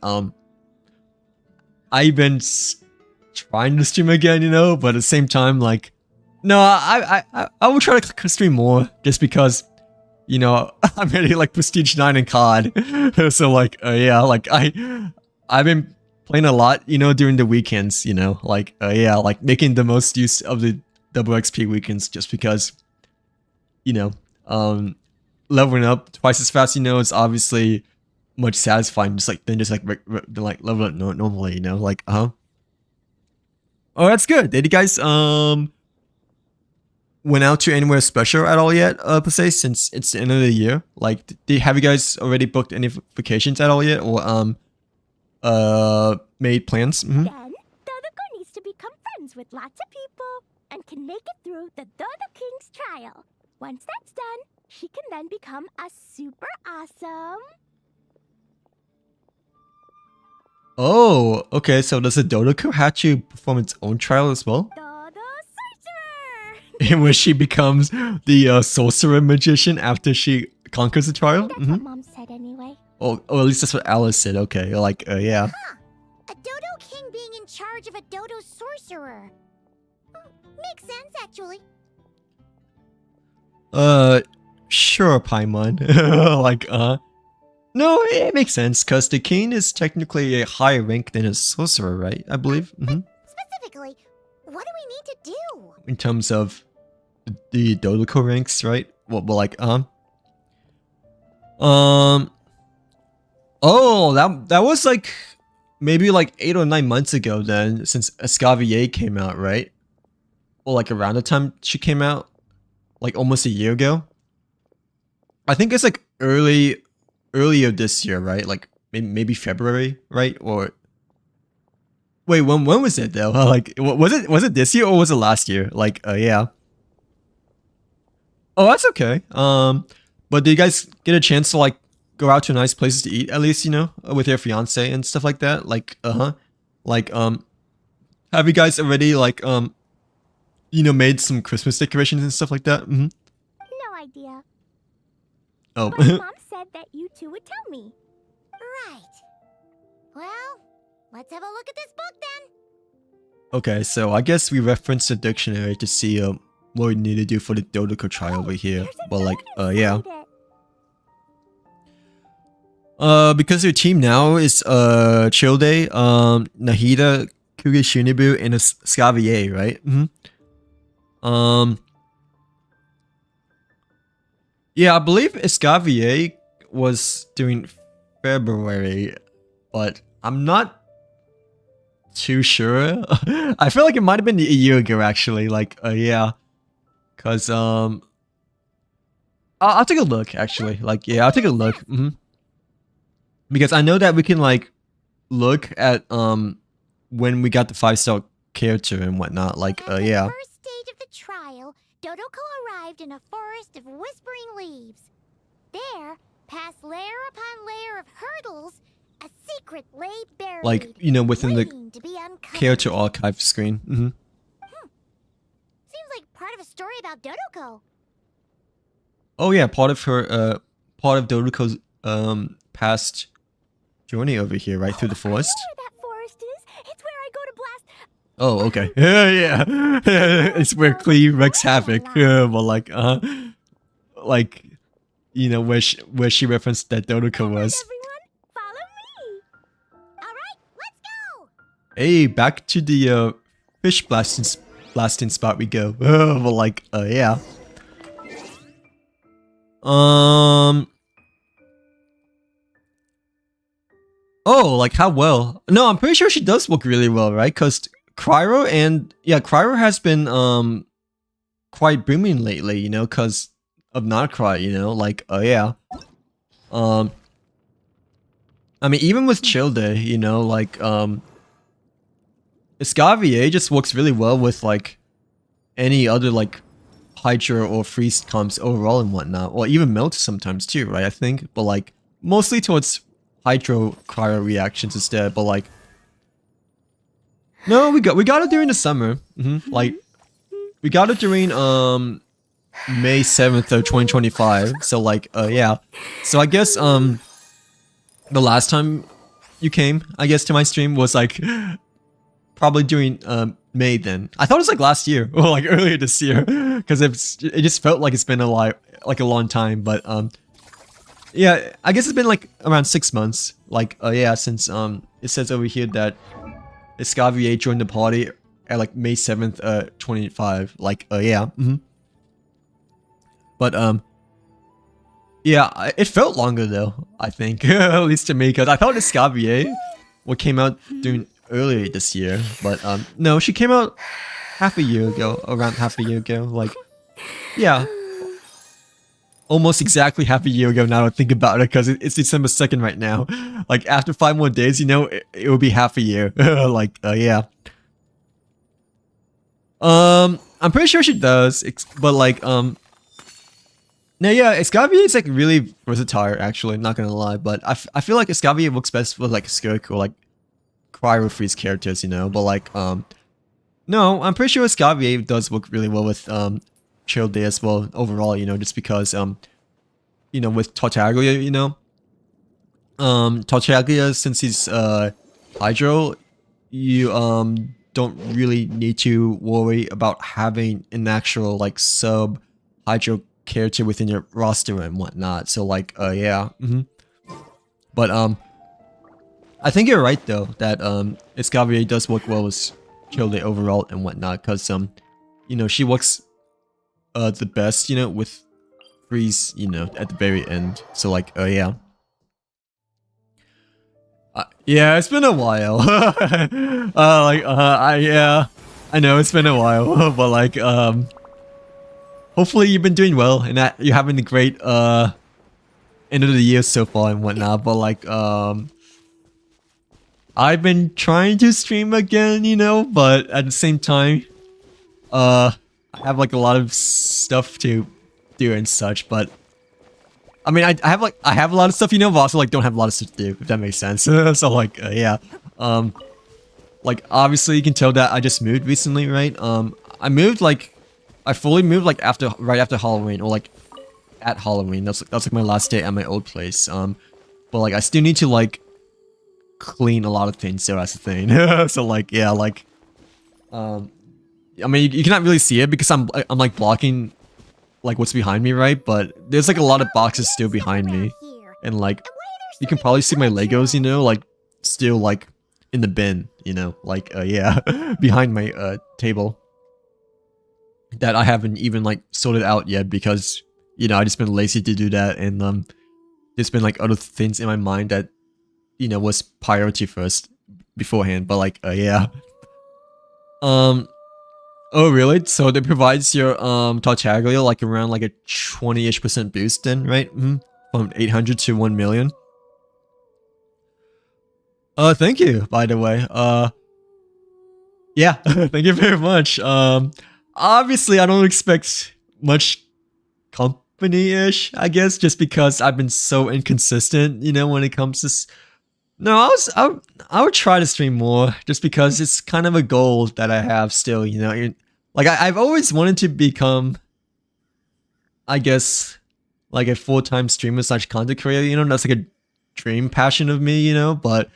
I've been trying to stream again, you know, but at the same time, like, no, I will try to stream more just because, you know, I'm already like Prestige 9 in COD. So like, yeah, like I've been playing a lot, you know, during the weekends, you know, like, yeah, like making the most use of the double XP weekends just because, you know, leveling up twice as fast, you know, is obviously much satisfying just like level up normally, you know, like oh, that's good. Did you guys went out to anywhere special at all yet, per se, since it's the end of the year? Like have you guys already booked any vacations at all yet, or made plans? Then Dodoko needs to become friends with lots of people and can make it through the Dodo King's trial. Once that's done, she can then become a super awesome... Oh, okay, so does the Dodoco have to perform its own trial as well? Dodo Sorcerer! In which she becomes the sorcerer magician after she conquers the trial? That's what Mom said anyway. Oh, at least that's what Alice said, okay, like, yeah. Huh. A Dodo King being in charge of a Dodo Sorcerer. Makes sense, actually. Sure, Paimon. Like, no, it makes sense, because the king is technically a higher rank than a sorcerer, right? I believe. Specifically, what do we need to do? In terms of the Dodoco ranks, right? Well, like, oh, that was like maybe like 8 or 9 months ago then, since Escavier came out, right? Or like around the time she came out, like almost a year ago. I think it's like earlier this year, right? Like maybe February, right? Or wait, when was it though? Like was it this year or was it last year? Like yeah. Oh, that's okay. But did you guys get a chance to like go out to nice places to eat at least, you know, with your fiance and stuff like that? Like like have you guys already like you know, made some Christmas decorations and stuff like that? No idea. Oh. But Mom said that you two would tell me. Right. Well, let's have a look at this book then. Okay, so I guess we referenced the dictionary to see what we need to do for the Dodoco trial over here. There's a But like, note yeah. inside it. Because your team now is Childe, Nahida, Kuge Shinibu, and Scavier, right? Yeah, I believe Escavier was during February, but I'm not too sure. I feel like it might have been a year ago actually. Like, yeah, cause I'll take a look actually. Like, yeah, I'll take a look. Because I know that we can like look at when we got the 5-star character and whatnot. Like, At yeah. the first stage of the trial, Dodoko arrived in a forest of whispering leaves. There, past layer upon layer of hurdles, a secret lay buried. Like, you know, within the waiting to be uncovered. character archive screen. Seems like part of a story about Dodoko. Oh yeah, part of Dodoco's past journey over here, right through the forest. I know where that forest is. It's where I go to blast... Oh, okay. Yeah. It's where Cleve wreaks havoc. But like, like, you know, where she referenced that Dodoco was. Everyone, follow me. Alright, let's go! Hey, back to the fish blasting spot we go. But like, yeah. Oh, like how well? No, I'm pretty sure she does look really well, right? Cause Cryro has been quite booming lately, you know, cause of Notcry, you know, like yeah. I mean, even with Childe, you know, like Escavier just works really well with like any other like Hydra or Freeze comps overall and whatnot. Or even Melt sometimes too, right? I think, but like mostly towards Hydro Cryo reactions instead. But like, no, we got it during the summer. Like, we got it during May 7th of 2025. So like, yeah. So I guess the last time you came, I guess, to my stream was like probably during May then. I thought it was like last year or like earlier this year because it just felt like it's been a long time. But yeah, I guess it's been like around 6 months. Like yeah, since it says over here that Escavier joined the party at like May 7th, 2025. Like yeah. But yeah, it felt longer though, I think. At least to me, because I thought Escavier came out during earlier this year, but no, she came out around half a year ago. Like, yeah, almost exactly half a year ago now. I think about it, because it's December 2nd right now. Like after 5 more days, you know, it will be half a year. Like, yeah. I'm pretty sure she does, but like No, yeah, Escavalier is like really versatile. Actually, not gonna lie, but I feel like Escavalier works best with like spherical, like cryo freeze characters, you know. But like no, I'm pretty sure Escavalier does work really well with Chill Day as well overall, you know, just because you know, with Tartaglia, you know, Tartaglia, since he's Hydro, you don't really need to worry about having an actual like sub Hydro character within your roster and whatnot. So like yeah. But I think you're right though that Escavalier does work well with Childe overall and whatnot, because you know, she works the best, you know, with freeze, you know, at the very end. So like yeah. Yeah, it's been a while. Yeah, I know it's been a while, but like hopefully you've been doing well and that you're having a great end of the year so far and whatnot. But like I've been trying to stream again, you know, but at the same time I have like a lot of stuff to do and such. But I mean, I have a lot of stuff, you know, but also like don't have a lot of stuff to do, if that makes sense. So like yeah, like obviously you can tell that I just moved recently, right? I moved like I fully moved like right after Halloween, or like at Halloween. That's like my last day at my old place. But like I still need to like clean a lot of things, so that's the thing. So like yeah, like I mean you cannot really see it because I'm like blocking like what's behind me, right? But there's like a lot of boxes still behind me, and like you can probably see my Legos, you know, like still like in the bin, you know, like yeah, behind my table that I haven't even like sorted out yet because, you know, I just been lazy to do that, and there's been like other things in my mind that, you know, was priority first beforehand. But like yeah. Oh really? So it provides your Tartaglia like around like a 20-ish% boost then, right? From 800 to 1 million. Thank you, by the way. Yeah, thank you very much. Obviously I don't expect much company-ish, I guess, just because I've been so inconsistent, you know, when it comes to no, I would try to stream more, just because it's kind of a goal that I have still, you know. Like I've always wanted to become, I guess, like a full-time streamer / content creator, you know. That's like a dream passion of me, you know. But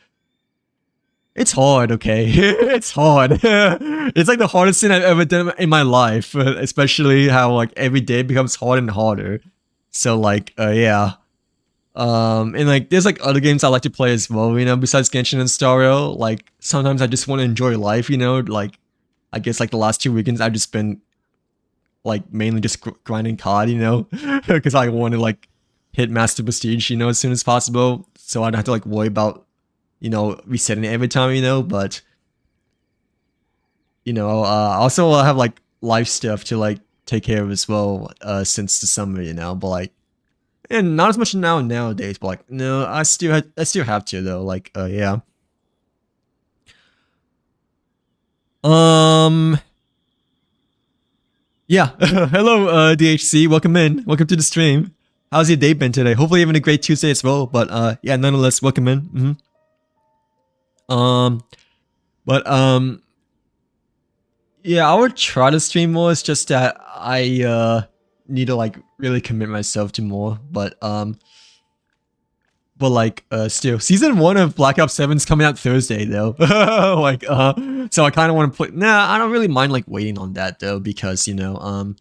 it's hard, okay? It's hard. It's like the hardest thing I've ever done in my life, especially how like every day becomes harder and harder. So like yeah. And like there's like other games I like to play as well, you know, besides Genshin and Stario. Like sometimes I just want to enjoy life, you know. Like I guess like the last 2 weekends I've just been like mainly just grinding COD, you know, because I want to like hit Master Prestige, you know, as soon as possible, so I don't have to like worry about, you know, resetting it every time, you know. But you know, also I have like life stuff to like take care of as well, since the summer, you know. But like, and not as much nowadays, but like no, I still have to though, like yeah. Yeah. Hello, DHC. Welcome in. Welcome to the stream. How's your day been today? Hopefully you're having a great Tuesday as well. But yeah, nonetheless, welcome in. Yeah, I would try to stream more. It's just that I need to like really commit myself to more. But like still, season 1 of Black Ops 7 is coming out Thursday though. Like so I kind of want to play. Nah, I don't really mind like waiting on that though, because you know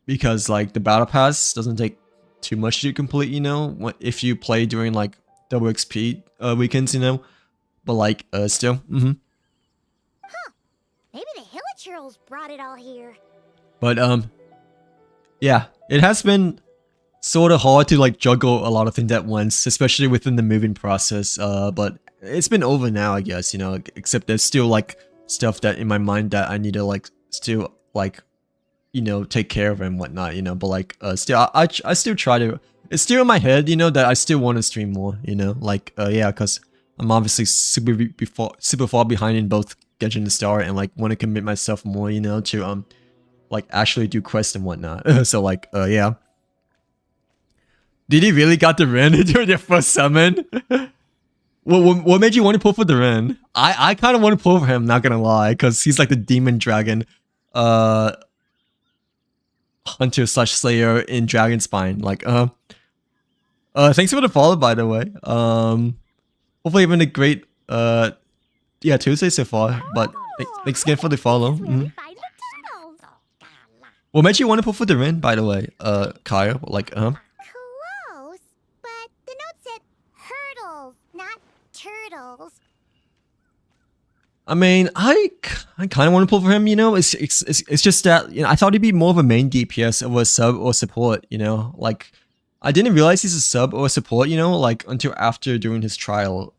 because like the battle pass doesn't take too much to complete, you know, if you play during like double XP weekends, you know. But like still Huh. Maybe the Hilichurls brought it all here. But yeah, it has been sort of hard to like juggle a lot of things at once, especially within the moving process. But it's been over now, I guess, you know, except there's still like stuff that in my mind that I need to like still like, you know, take care of and whatnot, you know. But like still I still try to, it's still in my head, you know, that I still want to stream more, you know, like yeah, because I'm obviously super far behind in both Genshin and Star, and like want to commit myself more, you know, to like actually do quests and whatnot. So like yeah. Did he really got the Ren during their first summon? What made you want to pull for the Ren? I kind of want to pull for him, not gonna lie, because he's like the demon dragon, hunter slash slayer in Dragonspine. Like, thanks for the follow, by the way. Hopefully having a great, yeah, Tuesday so far. But thanks again for the follow. By the turtles. What made you want to pull for the Ren, by the way, Kyle? Like, Close, but the note said hurdles, not turtles. I mean, I kind of want to pull for him, you know. It's just that, you know, I thought he'd be more of a main DPS of a sub or support, you know. Like, I didn't realize he's a sub or a support, you know, like until after doing his trial,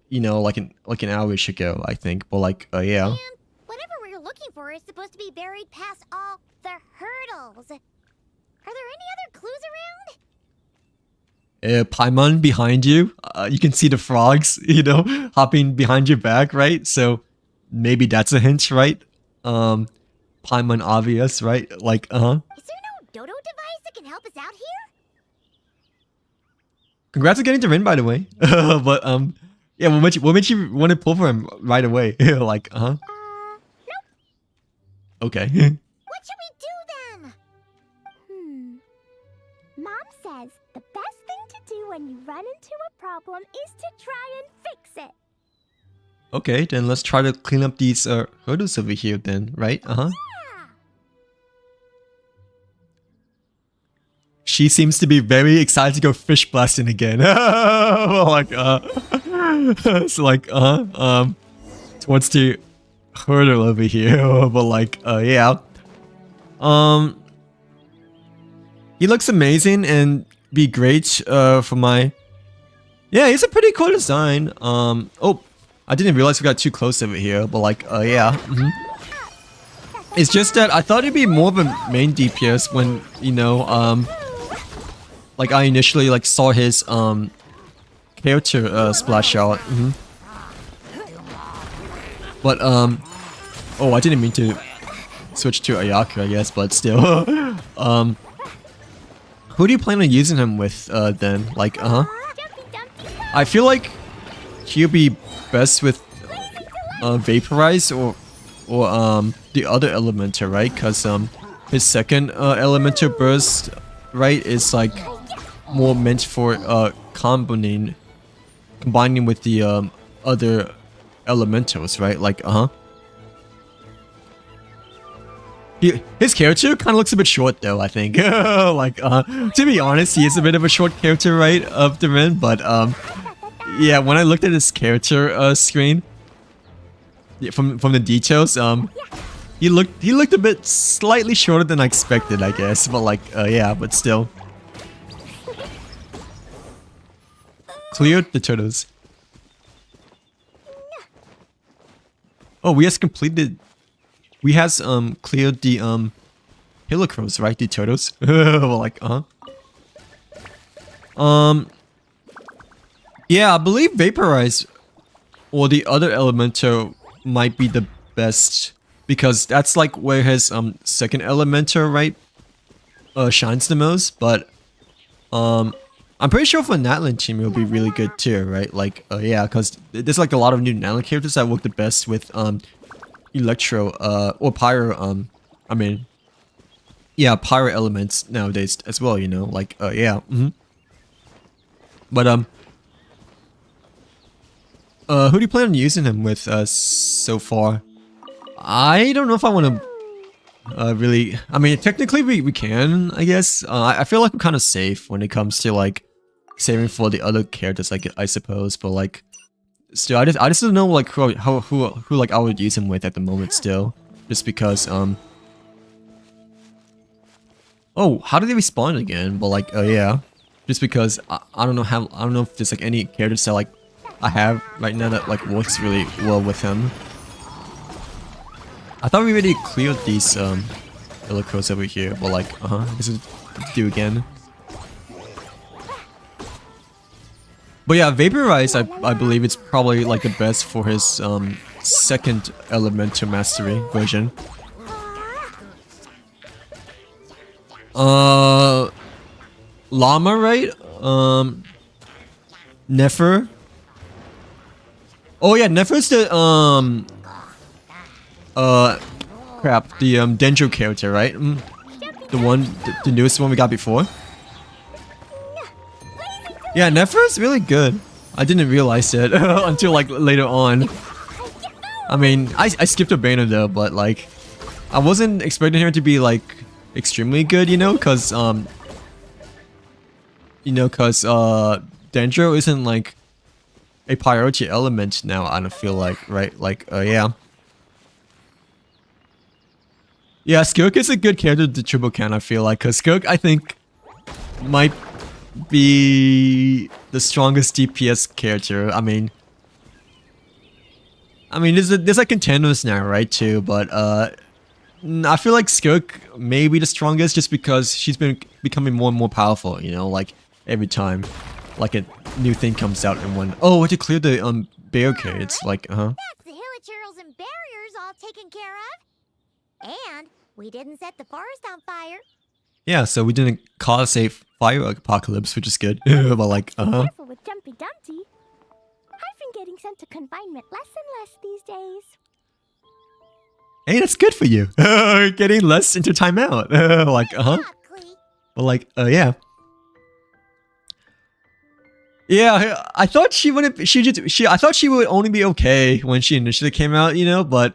you know, like an hour-ish ago, I think. But like, yeah. And whatever we're looking for is supposed to be buried past all the hurdles. Are there any other clues around? Paimon behind you. You can see the frogs, you know, hopping behind your back, right? So maybe that's a hint, right? Paimon obvious, right? Like, Is there no dodo device that can help us out here? Congrats on getting the Rin, by the way. But yeah, what made you want to pull for him right away? Like, Nope. Okay. What should we do then? Mom says the best thing to do when you run into a problem is to try and fix it. Okay, then let's try to clean up these hurdles over here then, right? Yeah. She seems to be very excited to go fish blasting again. Like, it's like, towards the hurdle over here. But like, yeah. He looks amazing and be great for my... Yeah, he's a pretty cool design. Oh, I didn't realize we got too close over here, but like, yeah. It's just that I thought it'd be more of a main DPS when, you know, like I initially like saw his character splash out. But oh, I didn't mean to switch to Ayaku, I guess, but still. Who do you plan on using him with then? Like, I feel like he'll be best with Vaporize or the other Elemental, right? Cause his second Elemental burst, right, is like more meant for combining with the other elementals, right? Like, his character kind of looks a bit short though, I think. Like, to be honest, he is a bit of a short character, right, of the Ren, but yeah, when I looked at his character screen, from the details, he looked a bit slightly shorter than I expected, I guess, but like, yeah, but still. Cleared the turtles. Oh, we has completed. We has cleared the Helicrows, right? The turtles. Well, like, yeah, I believe Vaporize or the other Elemental might be the best because that's like where his second Elemental, right, shines the most. But I'm pretty sure for Natlan team it'll be really good too, right? Like, yeah, because there's like a lot of new Natlan characters that work the best with Electro or Pyro. I mean, yeah, Pyro elements nowadays as well. You know, like, yeah. But who do you plan on using him with so far? I don't know if I want to really... I mean, technically we can, I guess. I feel like I'm kind of safe when it comes to like saving for the other characters, like, I suppose. But like, still, I just don't know like who like I would use him with at the moment still. Just because, oh, how did they respawn again? But like, yeah. Just because I don't know if there's like any characters that like I have right now that like works really well with him. I thought we already cleared these Helicrows over here, but like, this is do again. But yeah, Vaporize, I believe it's probably like the best for his second Elemental Mastery version. Llama, right? Nefer. Oh yeah, Nefer's the crap, the Dendro character, right? The one, the newest one we got before. Yeah, Nefer's really good. I didn't realize it until like later on. I mean, I skipped a banner though, but like, I wasn't expecting her to be like extremely good, you know, cause Dendro isn't like a priority element now. I don't feel like, right? Like, yeah. Yeah, Skirk is a good character to triple count, I feel like, cause Skirk, I think, might be the strongest DPS character. I mean, there's like contenders now, right? Too, but I feel like Skirk may be the strongest just because she's been becoming more and more powerful. You know, like every time, like a new thing comes out and one. Oh, to clear the barricades, like That's the hilichurls and barriers all taken care of. And we didn't set the forest on fire. Yeah, so we didn't cause a fire apocalypse, which is good. But like, Careful with Jumpy Dumpty. I've been getting sent to confinement less and less these days. Hey, that's good for you. Getting less into timeout. Like, Exactly. But like, yeah. Yeah, I thought she wouldn't. I thought she would only be okay when she initially came out, you know. But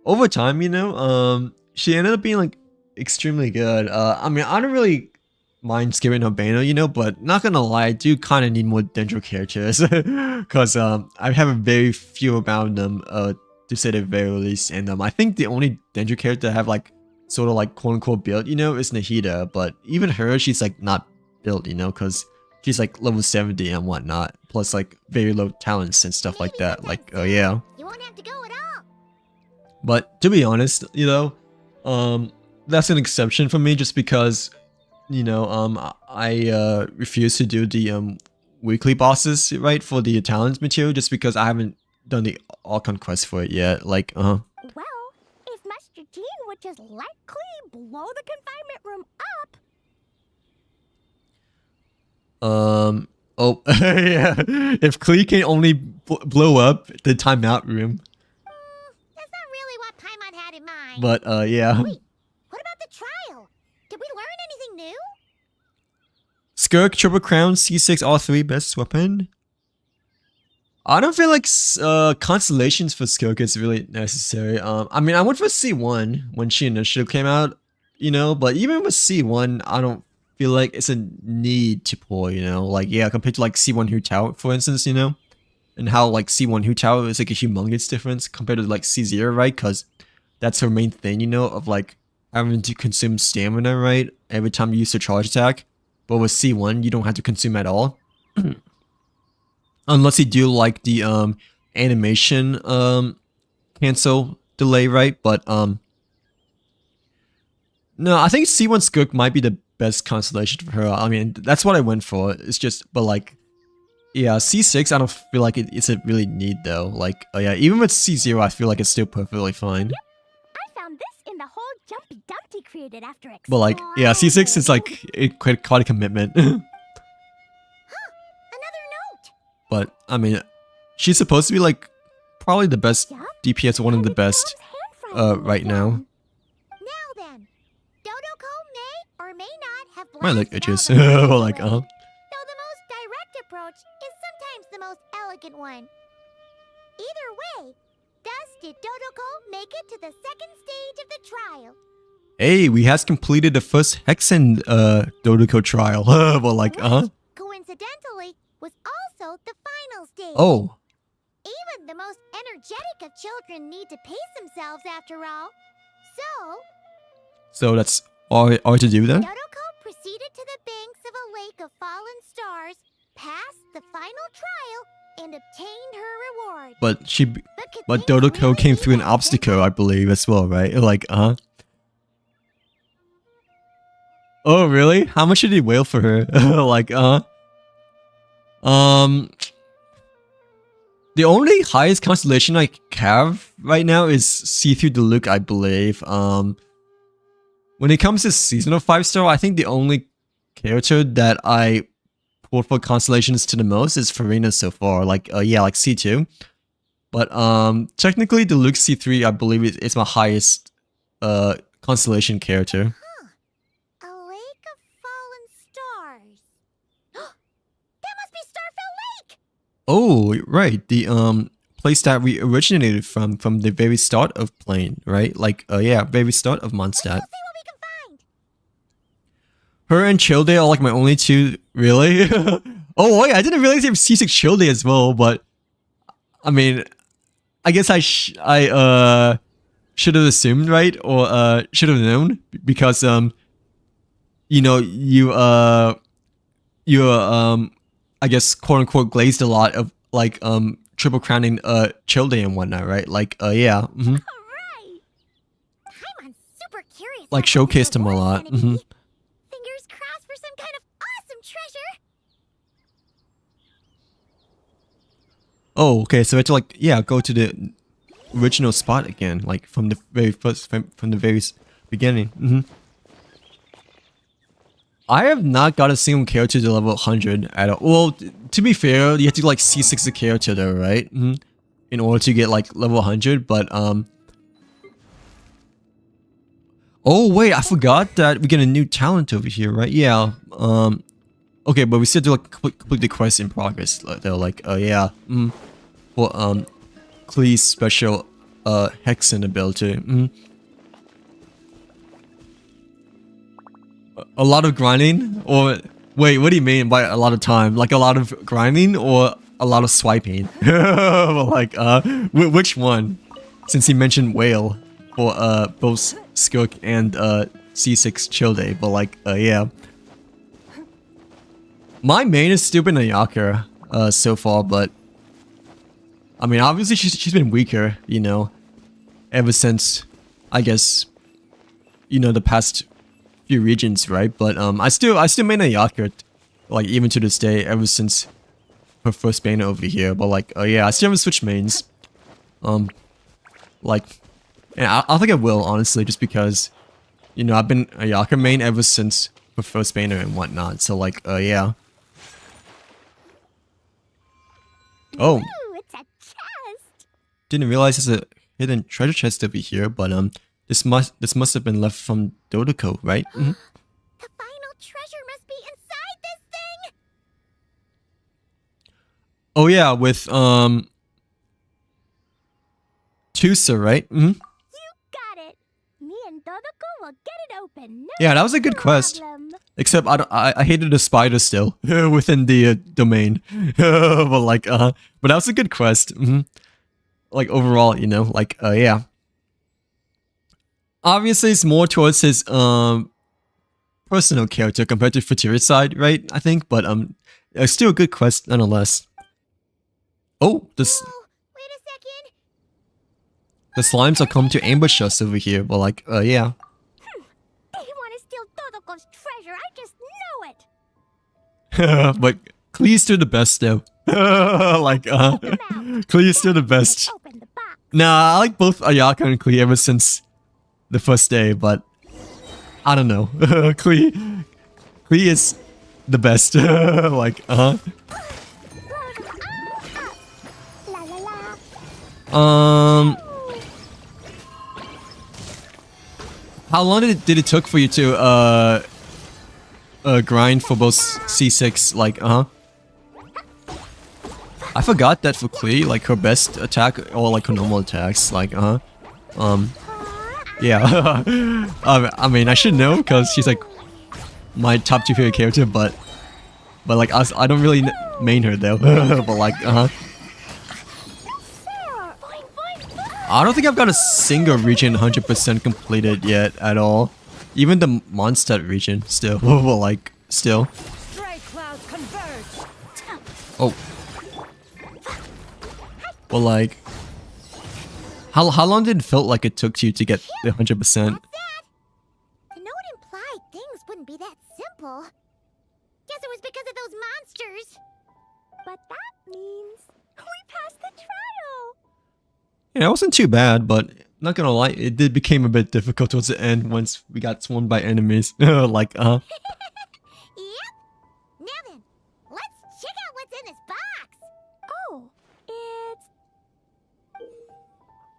over time, you know, she ended up being like extremely good. I mean, I don't really mind skipping her banner, you know, but not gonna lie, I do kind of need more Dendro characters because I have a very few about them. To say the very least, and I think the only Dendro character I have like sort of like quote unquote built, you know, is Nahida. But even her, she's like not built, you know, because she's like level 70 and whatnot, plus like very low talents and stuff like that. Like, oh yeah. You won't have to go at all. But to be honest, you know, that's an exception for me just because, you know, I refuse to do the weekly bosses, right, for the talents material just because I haven't done the Archon quest for it yet. Like, Well, if Master Jean would just let Klee blow the confinement room up. Oh, yeah. If Klee can only blow up the timeout room. That's not really what Paimon had in mind. But, yeah. Wait, what about the trial? Did we learn anything new? Skirk, Triple Crown, C6, R3, best weapon. I don't feel like constellations for Skirk is really necessary. I mean, I went for C1 when she initially came out, you know, but even with C1, I don't feel like it's a need to pull, you know, like, yeah, compared to like C1 Hu Tao, for instance, you know, and how like C1 Hu Tao is like a humongous difference compared to like C0, right? Because that's her main thing, you know, of like having to consume stamina, right, every time you use a charge attack. But with C1, you don't have to consume at all. Unless you do like the animation cancel delay, right? But no, I think C1 Skirk might be the best constellation for her. I mean, that's what I went for. It's just, but like, yeah, C6, I don't feel like it's a really need though. Like, oh yeah, even with C0, I feel like it's still perfectly fine. Yep. I found this in the hole Jumpy Dumpty created after exploring. But like, yeah, C6 is like quite a commitment. Another note. But I mean, she's supposed to be like probably the best Yup. DPS, one of the And best Tom's handwriting right now. again. Now then, Dodoko may or may not have My leg blasted itches. all the bugs Like, away, though the most direct approach is sometimes the most elegant one. Either way, thus did Dodoko make it to the second stage of the trial. Hey, we has completed the first Hexen Dodoko trial. Well, like, Which, coincidentally, was also the final stage. Oh, Even the most energetic of children need to pace themselves after all. so that's all to do then? Dodoko proceeded to the banks of a lake of fallen stars, passed the final trial, and obtained her reward. But could but things Dodoko really came be through an that obstacle, simple? I believe, as well, right? Like, Oh, really? How much did he wail for her? Like, the only highest constellation I have right now is See Through the Look, I believe. When it comes to seasonal 5-star, I think the only character that I pulled for constellations to the most is Farina so far. Like, yeah, like C2. But technically, the Luke C3, I believe, is my highest constellation character. A lake of fallen stars. That must be Starfell Lake! Oh, right. The place that we originated from the very start of Plane, right? Like, yeah, very start of Mondstadt. Let's see what we can find. Her and Childe are like my only two, really? Oh, wait, I didn't realize they have C6 Childe as well, but I mean, I guess I should have assumed, right? Or should have known because you know, I guess quote unquote glazed a lot of like triple crowning Childe and whatnot, right? Like yeah. Alright! I'm super curious. Like about what this showcased him a reward's lot. gonna be. Fingers crossed for some kind of awesome treasure. Oh, okay, so I have to like, yeah, go to the original spot again, like from the very first, from the very beginning. I have not got a single character to level 100 at all. Well, to be fair, you have to like C6 the character though, right? In order to get like level 100, but oh wait, I forgot that we get a new talent over here, right? Yeah, okay, but we still do like complete the quest in progress though, like, yeah, for Klee's special Hexen ability. A lot of grinding, or wait, what do you mean by a lot of time? Like a lot of grinding or a lot of swiping? Like, which one? Since he mentioned whale for both Skirk and C6 Childe, but like, yeah. My main is still been Ayaka so far, but I mean, obviously she's been weaker, you know, ever since, I guess, you know, the past few regions, right? But I still main Ayaka, like even to this day, ever since her first banner over here. But like, yeah, I still haven't switched mains. Like, and I think I will honestly, just because, you know, I've been Ayaka main ever since her first banner and whatnot. So like, yeah. Oh. Ooh, it's a chest. Didn't realize there's a hidden treasure chest over here, but this must have been left from Dodoko, right? The final treasure must be inside this thing. Oh yeah, with Tusa, right? You got it. Me and Dodoko will get it open. No Yeah, that was a good quest. problem. Except I hated the spider still within the domain, but like but that was a good quest. Like overall, you know, like yeah. Obviously, it's more towards his personal character compared to Futuri's side, right? I think, but it's still a good quest nonetheless. Oh, this. Whoa, wait a second. The slimes are coming to ambush us over here, but like, yeah. They want to steal Dodoko's treasure. I just know it. But Klee's still the best though. Like, Klee's still the best. Open the box. Nah, I like both Ayaka and Klee ever since the first day, but I don't know. Klee is the best. Like, Load 'em all up. La la la. How long did it took for you to grind for both C6? Like, I forgot that for Klee, like her best attack or like her normal attacks, like, yeah. I mean, I should know because she's like my top 2 favorite character, but like I don't really main her though. But like, Boing, boing, I don't think I've got a single region 100% completed yet at all. Even the Mondstadt region still. Well, like, still. Stray clouds converge. Oh. Well, like, how long did it feel like it took you to get the 100%? What's that? The note implied things wouldn't be that simple. Guess it was because of those monsters. But that means we passed the trial. Yeah, it wasn't too bad, but not gonna lie, it did become a bit difficult towards the end once we got swarmed by enemies. Like, Yeah,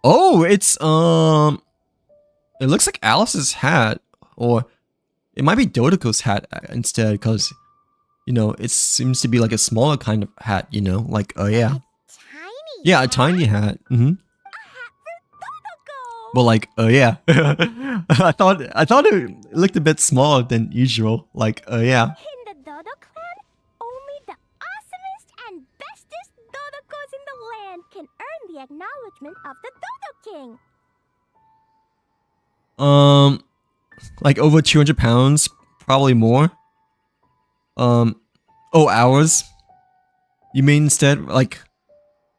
Oh, it's it looks like Alice's hat, or it might be Dodoko's hat instead, because you know it seems to be like a smaller kind of hat. You know, like yeah, Tiny. yeah, a hat? tiny hat. Mm-hmm. Dodoko! But like, yeah, I thought it looked a bit smaller than usual. Like, yeah. In the Dodo clan, only the awesomest and bestest Dodokos in the land can earn the acknowledgement of the Dodo King. Like over 200 pounds, probably more. Oh, hours. You mean instead like,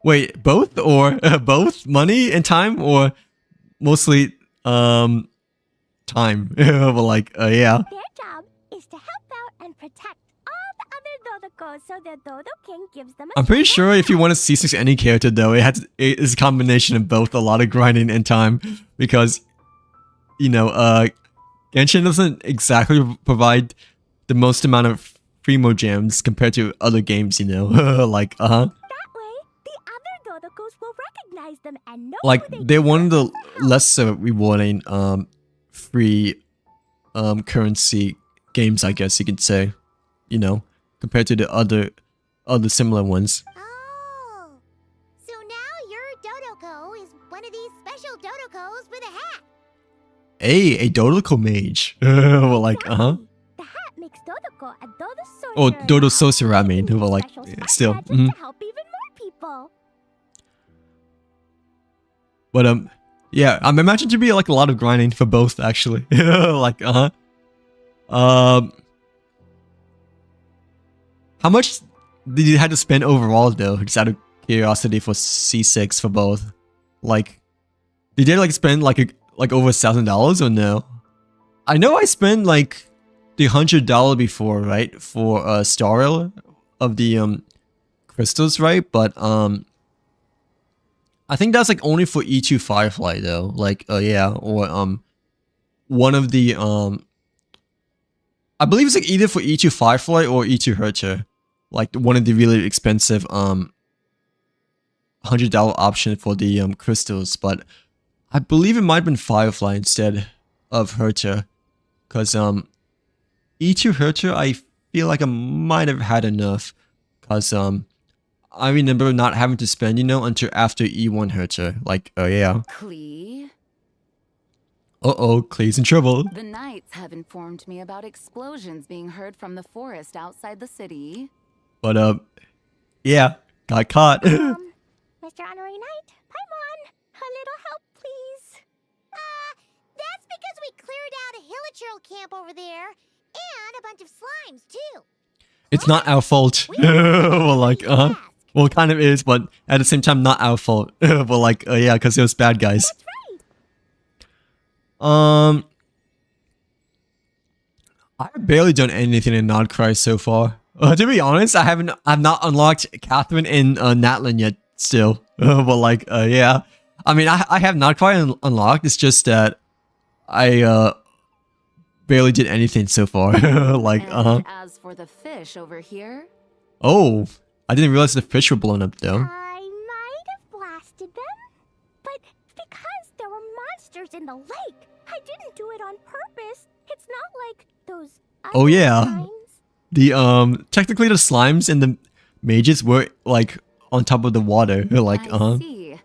wait, both or both money and time, or mostly time? But like, yeah. Their job is to help out and protect all the other Dodokos so the Dodo King gives them a I'm pretty sure if you want to C6 any character though, it is a combination of both, a lot of grinding and time, because you know, Genshin doesn't exactly provide the most amount of primo gems compared to other games, you know. Like, That way, the other Dodokos will recognize them and know like who they they're one of the deserve to help. less rewarding free currency games, I guess you could say, you know, compared to the other similar ones. Oh. So now your Dodoko is one of these special Dodokos with a hat. Hey, a Dodoko mage. Well, like, Exactly. The hat makes Dodoko a Dodo sorcerer. Oh, Dodo now. sorcerer, I mean, He well, like, special yeah, spark still, magic mhm. to help even more people. But yeah, I'm imagining to be like a lot of grinding for both actually. Like, how much did you have to spend overall though? Just out of curiosity for C6 for both. Like, did you like spend like over $1,000 or no? I know I spent like the $100 before, right, for Starl of the crystals, right? But I think that's like only for E2 Firefly though. Like, yeah, or one of the I believe it's like either for E2 Firefly or E2 Hercher. Like one of the really expensive $100 option for the crystals, but I believe it might have been Firefly instead of Hercher, cause E2 Hercher I feel like I might have had enough, cause I remember not having to spend, you know, until after E1 Hercher. Like, yeah. Klee, Uh-oh, Clee's in trouble. the knights have informed me about explosions being heard from the forest outside the city. But, yeah, got caught. Mr. Honorary Knight, Paimon, a little help, please. That's because we cleared out a Hilichurl camp over there and a bunch of slimes too. It's not our fault. We Well, like, ask. well, it kind of is, but at the same time, not our fault. But, like, yeah, because it was bad guys. That's right. I've barely done anything in Nodcry so far. To be honest, I've not unlocked Catherine in Natlan yet still. But like, yeah. I mean, I have Nodcry unlocked, it's just that I barely did anything so far. Like, And as for the fish over here, Oh, I didn't realize the fish were blown up though. I might have blasted them, but because there were monsters in the lake, I didn't do it on purpose. It's not like those Oh, other yeah. times. The technically the slimes and the mages were like on top of the water. Like, I see.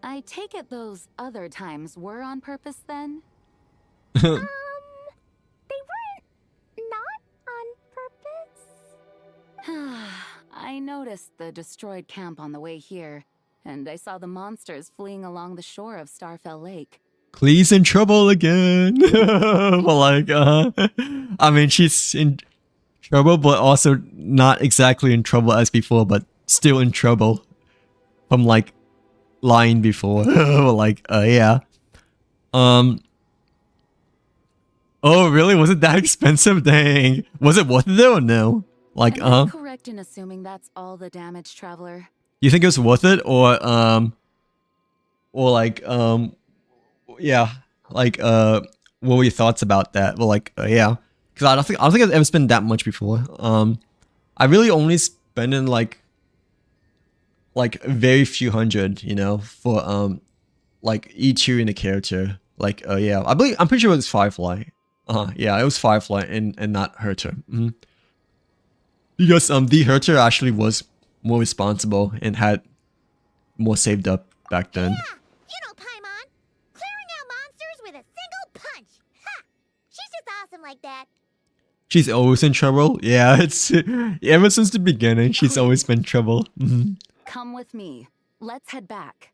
I take it those other times were on purpose then? They weren't not on purpose. I noticed the destroyed camp on the way here, and I saw the monsters fleeing along the shore of Starfell Lake. Clee's in trouble again. But like, I mean, she's in trouble, but also not exactly in trouble as before, but still in trouble from like lying before. Like, yeah. Oh, really? Was it that expensive? Dang. Was it worth it though or no? Like, Am I correct in assuming that's all the damage, Traveler? you think it was worth it, or like, yeah, like, what were your thoughts about that? Well, like, yeah, because I don't think I've ever spent that much before. I really only spend in like very few hundred, you know, for like E2 in the character. Like, yeah, I'm pretty sure it was Firefly. Yeah, it was Firefly and not Herter. Because the Herter actually was more responsible and had more saved up back then. Yeah, you know Paimon. Clearing out monsters with a single punch. Ha! She's just awesome like that. She's always in trouble. Yeah, it's ever since the beginning. She's always been trouble. Come with me. Let's head back.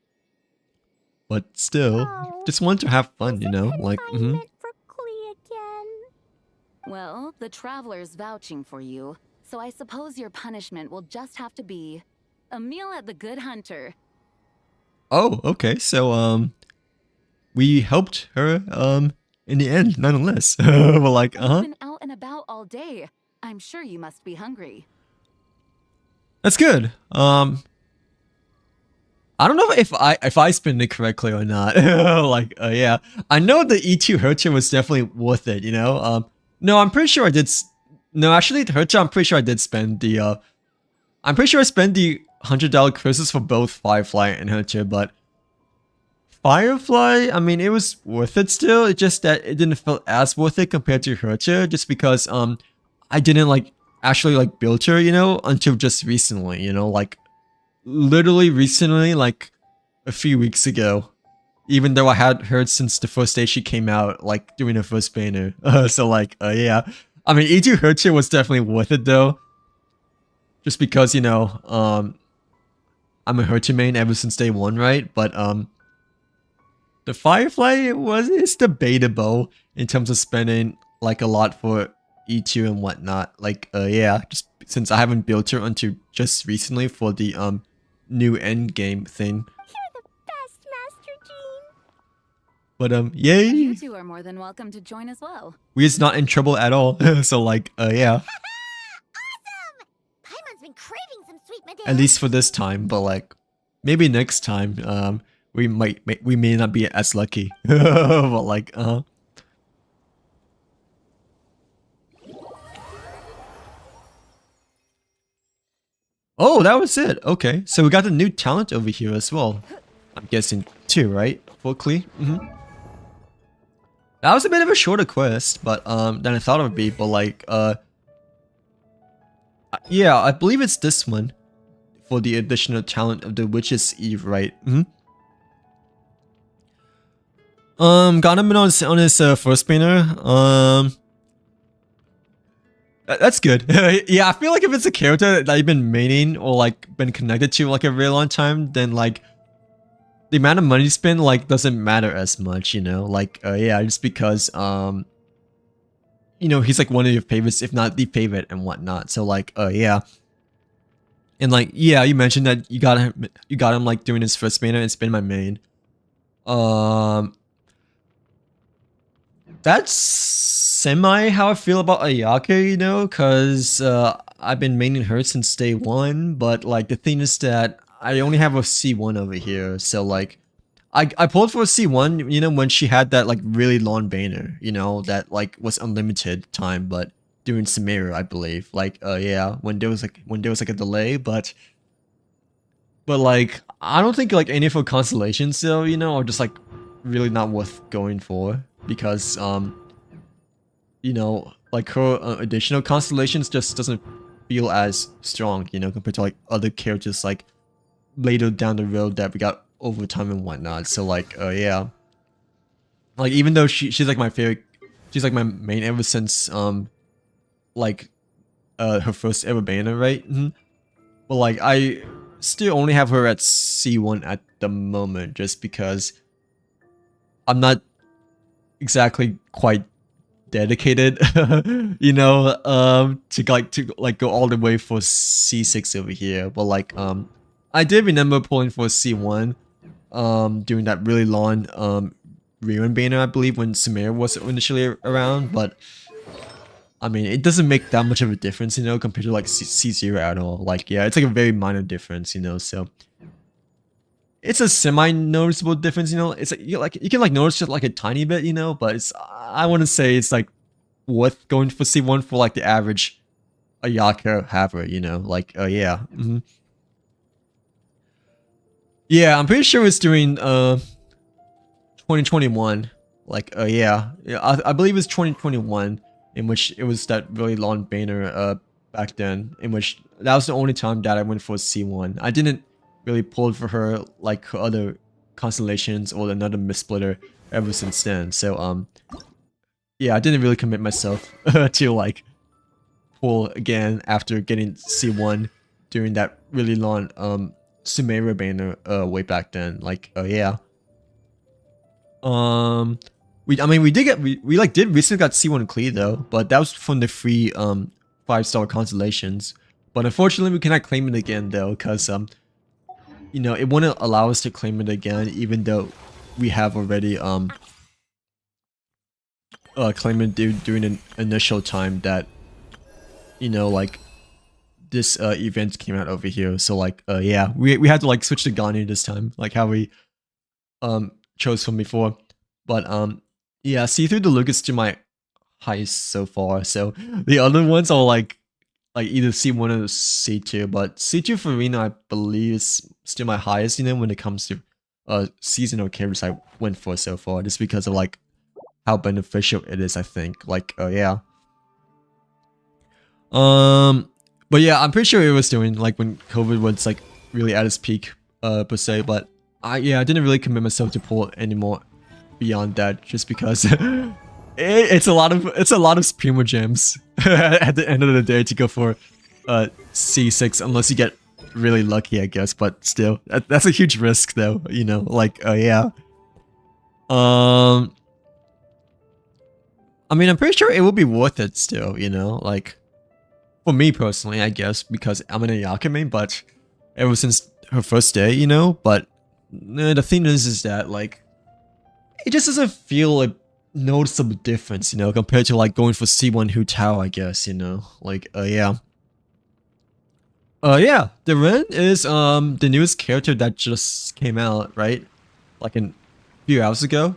But still, Oh, just want to have fun, you know? Isn't Like, confinement for Klee again? Well, the Traveler's vouching for you, so I suppose your punishment will just have to be a meal at the Good Hunter. Oh, okay. So, we helped her, in the end, nonetheless. We're like, You've been out and about all day. I'm sure you must be hungry. That's good. I don't know if I spin it correctly or not. Like, yeah, I know the E2 Hercha was definitely worth it. You know. No, I'm pretty sure I did. No, actually, the Hercha, I'm pretty sure I did spend the. I'm pretty sure I spent the $100 curses for both Firefly and Hercha, but Firefly, I mean, it was worth it still. It's just that it didn't feel as worth it compared to Hercha, just because I didn't like actually like build her, you know, until just recently. You know, like. Literally recently, like a few weeks ago, even though I had heard since the first day she came out, like doing her first banner. So like, yeah, I mean, E2 Hercha was definitely worth it though, just because, you know, I'm a Hercha main ever since day one, right? But the Firefly it's debatable in terms of spending like a lot for E2 and whatnot. Like, yeah, just since I haven't built her until just recently for the new end game thing. You're the best, Master Jean. But yay, You two are more than welcome to join as well. we is not in trouble at all. So like, yeah, Awesome! Paimon's been craving some sweet Madea. at least for this time. But like, maybe next time, we may not be as lucky. But like, Oh, that was it. Okay, so we got a new talent over here as well. I'm guessing 2, right? For Klee? That was a bit of a shorter quest, but than I thought it would be. But like, yeah, I believe it's this one for the additional talent of the Witch's Eve, right? Got him on his first banner. That's good. Yeah, I feel like if it's a character that you've been maining or like been connected to like a really long time, then like the amount of money you spend like doesn't matter as much, you know? Like, yeah, just because you know, he's like one of your favorites, if not the favorite and whatnot. So like, yeah. And like, yeah, you mentioned that you got him like doing his first banner and it's been my main. That's semi how I feel about Ayaka, you know, because I've been maining her since day one, but like the thing is that I only have a C1 over here, so like I pulled for a C1, you know, when she had that like really long banner, you know, that like was unlimited time, but during Samira, I believe, like yeah, when there was like a delay, but like I don't think like any of her constellations though, you know, are just like really not worth going for. Because you know, like her additional constellations just doesn't feel as strong, you know, compared to like other characters like later down the road that we got over time and whatnot. So like, yeah, like even though she's like my favorite, she's like my main ever since like her first ever banner, right? But like I still only have her at C1 at the moment, just because I'm not exactly quite dedicated, you know, to go all the way for C6 over here. But like, I did remember pulling for C1, during that really long Rion banner, I believe, when Samir was initially around. But I mean, it doesn't make that much of a difference, you know, compared to like C0 at all. Like, yeah, it's like a very minor difference, you know. So it's a semi-noticeable difference, you know. It's like you can like notice just like a tiny bit, you know, but it's, I wouldn't say it's like worth going for C1 for like the average Ayaka haver, you know. Like, yeah, yeah, I'm pretty sure it's doing 2021. Like, yeah, I believe it's 2021 in which it was that really long banner back then, in which that was the only time that I went for C1. I didn't really pull for her like her other constellations or another Mistsplitter ever since then. So yeah, I didn't really commit myself to like pull again after getting C1 during that really long Sumeru banner way back then. Like, yeah. I mean we did recently got C1 clear though, but that was from the free 5-star constellations. But unfortunately we cannot claim it again though, because you know, it wouldn't allow us to claim it again even though we have already claimed it during an initial time that, you know, like this event came out over here. So like yeah, we had to like switch to Gani this time, like how we chose from before. But yeah, see-through the look is still my highest so far. So the other ones are like either C1 or C2, but C2 for Arena I believe is still my highest, you know, when it comes to seasonal characters I went for so far, just because of like how beneficial it is, I think. Like yeah. But yeah, I'm pretty sure it was doing like when COVID was like really at its peak per se, but I didn't really commit myself to pull anymore beyond that, just because it's a lot of Primo Gems at the end of the day to go for C6 unless you get really lucky, I guess. But still, that's a huge risk though, you know. Like yeah. I mean, I'm pretty sure it will be worth it still, you know, like for me personally, I guess, because I'm an Ayaka main, but ever since her first day, you know. But the thing is that like it just doesn't feel a noticeable difference, you know, compared to like going for C1 Hu Tao, I guess, you know. Like yeah. Yeah, the Ren is the newest character that just came out, right? Like a few hours ago.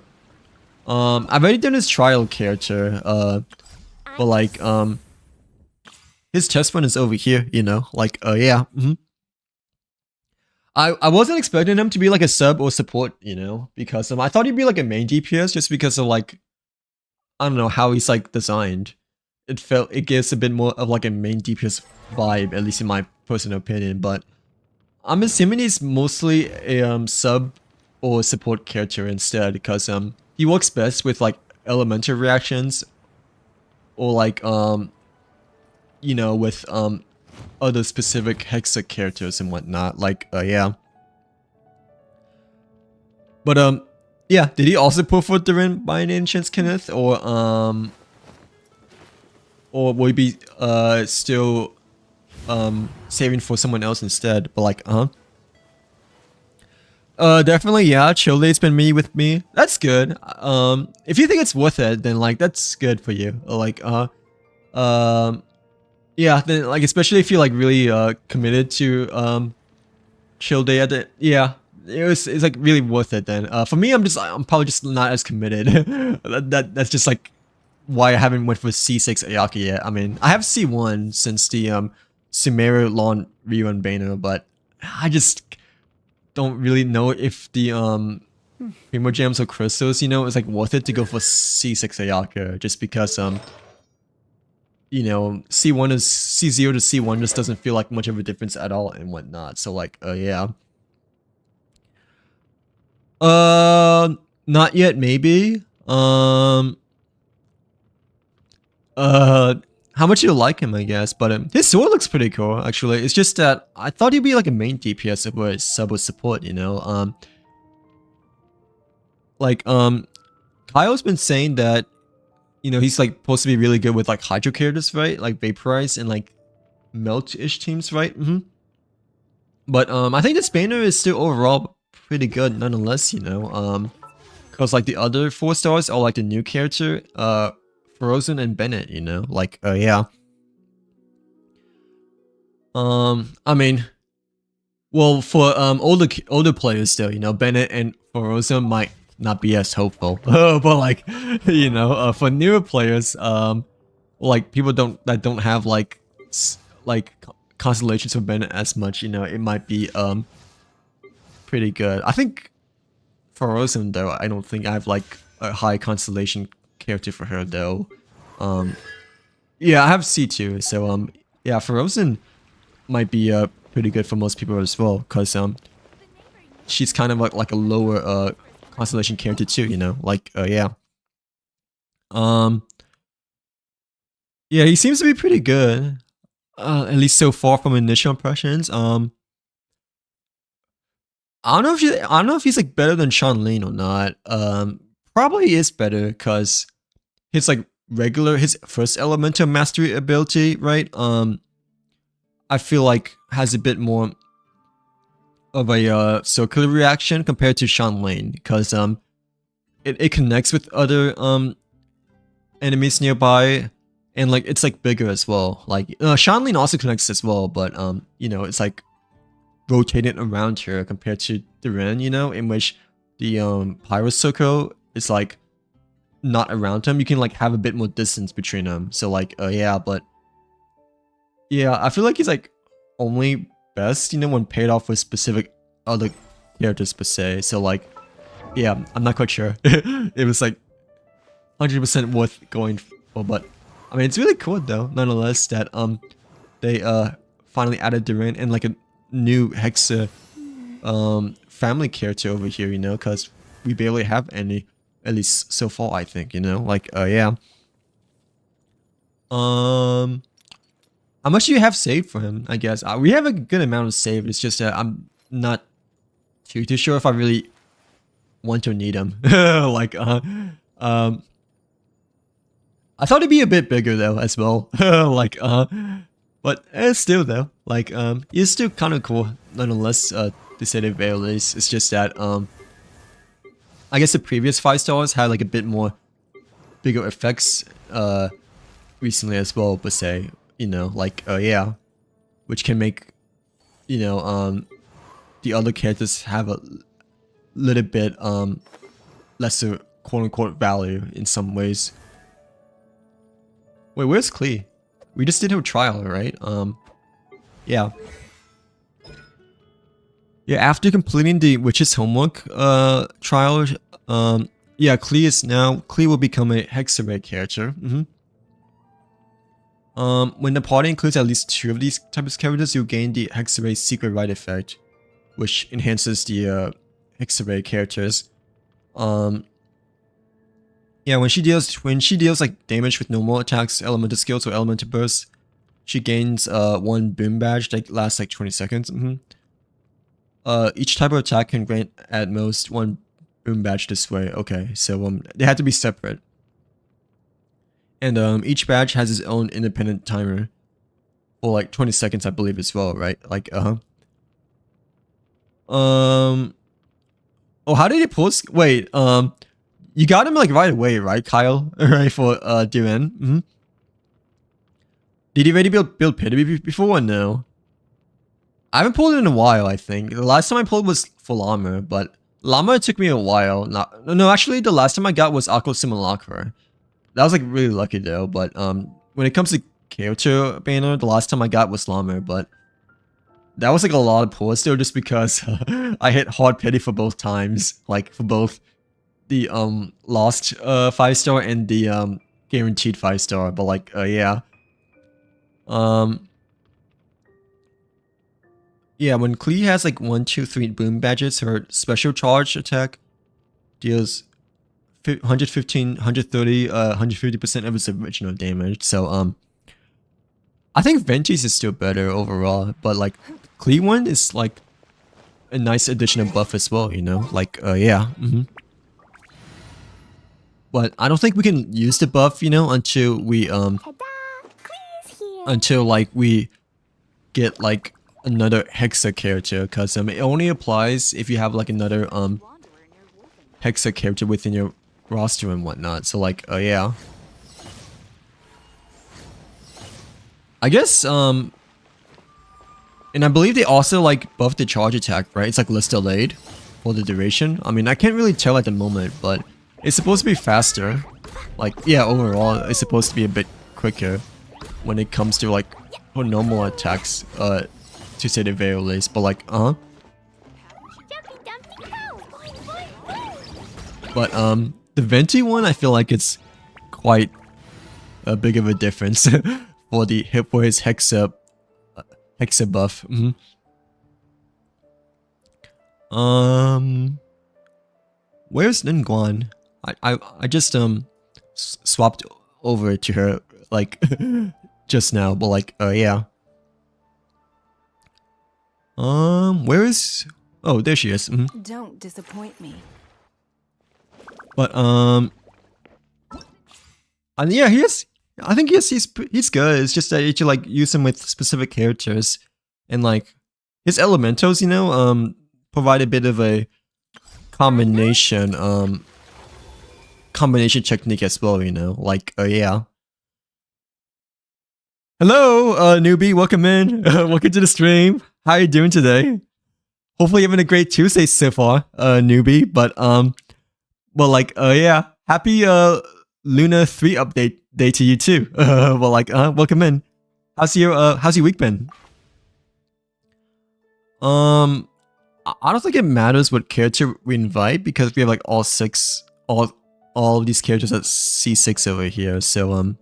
I've already done his trial character, but like his test run is over here, you know. Like yeah. I wasn't expecting him to be like a sub or support, you know, because I thought he'd be like a main DPS just because of like, I don't know how he's like designed. It gives a bit more of like a main DPS vibe, at least in my personal opinion. But I'm assuming he's mostly a sub or support character instead, because he works best with like elemental reactions or like you know, with other specific Hexa characters and whatnot. Like yeah. But yeah, did he also put forth the Ren by any chance, Kenneth? Or will he be still saving for someone else instead? But like definitely, yeah, chill day's been with me. That's good. If you think it's worth it, then like that's good for you. Like yeah, then like especially if you're like really committed to chill day at the, yeah, it's like really worth it then. For me, I'm probably just not as committed. That's just like why I haven't went for C6 Ayaka yet. I mean, I have C1 since the Sumeru Lawn rerun banner, but I just don't really know if the Primo Gems or Crystals, you know, is like worth it to go for C6 Ayaka, just because you know, C1 is C0 to C1 just doesn't feel like much of a difference at all and whatnot. So like yeah. Not yet, maybe. How much do you like him, I guess, but his sword looks pretty cool, actually. It's just that I thought he'd be like a main DPS over a sub or support, you know. Like Kyle's been saying that, you know, he's like supposed to be really good with like Hydro characters, right? Like Vaporize and like Melt-ish teams, right? But I think this banner is still overall pretty good nonetheless, you know. Cause like the other 4 stars are like the new character, Frozen and Bennett, you know. Like yeah. I mean, well, for older players still, you know, Bennett and Frozen might not be as hopeful. But like, you know, for newer players, like people that don't have like constellations for Bennett as much, you know, it might be pretty good. I think For Rosen though, I don't think I have like a high constellation character for her though. Yeah, I have C2, so yeah, for Rosen might be pretty good for most people as well, cause she's kind of like a lower constellation character too, you know, like yeah. Yeah, he seems to be pretty good. At least so far from initial impressions. I don't know if he's like better than Sean Lane or not. Probably is better because his like his first elemental mastery ability, right? I feel like has a bit more of a circular reaction compared to Sean Lane because it connects with other enemies nearby and like it's like bigger as well. Like Sean Lane also connects as well, but you know, it's like rotated around her compared to Duran, you know, in which the Pyro Circle is like not around him. You can like have a bit more distance between them. So like yeah, but yeah, I feel like he's like only best, you know, when paired off with specific other characters per se. So like yeah, I'm not quite sure. It was like 100% worth going for, but I mean it's really cool though, nonetheless, that they finally added Duran and like a new Hexa family character over here, you know, because we barely have any, at least so far, I think, you know, like yeah. How much do you have saved for him? I guess we have a good amount of saved. It's just that I'm not too sure if I really want to need him. Like I thought it'd be a bit bigger though as well. Like but still though, like it's still kind of cool nonetheless. To say the very least, it's just that I guess the previous 5 stars had like a bit more bigger effects recently as well, per se, you know, like yeah, which can make, you know, the other characters have a little bit lesser quote-unquote value in some ways. Wait, where's Klee? We just did her trial, right? Yeah. Yeah, after completing the Witch's Homework trial, yeah, Klee will become a Hexarray character. When the party includes at least 2 of these types of characters, you'll gain the Hexarray Secret Right effect, which enhances the Hexarray characters. Yeah, when she deals like damage with normal attacks, elemental skills, or elemental bursts, she gains 1 boom badge that lasts like 20 seconds. Each type of attack can grant at most 1 boom badge this way. Okay, so they had to be separate. And each badge has its own independent timer for like 20 seconds, I believe, as well, right? Like oh, how did it post? Wait, you got him like right away, right, Kyle? Right, for Duran. Did he already build Pity before or no? I haven't pulled it in a while, I think. The last time I pulled was full armor, but Llama took me a while. No, actually, the last time I got was Aqua Simulacra. That was like really lucky though, but when it comes to character banner, the last time I got was Llama, but that was like a lot of pulls still just because I hit hard Pity for both times, like for both the lost 5-star and the guaranteed 5-star, but like yeah. Yeah, when Klee has like 1, 2, 3 boom badges, her special charge attack deals 115, 130, 150% of its original damage. So I think Venti's is still better overall, but like Klee one is like a nice additional buff as well, you know? Like yeah. But I don't think we can use the buff, you know, until we until like we get like another Hexa character, because it only applies if you have like another Hexa character within your roster and whatnot. So like yeah, I guess and I believe they also like buffed the charge attack, right? It's like less delayed for the duration. I mean, I can't really tell at the moment, but it's supposed to be faster. Like yeah, overall it's supposed to be a bit quicker when it comes to like normal attacks, to say the very least. But like Jumpy Dumpty Go! Boing, boing, boing! But the venti one, I feel like it's quite a big of a difference for his hexa buff. Where's Ningguan? I just swapped over to her like just now, but like yeah. Where is? Oh, there she is. Don't disappoint me. But and yeah, I think he's good. It's just that you should like use him with specific characters, and like his elementals, you know, provide a bit of a combination technique as well, you know, like yeah. Hello, newbie, welcome in. Welcome to the stream. How are you doing today? Hopefully you're having a great Tuesday so far, newbie. But like yeah, happy Luna 3 update day to you too. Well, like welcome in. How's your week been? I don't think it matters what character we invite because we have like all of these characters at C6 over here. So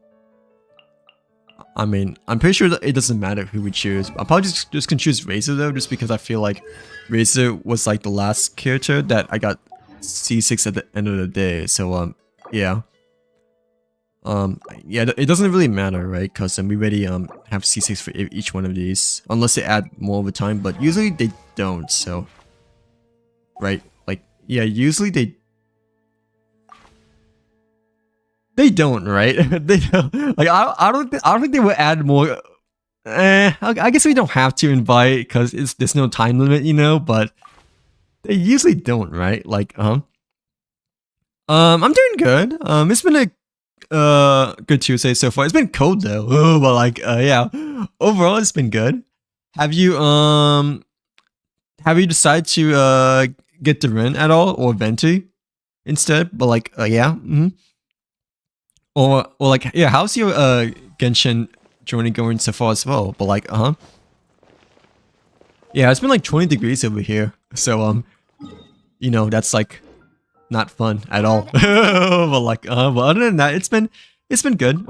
I mean, I'm pretty sure that it doesn't matter who we choose. I'll probably just gonna choose Razor though, just because I feel like Razor was like the last character that I got C6 at the end of the day. So yeah. Yeah, it doesn't really matter, right? Because we already have C6 for each one of these, unless they add more over time. But usually they don't. So, right? Like, yeah, usually they don't, right? They don't. Like, I don't think they will add more. I guess we don't have to invite because there's no time limit, you know. But they usually don't, right? Like, I'm doing good. It's been a good Tuesday so far. It's been cold though. Oh, but like yeah, overall it's been good. Have you decided to get the Ren at all or Venti instead? But like yeah, or like yeah, how's your Genshin journey going so far as well? But like yeah, it's been like 20 degrees over here, so you know, that's like not fun at all. But like but other than that, it's been good.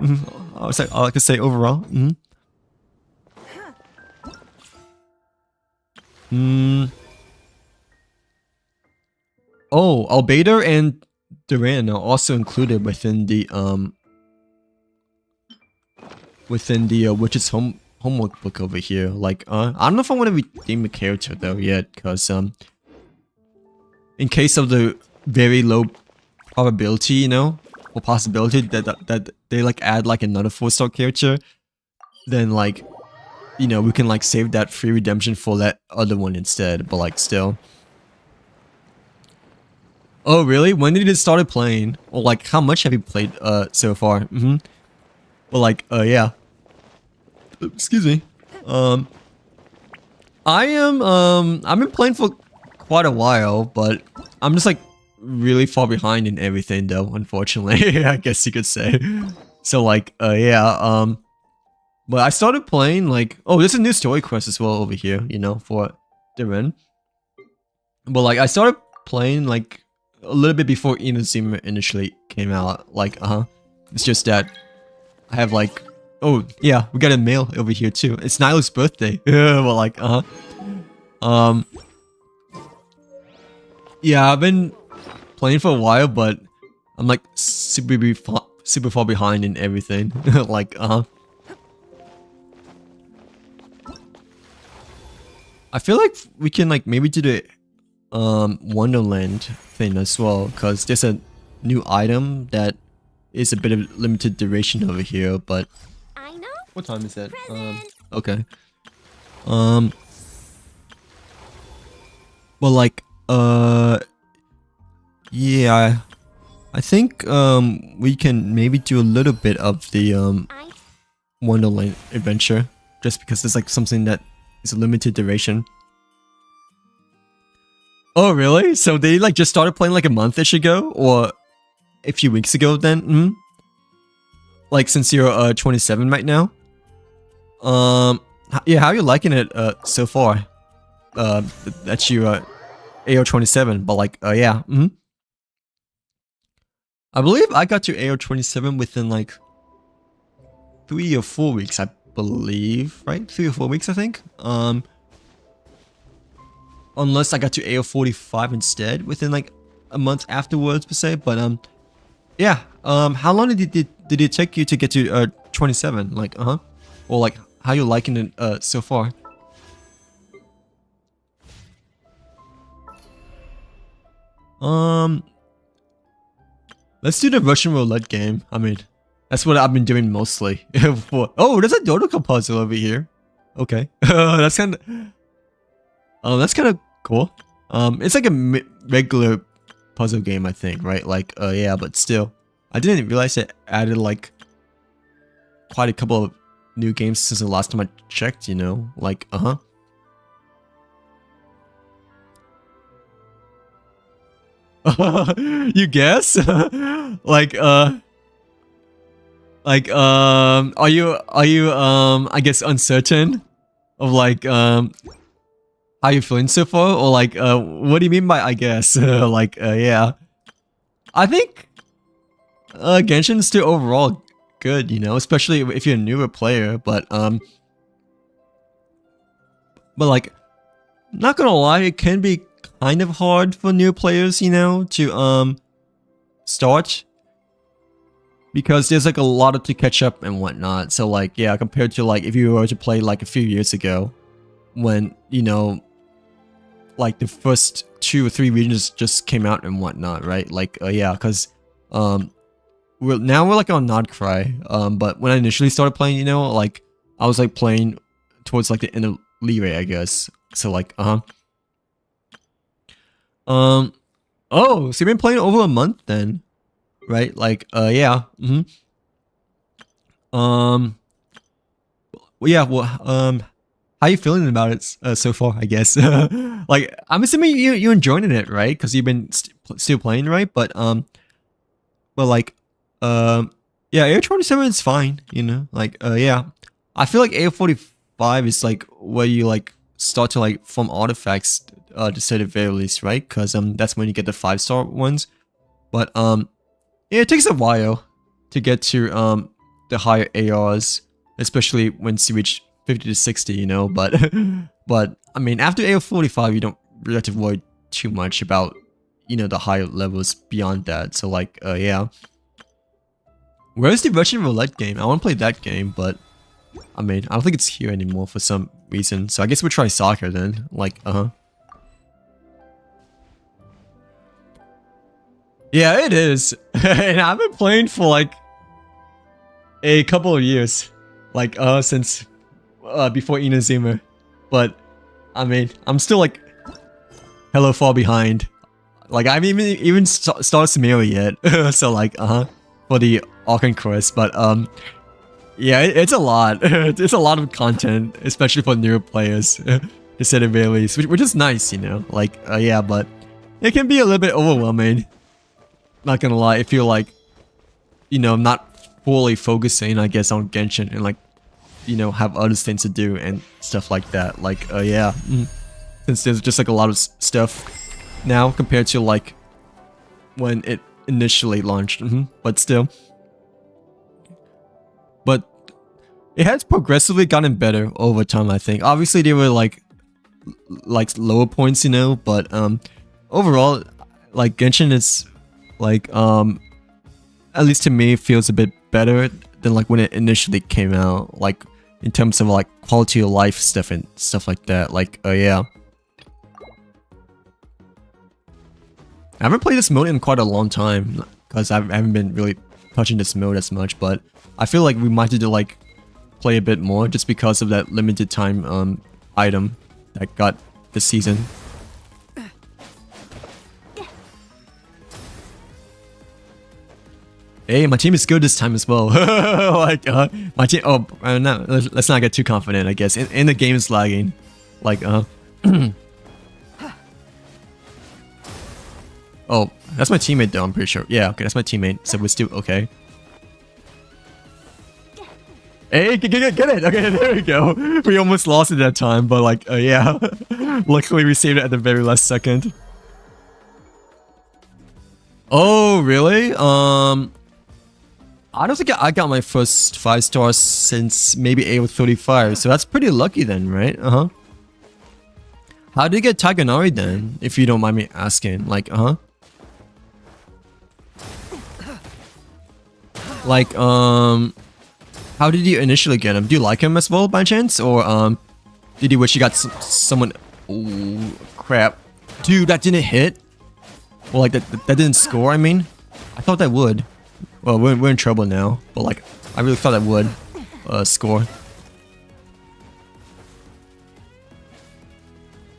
I like to say overall. Oh, Albedo and Duran are also included within the Witch's homework book over here. Like I don't know if I want to redeem the character though yet, because in case of the very low probability, you know, or possibility that they like add like another 4-star character, then like, you know, we can like save that free redemption for that other one instead. But like still. Oh really? When did you started playing? Or like how much have you played so far? Well like yeah. Excuse me. I've been playing for quite a while, but I'm just like really far behind in everything though, unfortunately. I guess you could say. So like yeah, but I started playing like, oh, there's a new story quest as well over here, you know, for Diren. But like I started playing like a little bit before Inazuma initially came out. Like it's just that I have like, oh yeah, we got a mail over here too. It's Nilo's birthday. Well like yeah, I've been playing for a while, but I'm like super far behind in everything. Like I feel like we can like maybe do the Wonderland thing as well, because there's a new item that is a bit of limited duration over here. But I know. what time is it? Present. Okay. Well like yeah, I think we can maybe do a little bit of the Wonderland adventure, just because it's like something that is a limited duration. Oh really? So they like just started playing like a month-ish ago, or a few weeks ago then? Like since you're 27 right now? Yeah, how are you liking it so far? That you AO 27, but like yeah. I believe I got to AO27 within like 3 or 4 weeks, I believe, right? 3 or 4 weeks, I think. Unless I got to AO45 instead within like a month afterwards per se, but yeah. How long did it take you to get to 27? Like, or like how you liking it so far? Let's do the Russian roulette game. I mean, that's what I've been doing mostly. Oh, there's a Dodoka puzzle over here. Okay, that's kind of cool. It's like a regular puzzle game, I think, right? Like, yeah, but still, I didn't realize it added like quite a couple of new games since the last time I checked. You know, like, You guess? Like, are you I guess uncertain of like how you feeling so far, or like what do you mean by I guess? Like, yeah, I think Genshin's still overall good, you know, especially if you're a newer player, but like, not gonna lie, it can be kind of hard for new players, you know, to start, because there's like a lot to catch up and whatnot. So like, yeah, compared to like if you were to play like a few years ago, when, you know, like the first 2 or 3 regions just came out and whatnot, right? Like, yeah, because we're like on Nodcry, but when I initially started playing, you know, like I was like playing towards like the end of Leeway, I guess. So like, oh, so you've been playing over a month then, right? Like, yeah, well, yeah, well, how you feeling about it so far, I guess? Like, I'm assuming you're enjoying it, right? Because you've been still playing, right? But, like, yeah, AO27 is fine, you know? Like, yeah. I feel like AO45 is, like, where you, like, start to, like, form artifacts, to say the very least, right? Because, that's when you get the 5-star ones. But, yeah, it takes a while to get to, the higher ARs, especially when you reach 50 to 60, you know, but I mean, after AO45, you don't really have to worry too much about, you know, the higher levels beyond that. So like, yeah. Where's the Russian roulette game? I want to play that game, but I mean, I don't think it's here anymore for some reason. So I guess we'll try soccer then. Like, yeah, it is. And I've been playing for like a couple of years, like since before Inazuma, but I mean, I'm still like hella far behind. Like, I haven't even started Samira yet. So like, for the Archon Quest, but yeah, it's a lot. It's a lot of content, especially for newer players, to say the very least, which is nice, you know. Like, yeah, but it can be a little bit overwhelming. Not gonna lie, if you're like, you know, not fully focusing, I guess, on Genshin and like, you know, have other things to do and stuff like that. Like, yeah, since there's just like a lot of stuff now compared to like when it initially launched, but still. But it has progressively gotten better over time, I think. Obviously, there were like lower points, you know, but overall, like Genshin is like at least to me feels a bit better than like when it initially came out, like in terms of like quality of life stuff and stuff like that. Like, yeah, I haven't played this mode in quite a long time because I haven't been really touching this mode as much, but I feel like we might have to like play a bit more just because of that limited time item that got this season. Hey, my team is good this time as well. Like, my team. Oh, no, let's not get too confident, I guess. In the game is lagging. Like, oh, that's my teammate though, I'm pretty sure. Yeah, okay, that's my teammate. So we're still okay. Hey, get it. Okay, there we go. We almost lost it that time, but like, yeah. Luckily, we saved it at the very last second. Oh, really? I don't think I got my first 5 stars since maybe AO35, so that's pretty lucky then, right? How did you get Taganari then, if you don't mind me asking? Like, Like, how did you initially get him? Do you like him as well, by chance? Or, did you wish you got someone... Oh, crap. Dude, that didn't hit? Well, like, that didn't score, I mean? I thought that would. Well, we're in trouble now. But, like, I really thought that would score.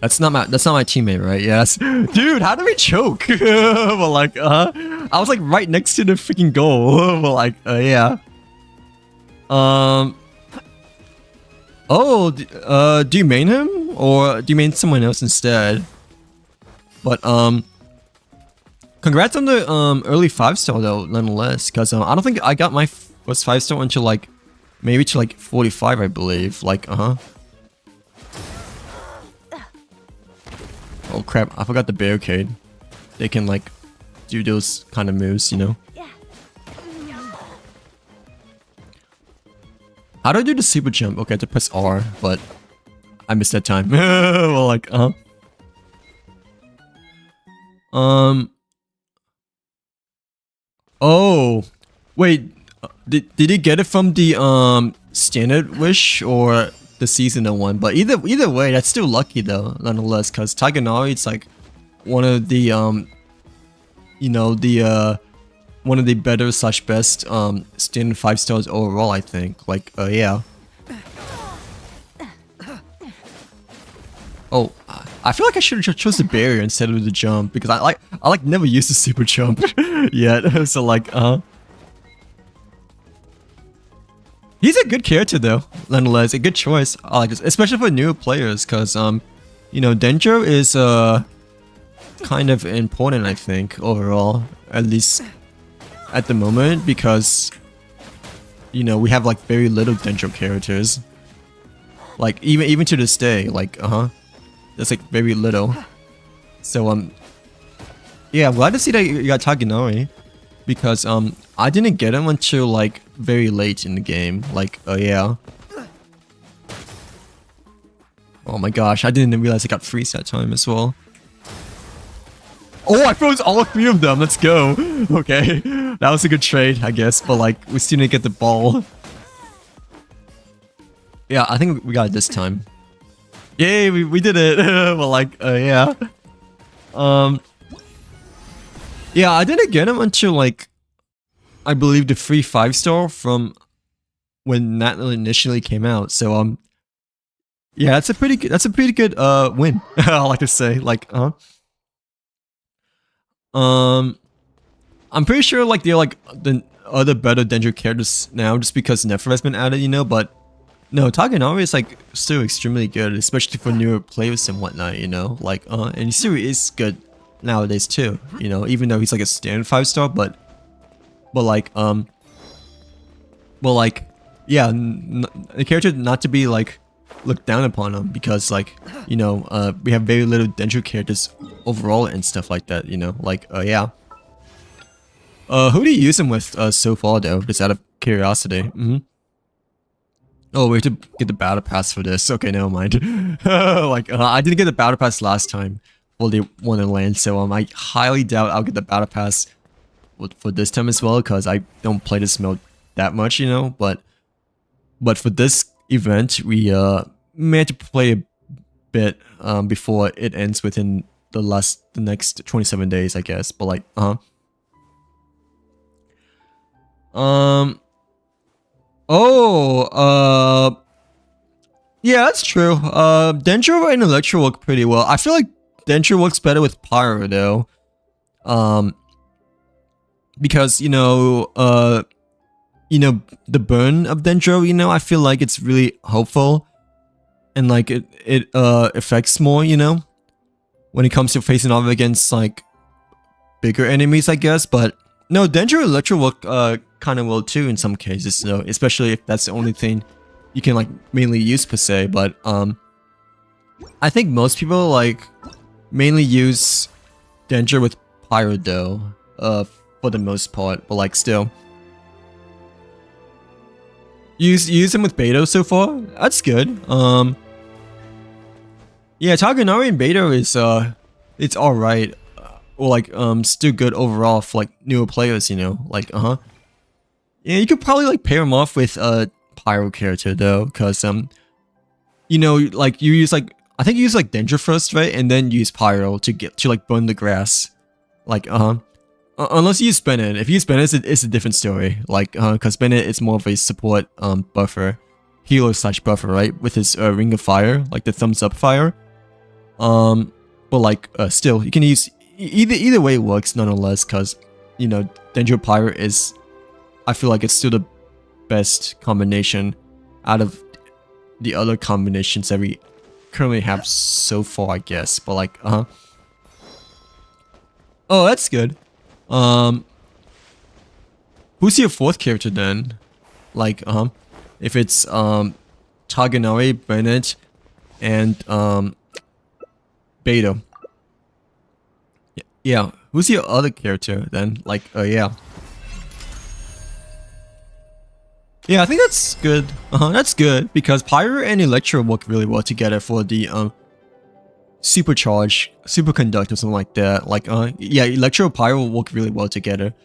That's not my teammate, right? Yes. Dude, how did we choke? Well, like, I was like right next to the freaking goal. Well, like, yeah. Oh, do you main him? Or do you main someone else instead? But, congrats on the, early 5-star though, nonetheless. Because, I don't think I got my first 5-star until, like, maybe to, like, 45, I believe. Like, Oh crap, I forgot the barricade. They can like do those kind of moves, you know? How do I do the super jump? Okay, I have to press R, but I missed that time. Well, like, Oh, wait. Did he get it from the standard wish or the seasonal one? But either way, that's still lucky though, nonetheless. Cause Taganari, it's like one of the you know, the one of the better / best standard 5 stars overall, I think. Like, yeah. Oh, I feel like I should have chose the barrier instead of the jump because I never used the super jump yet. So like, he's a good character though, nonetheless. A good choice. I like this, especially for new players, because you know, Dendro is kind of important, I think, overall, at least at the moment, because you know, we have like very little Dendro characters. Like even to this day, like that's like very little. So yeah, I'm glad to see that you got Taganori, because I didn't get him until like very late in the game. Like, yeah. Oh my gosh, I didn't realize I got freeze that time as well. Oh, I froze all 3 of them. Let's go. Okay, that was a good trade, I guess. But like, we still didn't get the ball. Yeah, I think we got it this time. Yay, we did it. Well, like, yeah. Yeah, I didn't get him until like, I believe the free 5-star from when that initially came out. So yeah, that's a pretty good win. I like to say, like, I'm pretty sure like they're like the other better Dendro characters now, just because Nefer has been added, you know. But no, Taganori is like still extremely good, especially for newer players and whatnot, you know. Like, and he still is good nowadays too, you know, even though he's like a standard 5-star, but like, yeah, the character not to be like looked down upon him, because like, you know, we have very little Dendro characters overall and stuff like that, you know, like, yeah. Who do you use him with so far though, just out of curiosity? Oh, we have to get the battle pass for this. Okay, never mind. Like, I didn't get the battle pass last time for the Wonderland, so I highly doubt I'll get the battle pass for this time as well, because I don't play this mode that much, you know. But for this event, we may have to play a bit before it ends within the next 27 days, I guess. But like, yeah, that's true. Dendro and Electro work pretty well. I feel like Dendro works better with Pyro though. Because, you know, the burn of Dendro, you know, I feel like it's really helpful. And like it affects more, you know, when it comes to facing off against like bigger enemies, I guess. But no, Dendro and Electro work kind of well too in some cases, so especially if that's the only thing you can like mainly use per se. But I think most people like mainly use Dendro with Pyro though, for the most part, but like still. Use him with Beto so far? That's good. Yeah, Taganari and Beto is it's alright. Or like still good overall for like newer players, you know? Like yeah, you could probably like pair him off with a Pyro character though, cause you know, like you use like I think you use like Danger first, right? And then use Pyro to like burn the grass. Like unless you use Bennett. If you use Bennett, it's a different story. Like cause Bennett is more of a support buffer. Healer slash buffer, right? With his Ring of Fire, like the thumbs up fire. But like still you can use either way it works nonetheless, cause you know Danger Pyro is, I feel like it's still the best combination out of the other combinations that we currently have so far, I guess. But like oh, that's good. Who's your fourth character then? Like if it's Taganari, Bennett, and Beto. Yeah, who's your other character then? Like, yeah. Yeah, I think that's good. That's good because Pyro and Electro work really well together for the superconductor or something like that. Like, yeah, Electro and Pyro work really well together.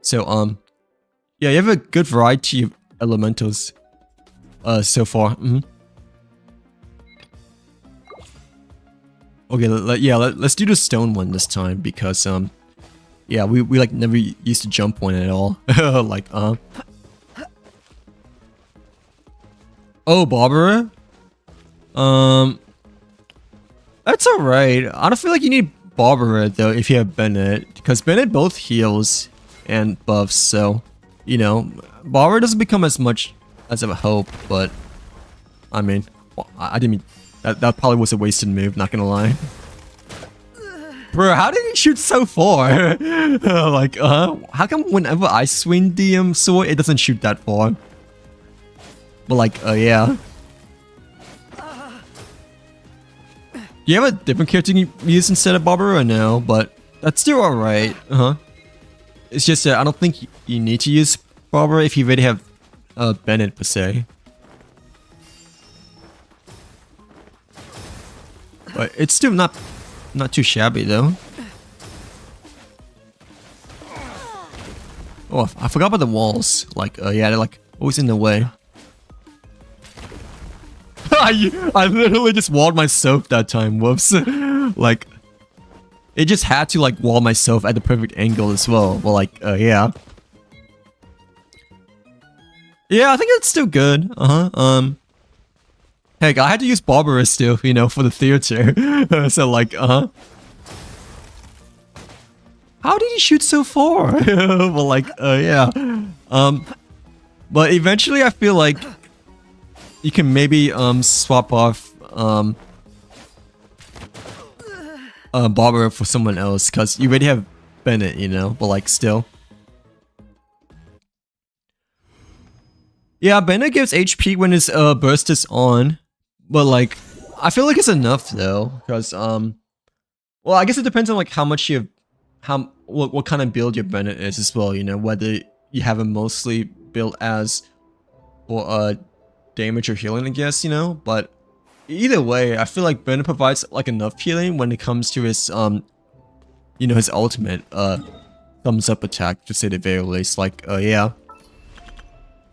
So, yeah, you have a good variety of elementals so far. Okay, let's do the stone one this time because yeah, we like never used to jump one at all. Like oh, Barbara. That's alright. I don't feel like you need Barbara though if you have Bennett, because Bennett both heals and buffs, so you know Barbara doesn't become as much as of a hope. But I mean, well, I didn't mean that probably was a wasted move, not gonna lie. Bro, how did he shoot so far? Like, how come whenever I swing the sword, it doesn't shoot that far? But like, yeah. Do you have a different character you use instead of Barbara or no? But that's still alright. It's just that I don't think you need to use Barbara if you already have Bennett per se. But it's still not too shabby though. Oh, I forgot about the walls. Like, yeah, they're like always in the way. I literally just walled myself that time. Whoops. Like, it just had to like wall myself at the perfect angle as well. Well, like, yeah. Yeah, I think it's still good. Heck, I had to use Barbara still, you know, for the theater. So like, how did he shoot so far? Well, like, yeah. But eventually I feel like you can maybe swap off Barbara for someone else, because you already have Bennett, you know, but like still. Yeah, Bennett gives HP when his burst is on. But like, I feel like it's enough though, because well, I guess it depends on like how much you, what kind of build your Bennett is as well. You know, whether you have him mostly built as for damage or healing, I guess. You know, but either way, I feel like Bennett provides like enough healing when it comes to his you know, his ultimate thumbs up attack, to say the very least. Like, yeah,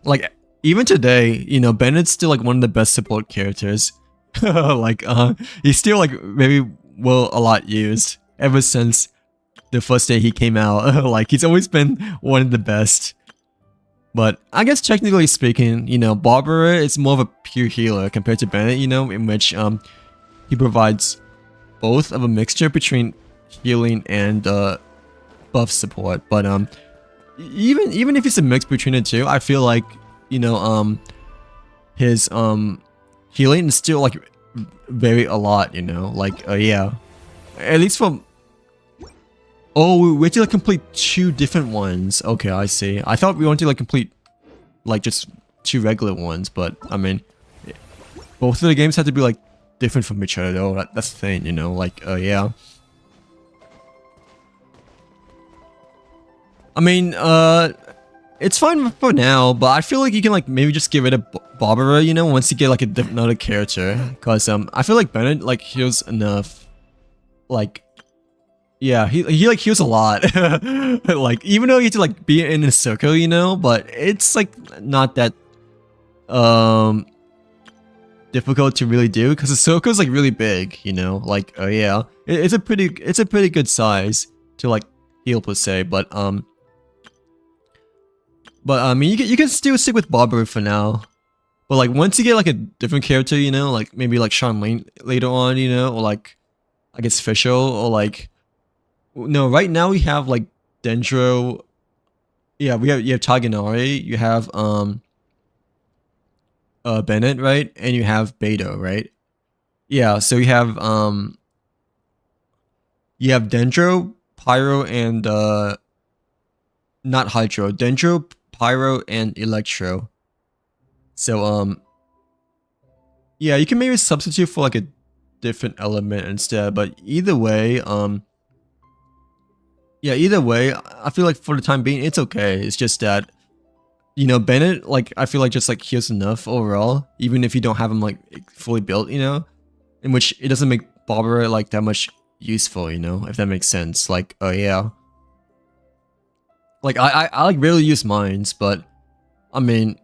like. Even today, you know, Bennett's still like one of the best support characters. Like, he's still like very well a lot used ever since the first day he came out. Like, he's always been one of the best. But I guess technically speaking, you know, Barbara is more of a pure healer compared to Bennett, you know, in which he provides both of a mixture between healing and buff support. But even if it's a mix between the two, I feel like, you know, his healing is still like very a lot, you know, like yeah, at least from. Oh, we have to like complete 2 different ones. Okay, I see. I thought we wanted to like complete like just 2 regular ones, but I mean, both of the games have to be like different from each other though. That's the thing, you know, like yeah. I mean, it's fine for now, but I feel like you can like maybe just get rid of Barbara, you know, once you get like another character. Cause I feel like Bennett like heals enough. Like, yeah, he like heals a lot. Like even though you have to like be in a circle, you know, but it's like not that difficult to really do because the circle is like really big, you know. Like, oh yeah, it's a pretty good size to like heal per se, but I mean, you can still stick with Barbara for now. But like once you get like a different character, you know, like maybe like Sean Lane later on, you know, or like I guess Fischl, or like no, right now we have like Dendro. Yeah, you have Taganari, you have Bennett, right? And you have Beto, right? Yeah, so you have Dendro, Pyro, and not Hydro. Dendro, Pyro, and Electro. So yeah, you can maybe substitute for like a different element instead, but either way, yeah, either way, I feel like for the time being it's okay. It's just that, you know, Bennett, like I feel like just like heals enough overall, even if you don't have him like fully built, you know, in which it doesn't make Barbara like that much useful, you know, if that makes sense. Like, oh yeah. Like I like rarely use mines, but I mean,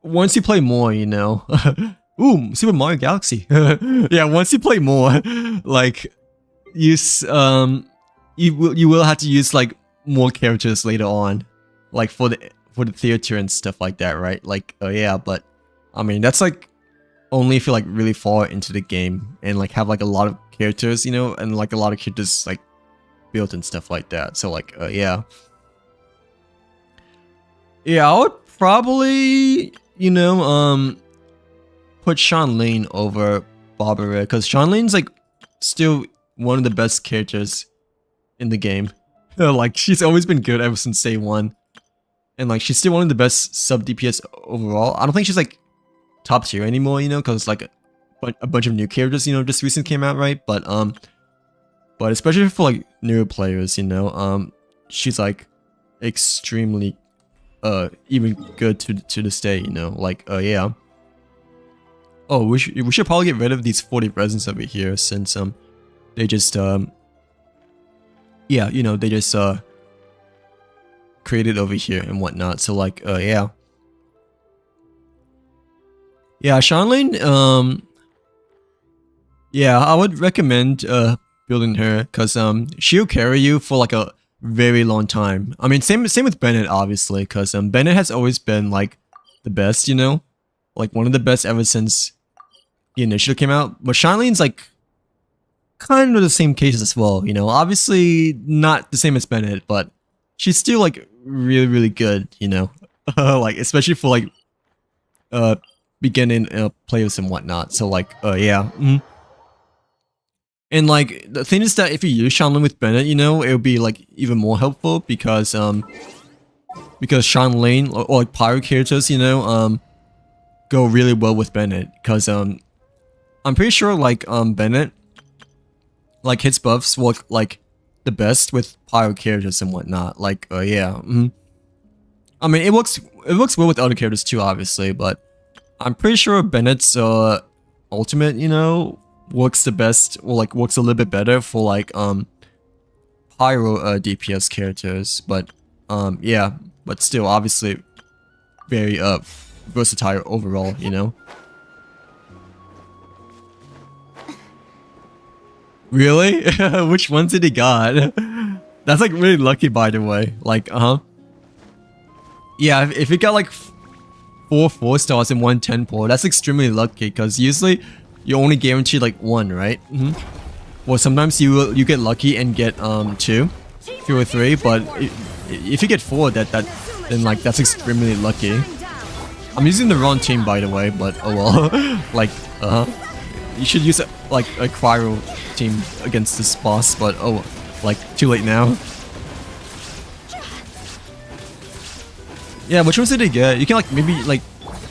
once you play more, you know. Ooh, Super Mario Galaxy. Yeah, once you play more, like use you will have to use like more characters later on, like for the theater and stuff like that, right? Like, oh yeah, but I mean that's like only if you like really far into the game and like have like a lot of characters, you know, and like a lot of characters like built and stuff like that. So like, yeah. Yeah, I would probably, you know, put Sean Lane over Barbara, because Sean Lane's like still one of the best characters in the game. Like she's always been good ever since day one, and like she's still one of the best sub DPS overall. I don't think she's like top tier anymore, you know, because like a bunch of new characters, you know, just recently came out, right? But especially for like newer players, you know, she's like extremely even good to this day, you know, like yeah. Oh, we should probably get rid of these 40 presents over here, since they just yeah, you know, they just created over here and whatnot. So like yeah. Yeah, Sean Lane, yeah, I would recommend building her, because she'll carry you for like a very long time. I mean, same with Bennett, obviously, because Bennett has always been like the best, you know, like one of the best ever since he initially came out. But Sean Lane's like kind of the same case as well, you know, obviously not the same as Bennett, but she's still like really good, you know. Like especially for like beginning players and whatnot. So like yeah. And like the thing is that if you use Sean Lane with Bennett, you know, it would be like even more helpful, because Sean Lane or like Pyro characters, you know, go really well with Bennett, because I'm pretty sure like Bennett, like his buffs work like the best with Pyro characters and whatnot. Like yeah. I mean, it works well with other characters too, obviously, but I'm pretty sure Bennett's ultimate, you know, works the best, or like works a little bit better for like Pyro DPS characters. But yeah, but still obviously very versatile overall, you know. Really? Which ones did he got? That's like really lucky, by the way. Like yeah, if he got like 4 4-stars and 1 10-4, that's extremely lucky, because usually you only guaranteed like 1, right? Well, sometimes you get lucky and get 2 or 3, but if you get 4, then like that's extremely lucky. I'm using the wrong team, by the way, but oh well. Like you should use like a cryo team against this boss, but oh, like too late now. Yeah, which ones did he get? You can like maybe like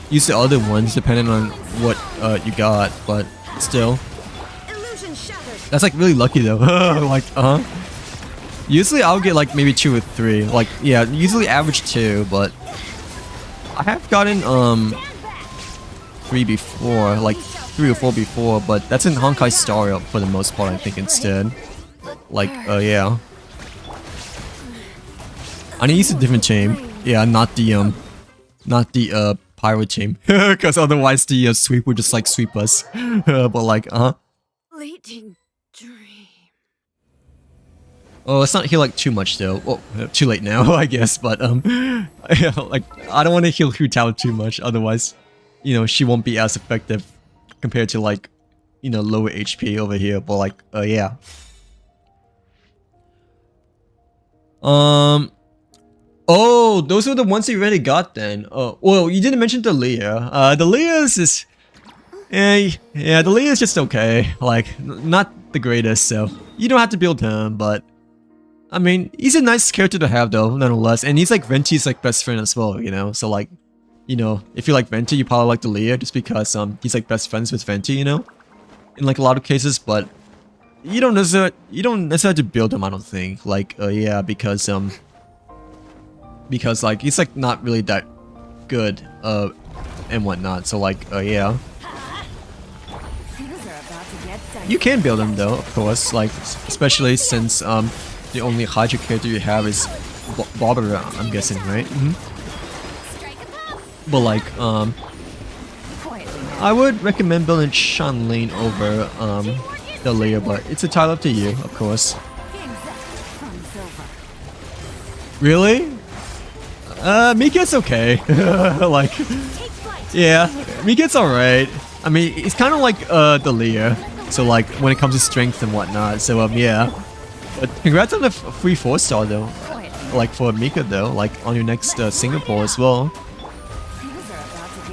use the other ones depending on what you got, but still, that's like really lucky though. Like Usually I'll get like maybe 2 or 3. Like, yeah, usually average 2, but I have gotten 3 before, like 3 or 4 before, but that's in Honkai Star for the most part, I think, instead. Like, yeah. I need to use a different team. Yeah, not the pirate team, because otherwise the sweep would just like sweep us. But like, Fleeting dream. Oh, let's not heal like too much though. Well, too late now, I guess. But yeah, like I don't want to heal Hu Tao too much, otherwise, you know, she won't be as effective compared to like, you know, lower HP over here. But like, yeah. Oh, those were the ones you already got then. Oh, well, you didn't mention the Leah. The Leah's is... yeah, the Leah's just okay. Like, not the greatest, so... You don't have to build him, but... I mean, he's a nice character to have though, nonetheless. And he's like Venti's like best friend as well, you know? So like, you know, if you like Venti, you probably like the Leah just because he's like best friends with Venti, you know? In like a lot of cases, but... You don't necessarily have to build him, I don't think. Like, yeah, because like he's like not really that good and whatnot, so like yeah, you can build him though, of course, like especially since the only Hydra character you have is Barbara, I'm guessing, right? But like I would recommend building Shanlin over the Leah, but it's entirely up to you, of course. Really? Mika's okay. Like, yeah, Mika's alright. I mean, it's kind of like the Leah, so like when it comes to strength and whatnot. So yeah, but congrats on the free 4-star though. Like for Mika though, like on your next Singapore as well.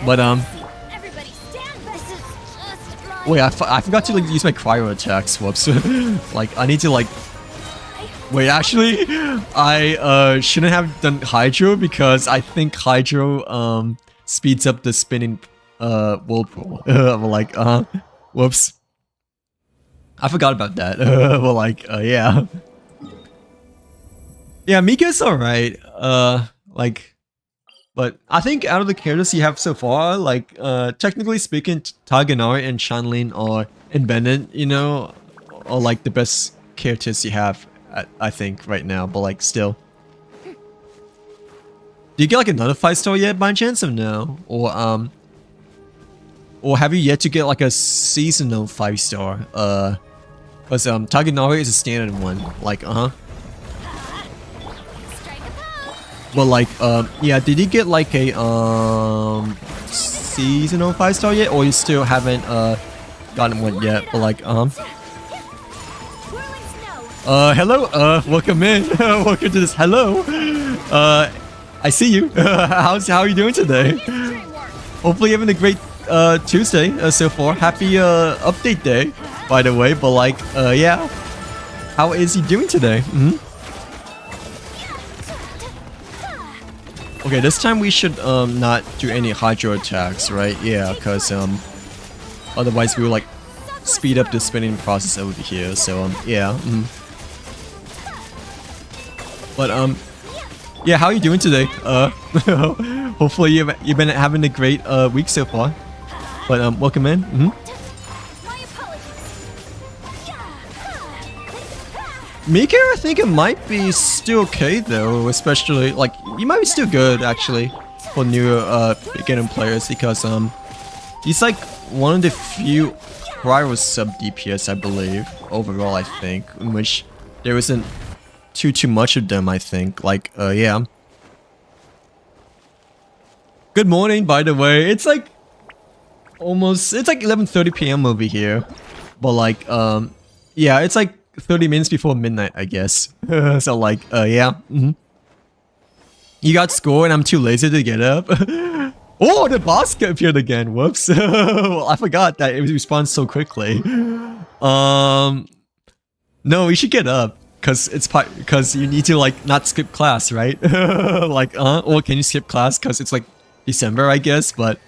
But wait, I forgot to like use my cryo attacks. Whoops. Like I need to like. Wait, actually, I shouldn't have done Hydro because I think Hydro speeds up the spinning whirlpool. Like, whoops. I forgot about that. Well, like, yeah. Yeah, Mika's alright. Like, but I think out of the characters you have so far, like, technically speaking, Taganari and Shanlin are independent, you know, or like the best characters you have. I think right now, but like still. Do you get like another 5-star yet by chance or no? Or have you yet to get like a seasonal 5-star? Because Taganari is a standard one. Like But like yeah, did you get like a seasonal 5-star yet, or you still haven't gotten one yet? But like hello, welcome in. Welcome to this. Hello. I see you. How are you doing today? Hopefully you're having a great Tuesday so far. Happy update day, by the way. But like, yeah. How is he doing today? Okay, this time we should not do any Hydro attacks, right? Yeah, because otherwise we will like speed up the spinning process over here. So yeah. But yeah, how are you doing today? Hopefully you've been having a great week so far. But welcome in. Mika, I think it might be still okay though, especially like you might be still good actually for newer beginner players because he's like one of the few cryo sub DPS I believe overall, I think, in which there isn't too much of them, I think. Like, yeah. Good morning, by the way. It's like almost, it's like 11:30 p.m. over here. But like, yeah, it's like 30 minutes before midnight, I guess. So like, yeah. You got score and I'm too lazy to get up. Oh, the boss appeared again. Whoops. I forgot that it responds so quickly. No, you should get up. Because you need to like not skip class, right? Like, or can you skip class because it's like December, I guess, but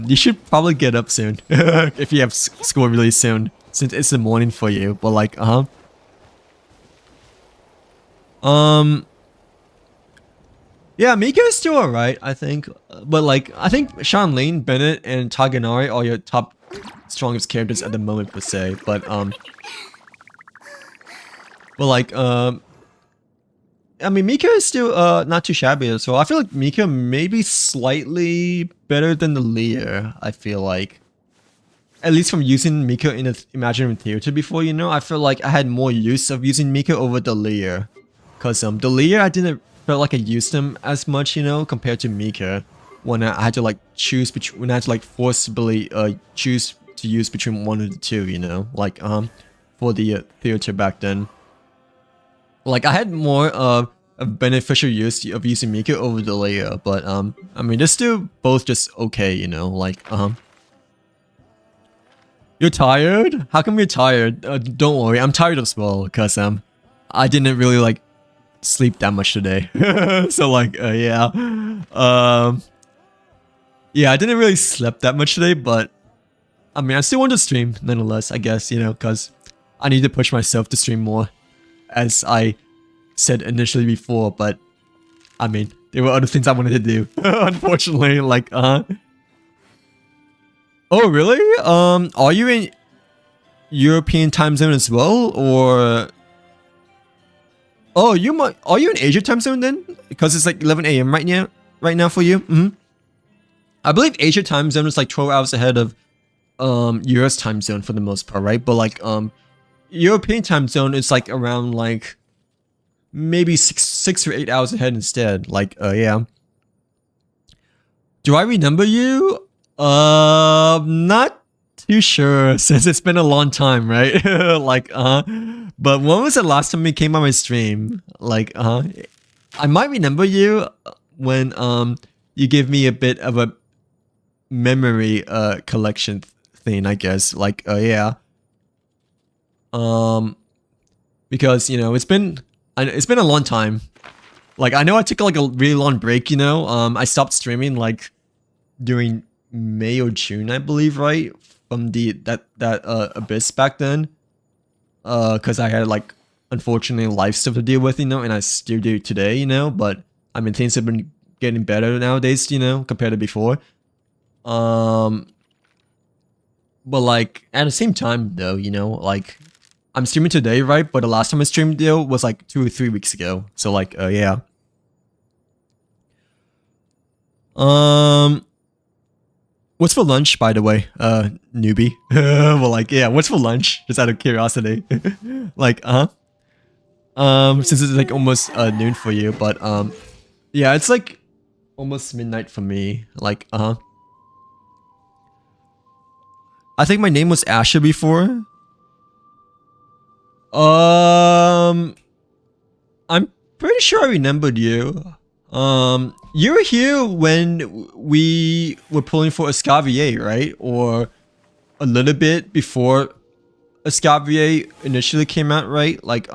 you should probably get up soon if you have school really soon, since it's the morning for you. But like, Yeah, Mika is still alright, I think. But like, I think Shanlin, Bennett, and Taganari are your top strongest characters at the moment per se. But like, I mean, Mika is still not too shabby. So I feel like Mika may be slightly better than the Lear. I feel like, at least from using Mika in the Imaginary Theater before, you know, I feel like I had more use of using Mika over the Lear. Cause the Lear, I didn't felt like I used them as much, you know, compared to Mika, when I had to like choose between, when I had to like forcibly choose to use between one of the two, you know, like for the theater back then. Like I had more of a beneficial use of using Mika over the Leia, but I mean they're still both just okay, you know, like You're tired? How come you're tired? Don't worry, I'm tired as well, cause I didn't really like sleep that much today. So like yeah. Yeah, I didn't really sleep that much today, but I mean I still want to stream nonetheless, I guess, you know, cause I need to push myself to stream more, as I said initially before, but I mean there were other things I wanted to do. Unfortunately, like Oh really? Are you in European time zone as well, or oh, you might, are you in Asia time zone then? Because it's like 11 a.m. right now for you. I believe Asia time zone is like 12 hours ahead of US time zone for the most part, right? But like European time zone is like around like maybe six or 8 hours ahead instead. Like yeah. Do I remember you? Not too sure, since it's been a long time, right? Like but when was the last time you came on my stream? Like I might remember you when you give me a bit of a memory collection thing, I guess. Like yeah. Because you know it's been a long time. Like I know I took like a really long break, you know. I stopped streaming like during May or June, I believe, right? From that Abyss back then. Cause I had like unfortunately life stuff to deal with, you know, and I still do today, you know, but I mean things have been getting better nowadays, you know, compared to before. But like at the same time though, you know, like I'm streaming today, right? But the last time I streamed though was like 2 or 3 weeks ago. So like yeah. What's for lunch, by the way, newbie? Well, like, yeah, what's for lunch? Just out of curiosity. Like, since it's like almost noon for you, but yeah, it's like almost midnight for me. Like, I think my name was Asher before. I'm pretty sure I remembered you. You were here when we were pulling for Escavier, right? Or a little bit before Escavier initially came out, right? Like,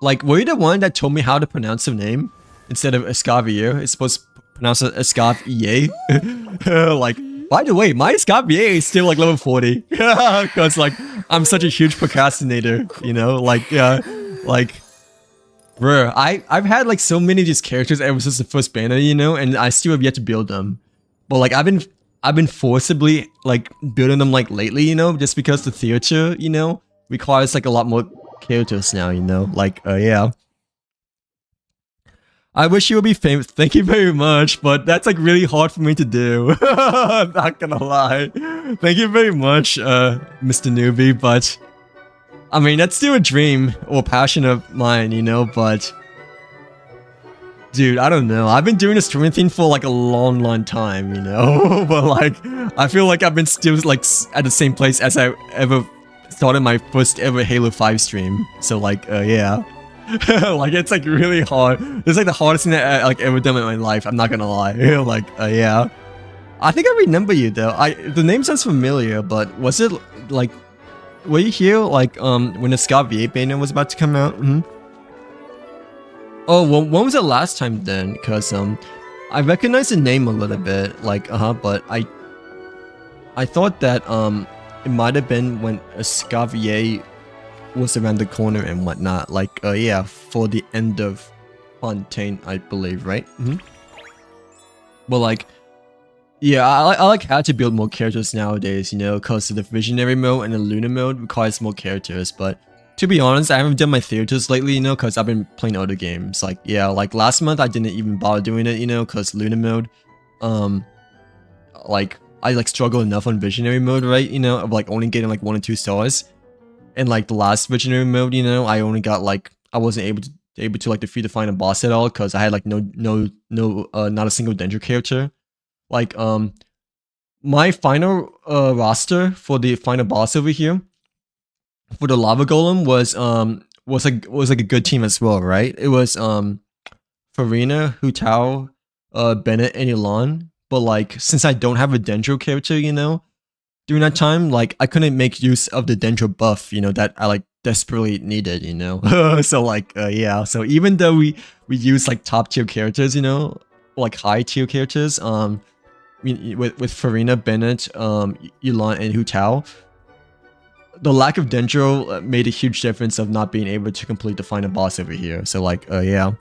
like, were you the one that told me how to pronounce the name instead of Escavier? It's supposed to pronounce it Escavier. Like, by the way, my Escavier is still like level 40. Because like, I'm such a huge procrastinator, you know? Like, yeah, like... Bro, I've had like so many of these characters ever since the first banner, you know, and I still have yet to build them. But like I've been forcibly like building them like lately, you know, just because the theater, you know, requires like a lot more characters now, you know. Like yeah. I wish you would be famous. Thank you very much, but that's like really hard for me to do. I'm not gonna lie. Thank you very much, Mr. Newbie, but I mean, that's still a dream or passion of mine, you know, but... Dude, I don't know. I've been doing this streaming thing for like a long time, you know? But like, I feel like I've been still like at the same place as I ever started my first ever Halo 5 stream. So like, yeah. Like, it's like really hard. It's like the hardest thing that I like ever done in my life, I'm not gonna lie. Like, yeah. I think I remember you though. The name sounds familiar, but was it like... Were you here, like, when the Escavier banner was about to come out? Oh, well, when was it last time then? Because, I recognize the name a little bit, like, but I thought that, it might have been when Escavier was around the corner and whatnot. Like, yeah, for the end of Fontaine, I believe, right? But like, yeah, I like how to build more characters nowadays, you know, because the Visionary mode and the Lunar mode requires more characters. But to be honest, I haven't done my theaters lately, you know, because I've been playing other games. Like, yeah, like last month I didn't even bother doing it, you know, because Lunar mode, like I like struggle enough on Visionary mode, right? You know, of like only getting like 1 or 2 stars. And like the last Visionary mode, you know, I only got like I wasn't able to like defeat the final boss at all because I had like not a single Dendro character. Like my final roster for the final boss over here for the lava golem was like a good team as well, right? It was Farina, Hu Tao, Bennett, and Elan. But like since I don't have a Dendro character, you know, during that time, like I couldn't make use of the Dendro buff, you know, that I like desperately needed, you know. So like yeah, so even though we use like top tier characters, you know, like high tier characters, with Farina, Bennett, Elan, and Hu Tao, the lack of Dendro made a huge difference of not being able to complete the final boss over here. So like yeah.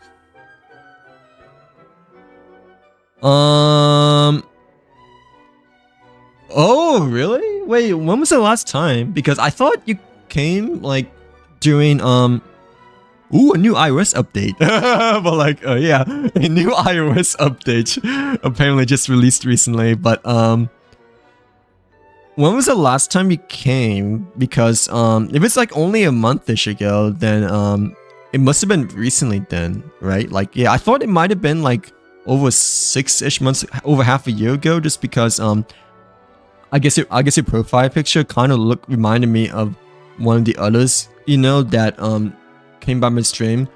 Oh, really? Wait, when was the last time? Because I thought you came like during ooh, a new iOS update. But like yeah, a new iOS update apparently just released recently, but when was the last time you came? Because if it's like only a month-ish ago, then it must have been recently then, right? Like yeah, I thought it might have been like over 6-ish months, over half a year ago, just because I guess your profile picture kind of reminded me of one of the others, you know, that came by my stream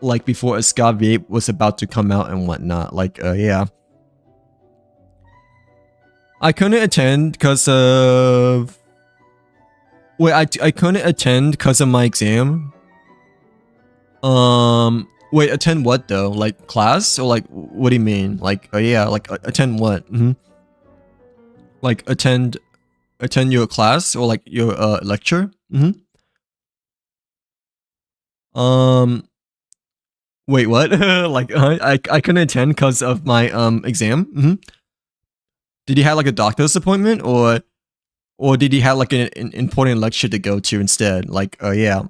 like before Escape V8 was about to come out and whatnot. Like yeah, I couldn't attend because of wait, I couldn't attend because of my exam. Wait, attend what though? Like class or like what do you mean? Like yeah, like attend what? Like attend your class or like your lecture? Wait, what? Like I couldn't attend because of my exam? Did you have like a doctor's appointment or did you have like an important lecture to go to instead? Like yeah.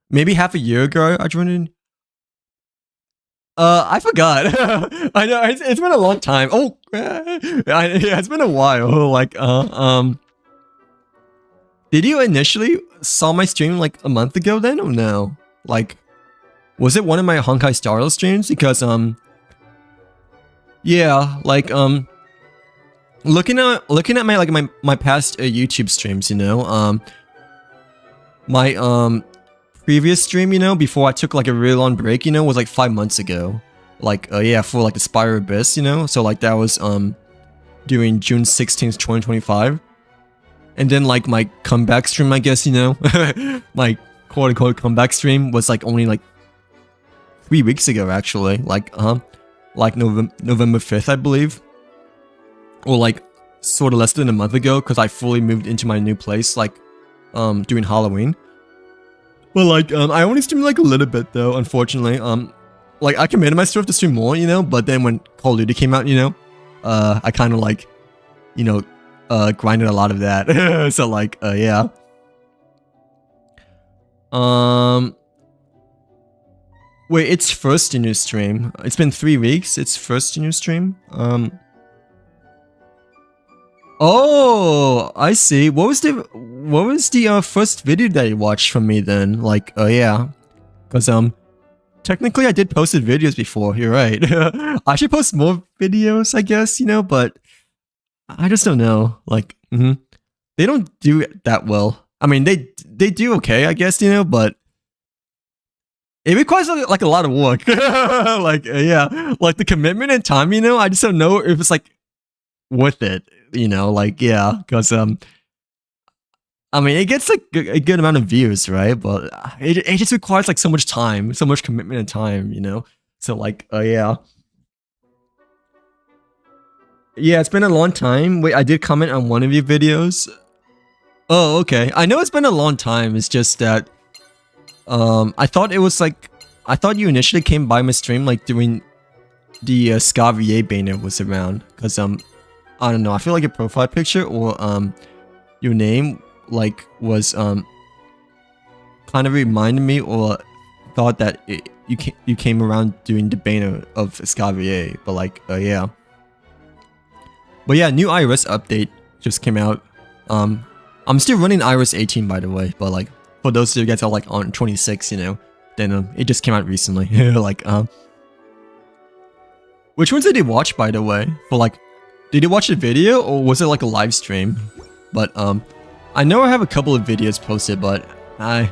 Maybe half a year ago I joined in. I forgot. I know it's been a long time. Oh, yeah, it's been a while. Like, did you initially saw my stream like a month ago then or no? Like, was it one of my Honkai Star Rail streams? Because yeah, like looking at my like my past YouTube streams, you know, my previous stream, you know, before I took like a really long break, you know, was like 5 months ago. Like yeah, for like the Spire Abyss, you know. So like that was during June 16th, 2025. And then like my comeback stream, I guess, you know, my quote unquote comeback stream was like only like 3 weeks ago actually. Like like November 5th, I believe. Or like sort of less than a month ago, because I fully moved into my new place like during Halloween. But like I only streamed like a little bit though, unfortunately. Like I committed myself to stream more, you know, but then when Call of Duty came out, you know, I kind of like, you know, grinded a lot of that. So like yeah. Wait, it's first in your stream. It's been 3 weeks. It's first in your stream. Oh, I see. What was the first video that you watched from me then? Like, yeah, because technically I did posted videos before. You're right. I should post more videos, I guess, you know, but I just don't know. Like, they don't do it that well. I mean, they do okay, I guess, you know, but it requires like a lot of work. Like, yeah, like the commitment and time, you know. I just don't know if it's like worth it, you know, like yeah, because I mean it gets like a good amount of views, right? But it just requires like so much time, so much commitment and time, you know. So like yeah, it's been a long time. Wait, I did comment on one of your videos. Oh, okay. I know it's been a long time. It's just that I thought it was like I thought you initially came by my stream like during the Scavier banner was around, cuz I don't know. I feel like your profile picture or your name like was kind of reminded me or thought that you came around during the banner of Scavier, but like yeah. But yeah, new iOS update just came out. I'm still running iOS 18 by the way, but like for those of you guys are like on 26, you know, then it just came out recently. Like which ones did you watch by the way? For like, did you watch a video or was it like a live stream? But I know I have a couple of videos posted, but I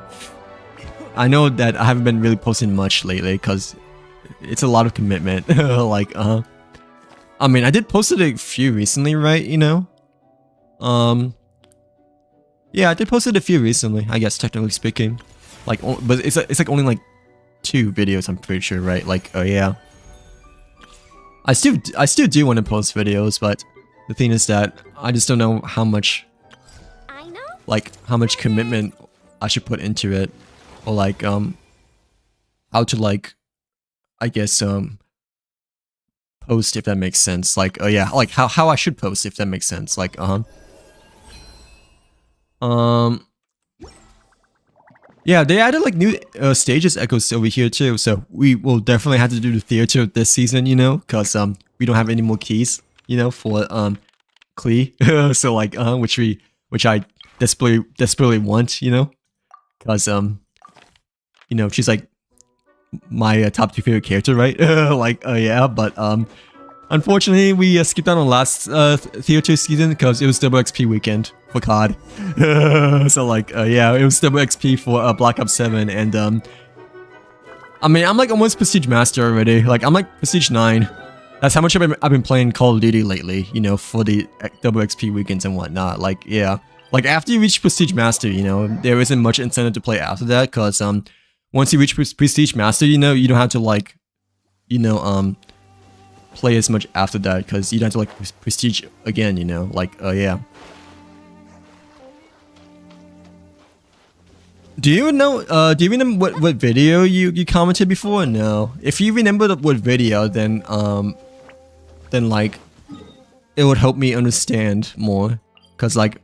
know that I haven't been really posting much lately because it's a lot of commitment. Like I mean, I did post a few recently, right? You know, yeah, I did post a few recently. I guess technically speaking, like, but it's like only like 2 videos. I'm pretty sure, right? Like, oh yeah. I still do want to post videos, but the thing is that I just don't know how much, like, how much commitment I should put into it, or like how to like, I guess post if that makes sense. Like, oh yeah, like how I should post if that makes sense. Like yeah, they added like new stages echoes over here too, so we will definitely have to do the theater this season, you know, cause we don't have any more keys, you know, for Klee. So like which I desperately want, you know, cause you know, she's like my top 2 favorite character, right? Like yeah, but unfortunately we skipped out on last theater season because it was double XP weekend for COD. So like yeah, it was double XP for Black Ops 7, and I mean, I'm like almost Prestige Master already. Like I'm like Prestige 9. That's how much I've been playing Call of Duty lately, you know, for the double XP weekends and whatnot. Like yeah, like after you reach Prestige Master, you know, there isn't much incentive to play after that, because once you reach Prestige Master, you know, you don't have to like, you know, play as much after that, because you don't have to like Prestige again, you know, like yeah. Do you know? Do you remember what video you commented before? No. If you remember what video, then like it would help me understand more. Cause like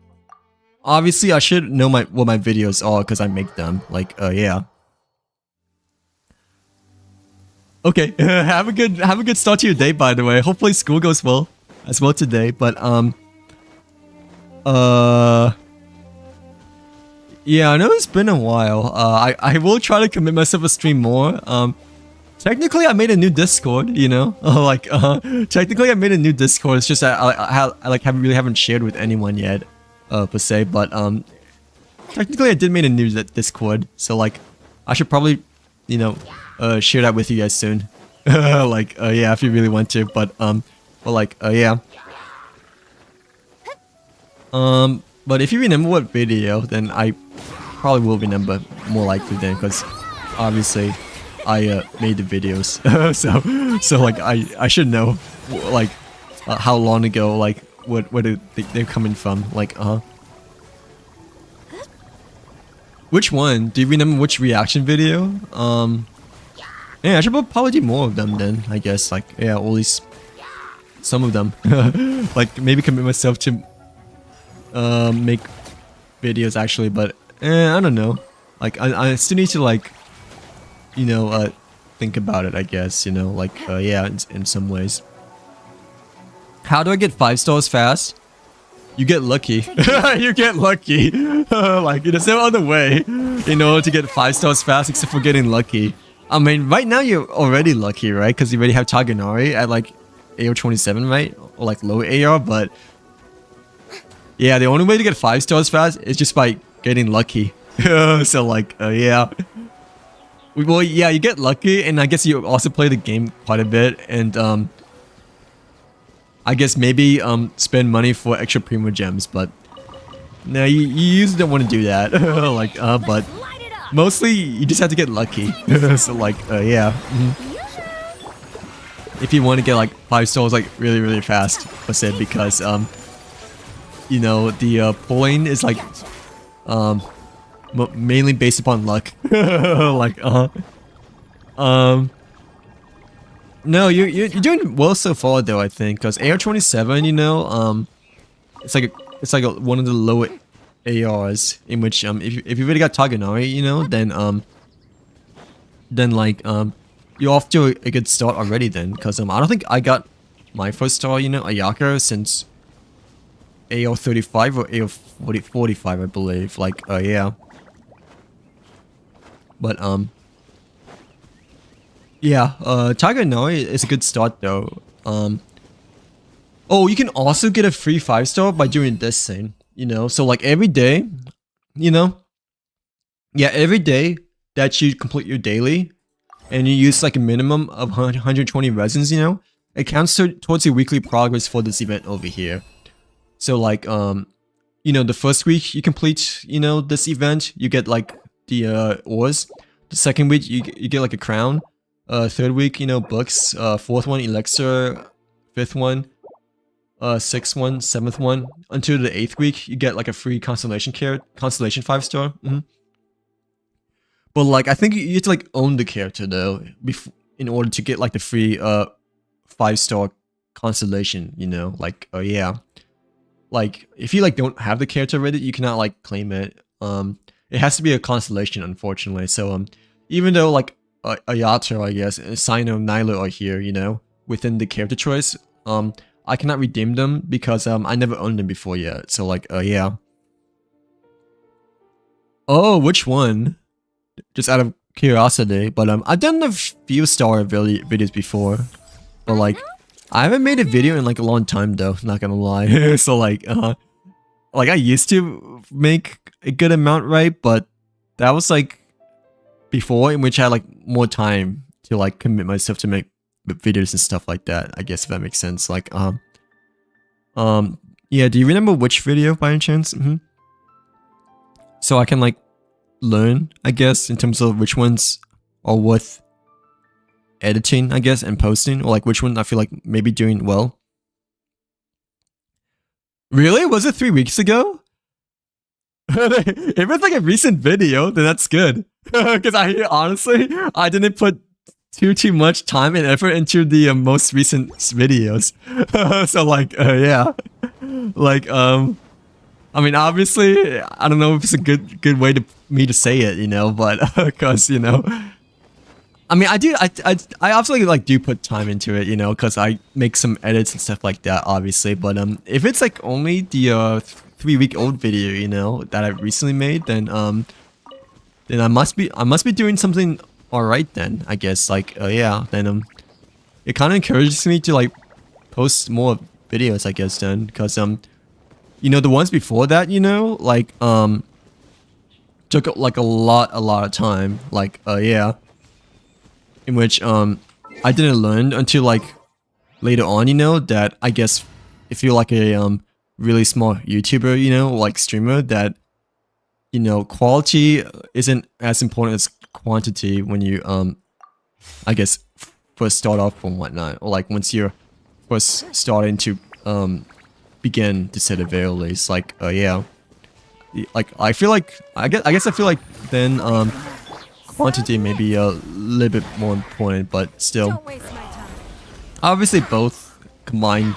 obviously I should know what my videos are because I make them. Like yeah. Okay. Have a good start to your day. By the way, hopefully school goes well as well today. But yeah, I know it's been a while. I will try to commit myself to stream more. Technically, I made a new Discord, you know? Like, technically I made a new Discord. It's just that I like haven't shared with anyone yet, per se. But, technically I did make a new Discord. So, like, I should probably, you know, share that with you guys soon. Like, yeah, if you really want to. But like, yeah. But if you remember what video, then I probably will remember more likely then, because obviously I made the videos. so like I should know like how long ago, like where they're coming from. Like which one? Do you remember which reaction video? Yeah, I should probably do more of them then, I guess. Like yeah, or at least some of them. Like maybe commit myself to make videos actually, but I don't know. Like I still need to like, you know, think about it, I guess, you know, like yeah, in some ways. How do I get 5 stars fast? You get lucky. You get lucky. Like there's no other way in order to get 5 stars fast except for getting lucky. I mean, right now you're already lucky, right? Because you already have Taganari at like AR 27, right? Or like low AR, but yeah, the only way to get 5 stars fast is just by getting lucky. So like, yeah. Well, yeah, you get lucky, and I guess you also play the game quite a bit, and I guess maybe spend money for extra Primo Gems, but no, you usually don't want to do that. Like, but mostly you just have to get lucky. So like, yeah. If you want to get like 5 stars like really fast, I said, because you know, the pulling is like mainly based upon luck. Like, no, you're doing well so far though, I think, because AR-27, you know, it's like one of the lower ARs in which if you really got Taganari, you know, then like you're off to a good start already then, because I don't think I got my first star, you know, Ayaka since AR-35 or AR-45, I believe. Like, yeah. But yeah, Taganari is a good start though. Oh, you can also get a free 5-star by doing this thing, you know? So like every day, you know? Yeah, every day that you complete your daily and you use like a minimum of 120 resins, you know? It counts towards your weekly progress for this event over here. So like, you know, the first week you complete, you know, this event, you get like the ores. The second week you get like a crown. Third week, you know, books. Fourth one, elixir. Fifth one. Sixth one, seventh one, until the 8th week, you get like a free constellation 5-star. But like, I think you have to like own the character though, in order to get like the free 5-star constellation. You know, like, oh yeah, like if you like don't have the character already, you cannot like claim it. It has to be a constellation, unfortunately. So even though like Ayato, I guess, and Sino, Nilo are here, you know, within the character choice, I cannot redeem them because I never owned them before yet. So like, yeah. Oh, which one? Just out of curiosity. But I've done a few star videos before. But like, I haven't made a video in like a long time though. Not gonna lie. So like I used to make a good amount, right? But that was like before, in which I had like more time to like commit myself to make videos and stuff like that, I guess, if that makes sense. Like yeah, do you remember which video by any chance? So I can like learn, I guess, in terms of which ones are worth editing, I guess, and posting, or like which one I feel like maybe doing well. Really? Was it 3 weeks ago? If it's like a recent video, then that's good. Because honestly, I didn't put too much time and effort into the most recent videos. So like, yeah, like I mean, obviously, I don't know if it's a good way to me to say it, you know, but because you know, I mean, I absolutely like do put time into it, you know, because I make some edits and stuff like that, obviously. But if it's like only the 3-week-old video, you know, that I recently made, then I must be doing something alright then, I guess. Like, yeah, then it kind of encourages me to like post more videos, I guess, then, because you know, the ones before that, you know, like took like a lot of time, like yeah, in which I didn't learn until like later on, you know, that I guess if you're like a really small YouTuber, you know, like streamer, that you know, quality isn't as important as quantity when you I guess first start off and whatnot, or like once you're first starting to begin to set a veil release. Like yeah, like I feel like I guess I feel like then quantity may be a little bit more important, but still, obviously both combined,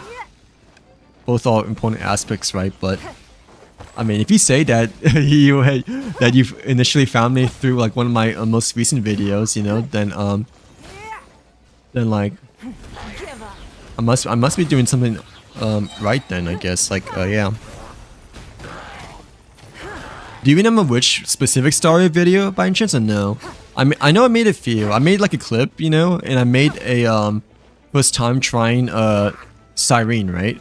both are important aspects, right? But I mean, if you say that you've initially found me through like one of my most recent videos, you know, then like I must be doing something right then, I guess. Like yeah. Do you remember which specific story video by any chance, or no? I know I made a few. I made like a clip, you know, and I made a first time trying Siren, right?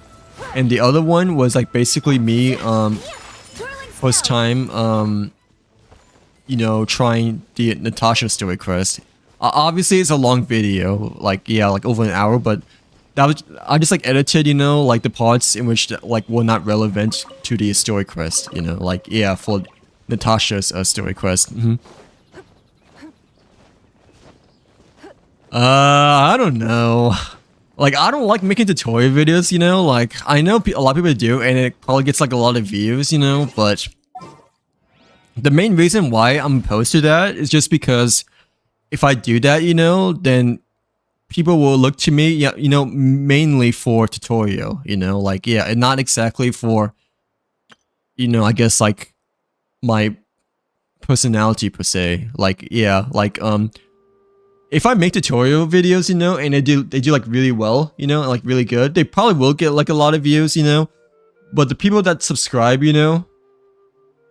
And the other one was like basically me first time you know, trying the Natasha story quest. Obviously it's a long video, like yeah, like over an hour, but that was, I just like edited, you know, like the parts in which like were not relevant to the story quest, you know, like yeah, for Natasha's story quest. I don't know. Like, I don't like making tutorial videos, you know, like, I know a lot of people do, and it probably gets like a lot of views, you know, but the main reason why I'm opposed to that is just because if I do that, then people will look to me, yeah, mainly for tutorial, like, yeah, and not exactly for, I guess like my personality per se. Like, yeah, like, if I make tutorial videos, and they do like really well, like really good, they probably will get like a lot of views, but the people that subscribe,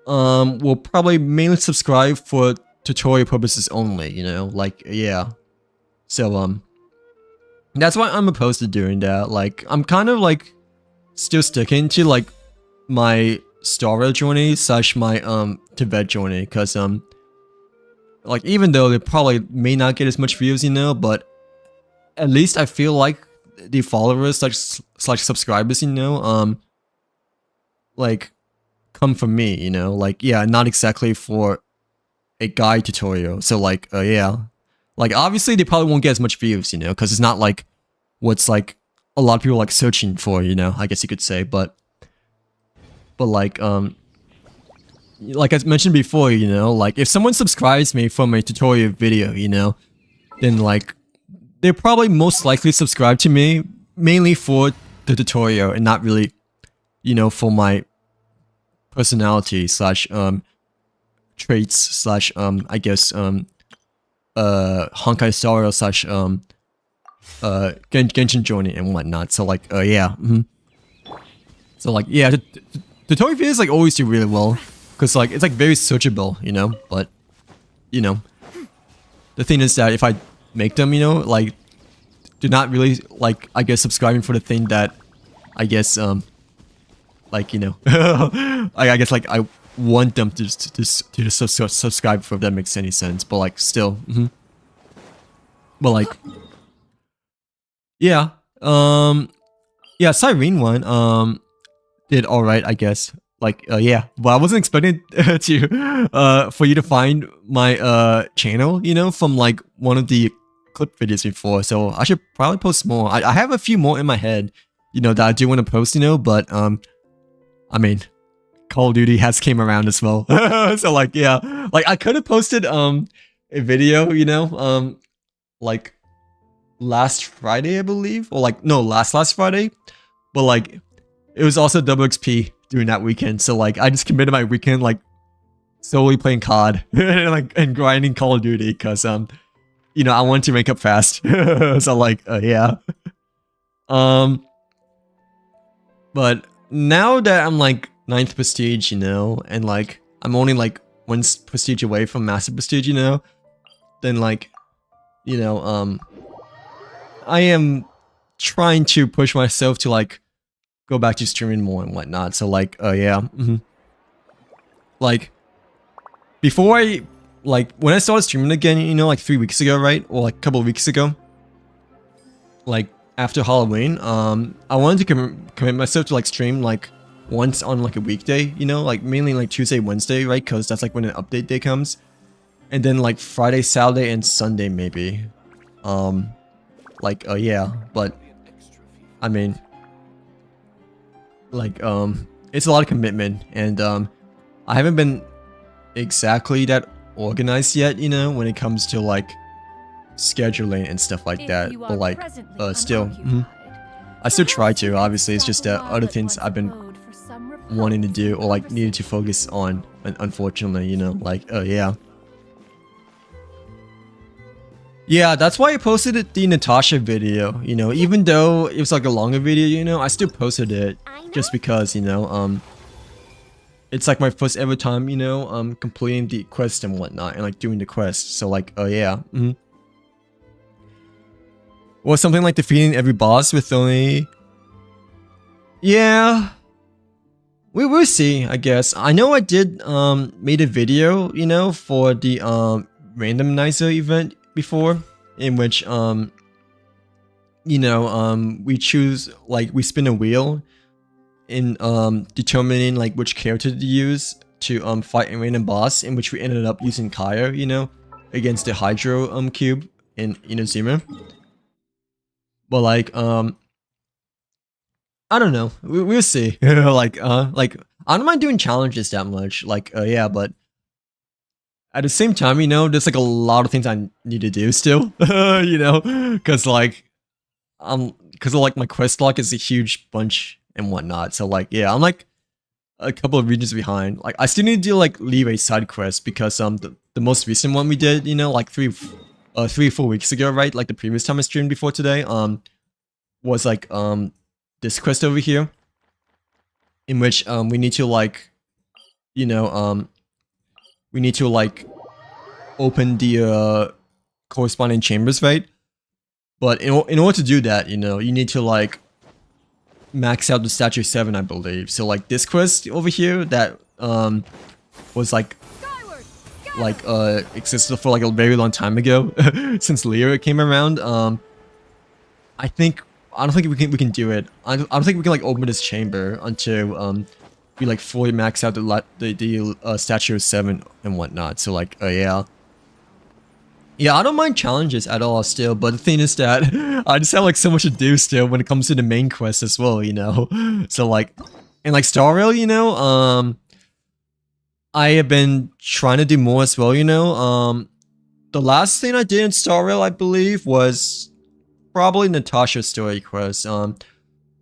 will probably mainly subscribe for tutorial purposes only, like, yeah. So, that's why I'm opposed to doing that. Like, I'm kind of like still sticking to like my Star journey slash my Tibet journey, because like, even though they probably may not get as much views, but at least I feel like the followers slash subscribers, like come from me, like, yeah, not exactly for a guide tutorial. So like, yeah, like obviously they probably won't get as much views, because it's not like what's like a lot of people like searching for, I guess you could say, but like I mentioned before, like if someone subscribes me from a tutorial video, then like they probably most likely subscribe to me mainly for the tutorial and not really, for my personality slash traits slash I guess Honkai Star slash Genshin journey and whatnot. So like yeah. So like, yeah, the tutorial videos like always do really well, because like it's like very searchable, but the thing is that if I make them, like do not really like, I guess, subscribing for the thing that I guess like, I guess like I want them to subscribe for, if that makes any sense, but like still but like, yeah, yeah, Cyrene one did all right, I guess. Like, yeah, but I wasn't expecting to for you to find my channel, from like one of the clip videos before. So I should probably post more. I have a few more in my head, that I do want to post, but I mean, Call of Duty has came around as well. So like, yeah, like I could have posted a video, like last Friday, I believe, or like no, last Friday, but like it was also double XP during that weekend. So like I just committed my weekend like solely playing COD and like and grinding Call of Duty, because I wanted to make up fast. So like yeah. But now that I'm like 9th prestige, and like I'm only like 1 prestige away from master prestige, then like, I am trying to push myself to like go back to streaming more and whatnot. So like, yeah, like before like when I started streaming again, like 3 weeks ago, right, or like a couple of weeks ago, like after Halloween, I wanted to commit myself to like stream like once on like a weekday, like mainly like Tuesday, Wednesday, right, because that's like when an update day comes, and then like Friday, Saturday, and Sunday maybe, like yeah, but I mean, like it's a lot of commitment, and I haven't been exactly that organized yet, when it comes to like scheduling and stuff like that, but like still I still try to. Obviously it's just that other things I've been wanting to do or like needed to focus on, unfortunately, like yeah. Yeah, that's why I posted the Natasha video, even though it was like a longer video, I still posted it just because, it's like my first ever time, completing the quest and whatnot and like doing the quest. So like, yeah. Or something like defeating every boss with only... Yeah. We will see, I guess. I know I did made a video, for the randomizer event before, in which we choose, like, we spin a wheel in determining like which character to use to fight a random boss, in which we ended up using Kaya, against the Hydro cube in Inazuma. But like I don't know, we'll see. like I don't mind doing challenges that much, like yeah, but at the same time, you know, there's like a lot of things I need to do still, you know, because like, because like my quest log is a huge bunch and whatnot. So like, yeah, I'm like a couple of regions behind. Like, I still need to do like leave a side quest because the most recent one we did, you know, like 3 or 4 weeks ago, right? Like the previous time I streamed before today, was like this quest over here, in which we need to like, you know, we need to like open the corresponding chambers, right? But in order to do that, you know, you need to like max out the statue 7, I believe. So like this quest over here that was like existed for like a very long time ago since Lyra came around. I don't think we can do it. I don't think we can like open this chamber until we like fully max out the statue 7 and whatnot. So like yeah. Yeah, I don't mind challenges at all still, but the thing is that I just have like so much to do still when it comes to the main quest as well, you know? So like, and like Star Rail, you know, I have been trying to do more as well, you know? The last thing I did in Star Rail, I believe, was probably Natasha's story quest.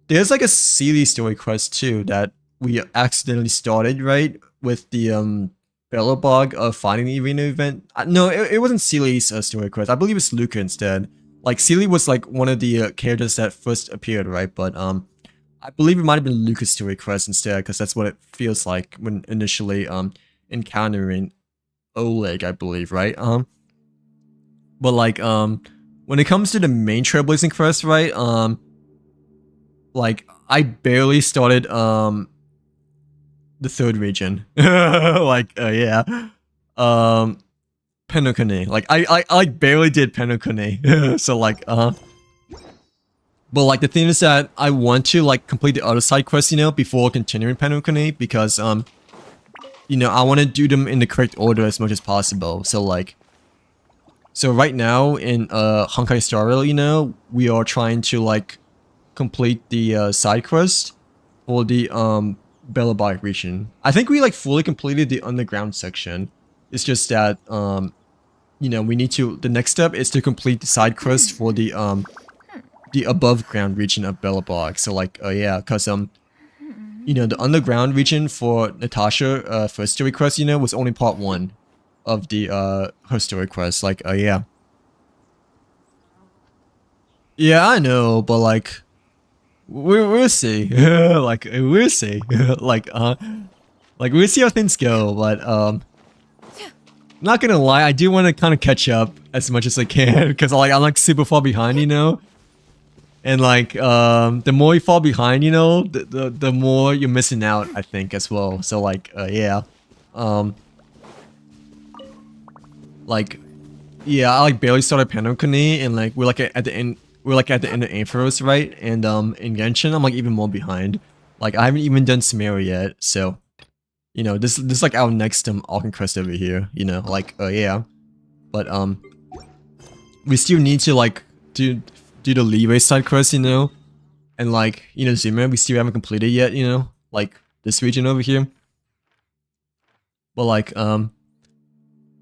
There's like a Sealy story quest too that we accidentally started, right? With the Bellabog of finding the arena event. No, it wasn't Sealy's story quest. I believe it's Luca instead. Like Sealy was like one of the characters that first appeared, right? But I believe it might have been Luca's story quest instead, because that's what it feels like when initially encountering Oleg, I believe, right? But like when it comes to the main Trailblazing quest, right? Like I barely started the 3rd region. Like yeah. Penokone. Like I like barely did Penokone. So like but like the thing is that I want to like complete the other side quests, you know, before continuing Penokone, because you know, I want to do them in the correct order as much as possible. So like, so right now in Honkai Star Rail, you know, we are trying to like complete the side quest for the Bellabog region. I think we like fully completed the underground section. It's just that you know, we need to, the next step is to complete the side quest for the above ground region of Bellabog. So like yeah, cuz you know, the underground region for Natasha first story quest, you know, was only part 1 of the her story quest. Like yeah. Yeah, I know, but like we'll see. Like we'll see. Like we'll see how things go, but not gonna lie, I do want to kind of catch up as much as I can, because like I'm like super far behind, you know. And like the more you fall behind, you know, the more you're missing out, I think, as well. So like yeah. Like yeah, I like barely started Penokone, and like we're like at the end. We're like at the end of Ampharos, right? And in Genshin, I'm like even more behind. Like I haven't even done Samira yet, so you know, this is like our next Alken quest over here, you know, like yeah. But we still need to like do the Leeway side quest, you know, and like, you know, Zuma we still haven't completed yet, you know, like this region over here. But like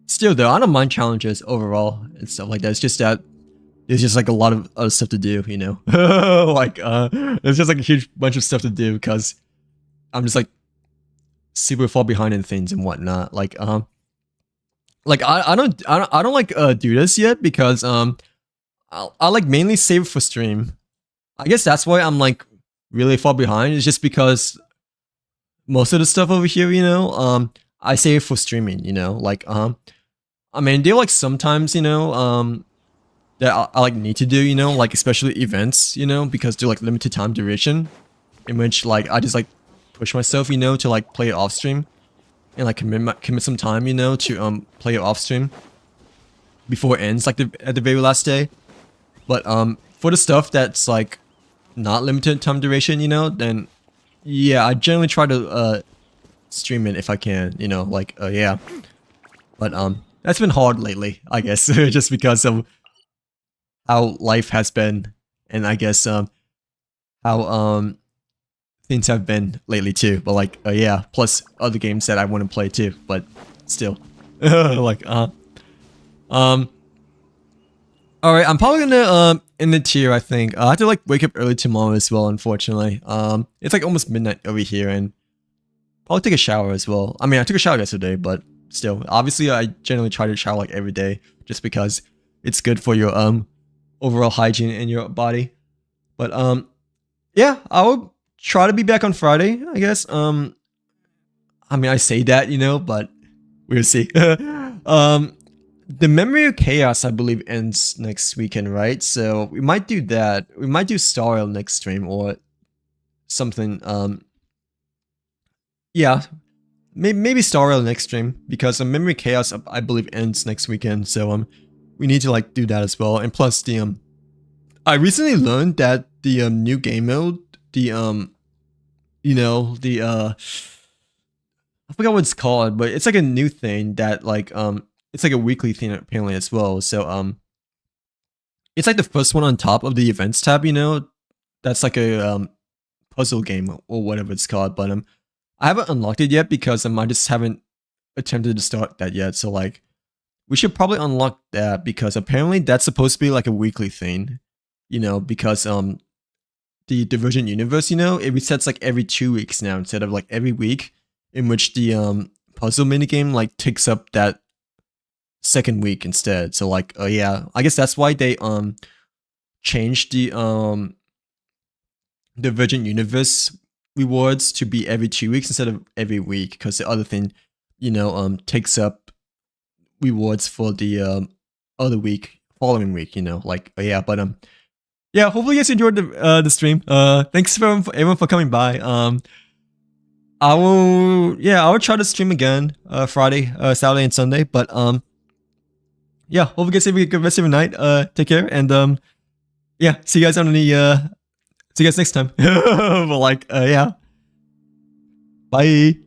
still though, I don't mind challenges overall and stuff like that. It's just that there's just like a lot of other stuff to do, you know. Like there's just like a huge bunch of stuff to do because I'm just like super far behind in things and whatnot. Like I don't like do this yet because I like mainly save for stream. I guess that's why I'm like really far behind. It's just because most of the stuff over here, you know, I save for streaming, you know. Like I mean, there are like sometimes, you know, that I like need to do, you know, like especially events, you know, because they're like limited time duration, in which like I just like push myself, you know, to like play it off stream, and like commit some time, you know, to play it off stream before it ends, like at the very last day. But for the stuff that's like not limited time duration, you know, then yeah, I generally try to stream it if I can, you know, like yeah. But that's been hard lately, I guess, just because of how life has been, and I guess how things have been lately too. But like yeah, plus other games that I want to play too, but still. Like, all right, I'm probably gonna end it here. I think I have to like wake up early tomorrow as well. Unfortunately, it's like almost midnight over here, and probably take a shower as well. I mean, I took a shower yesterday, but still, obviously, I generally try to shower like every day, just because it's good for your overall hygiene in your body. But yeah, I will try to be back on Friday, I guess. I mean, I say that, you know, but we'll see. The Memory of Chaos, I believe, ends next weekend, right? So we might do that. We might do Star Rail next stream or something. Yeah, maybe Star Rail next stream because Memory of Chaos, I believe, ends next weekend. So we need to like do that as well. And plus the I recently learned that the new game mode, the you know, the I forgot what it's called, but it's like a new thing that like it's like a weekly thing apparently as well. So it's like the first one on top of the events tab, you know. That's like a puzzle game or whatever it's called, but I haven't unlocked it yet because I just haven't attempted to start that yet. So like we should probably unlock that because apparently that's supposed to be like a weekly thing, you know, because the Divergent Universe, you know, it resets like every 2 weeks now instead of like every week, in which the puzzle minigame like takes up that second week instead. So like yeah, I guess that's why they changed the Divergent Universe rewards to be every 2 weeks instead of every week, because the other thing, you know, takes up rewards for the other week, following week, you know, like yeah. But yeah, hopefully you guys enjoyed the stream. Thanks for everyone for coming by. I will try to stream again Friday, Saturday, and Sunday. But yeah, hope you guys have a good rest of your night. Take care, and yeah, see you guys on the see you guys next time. But like yeah, bye.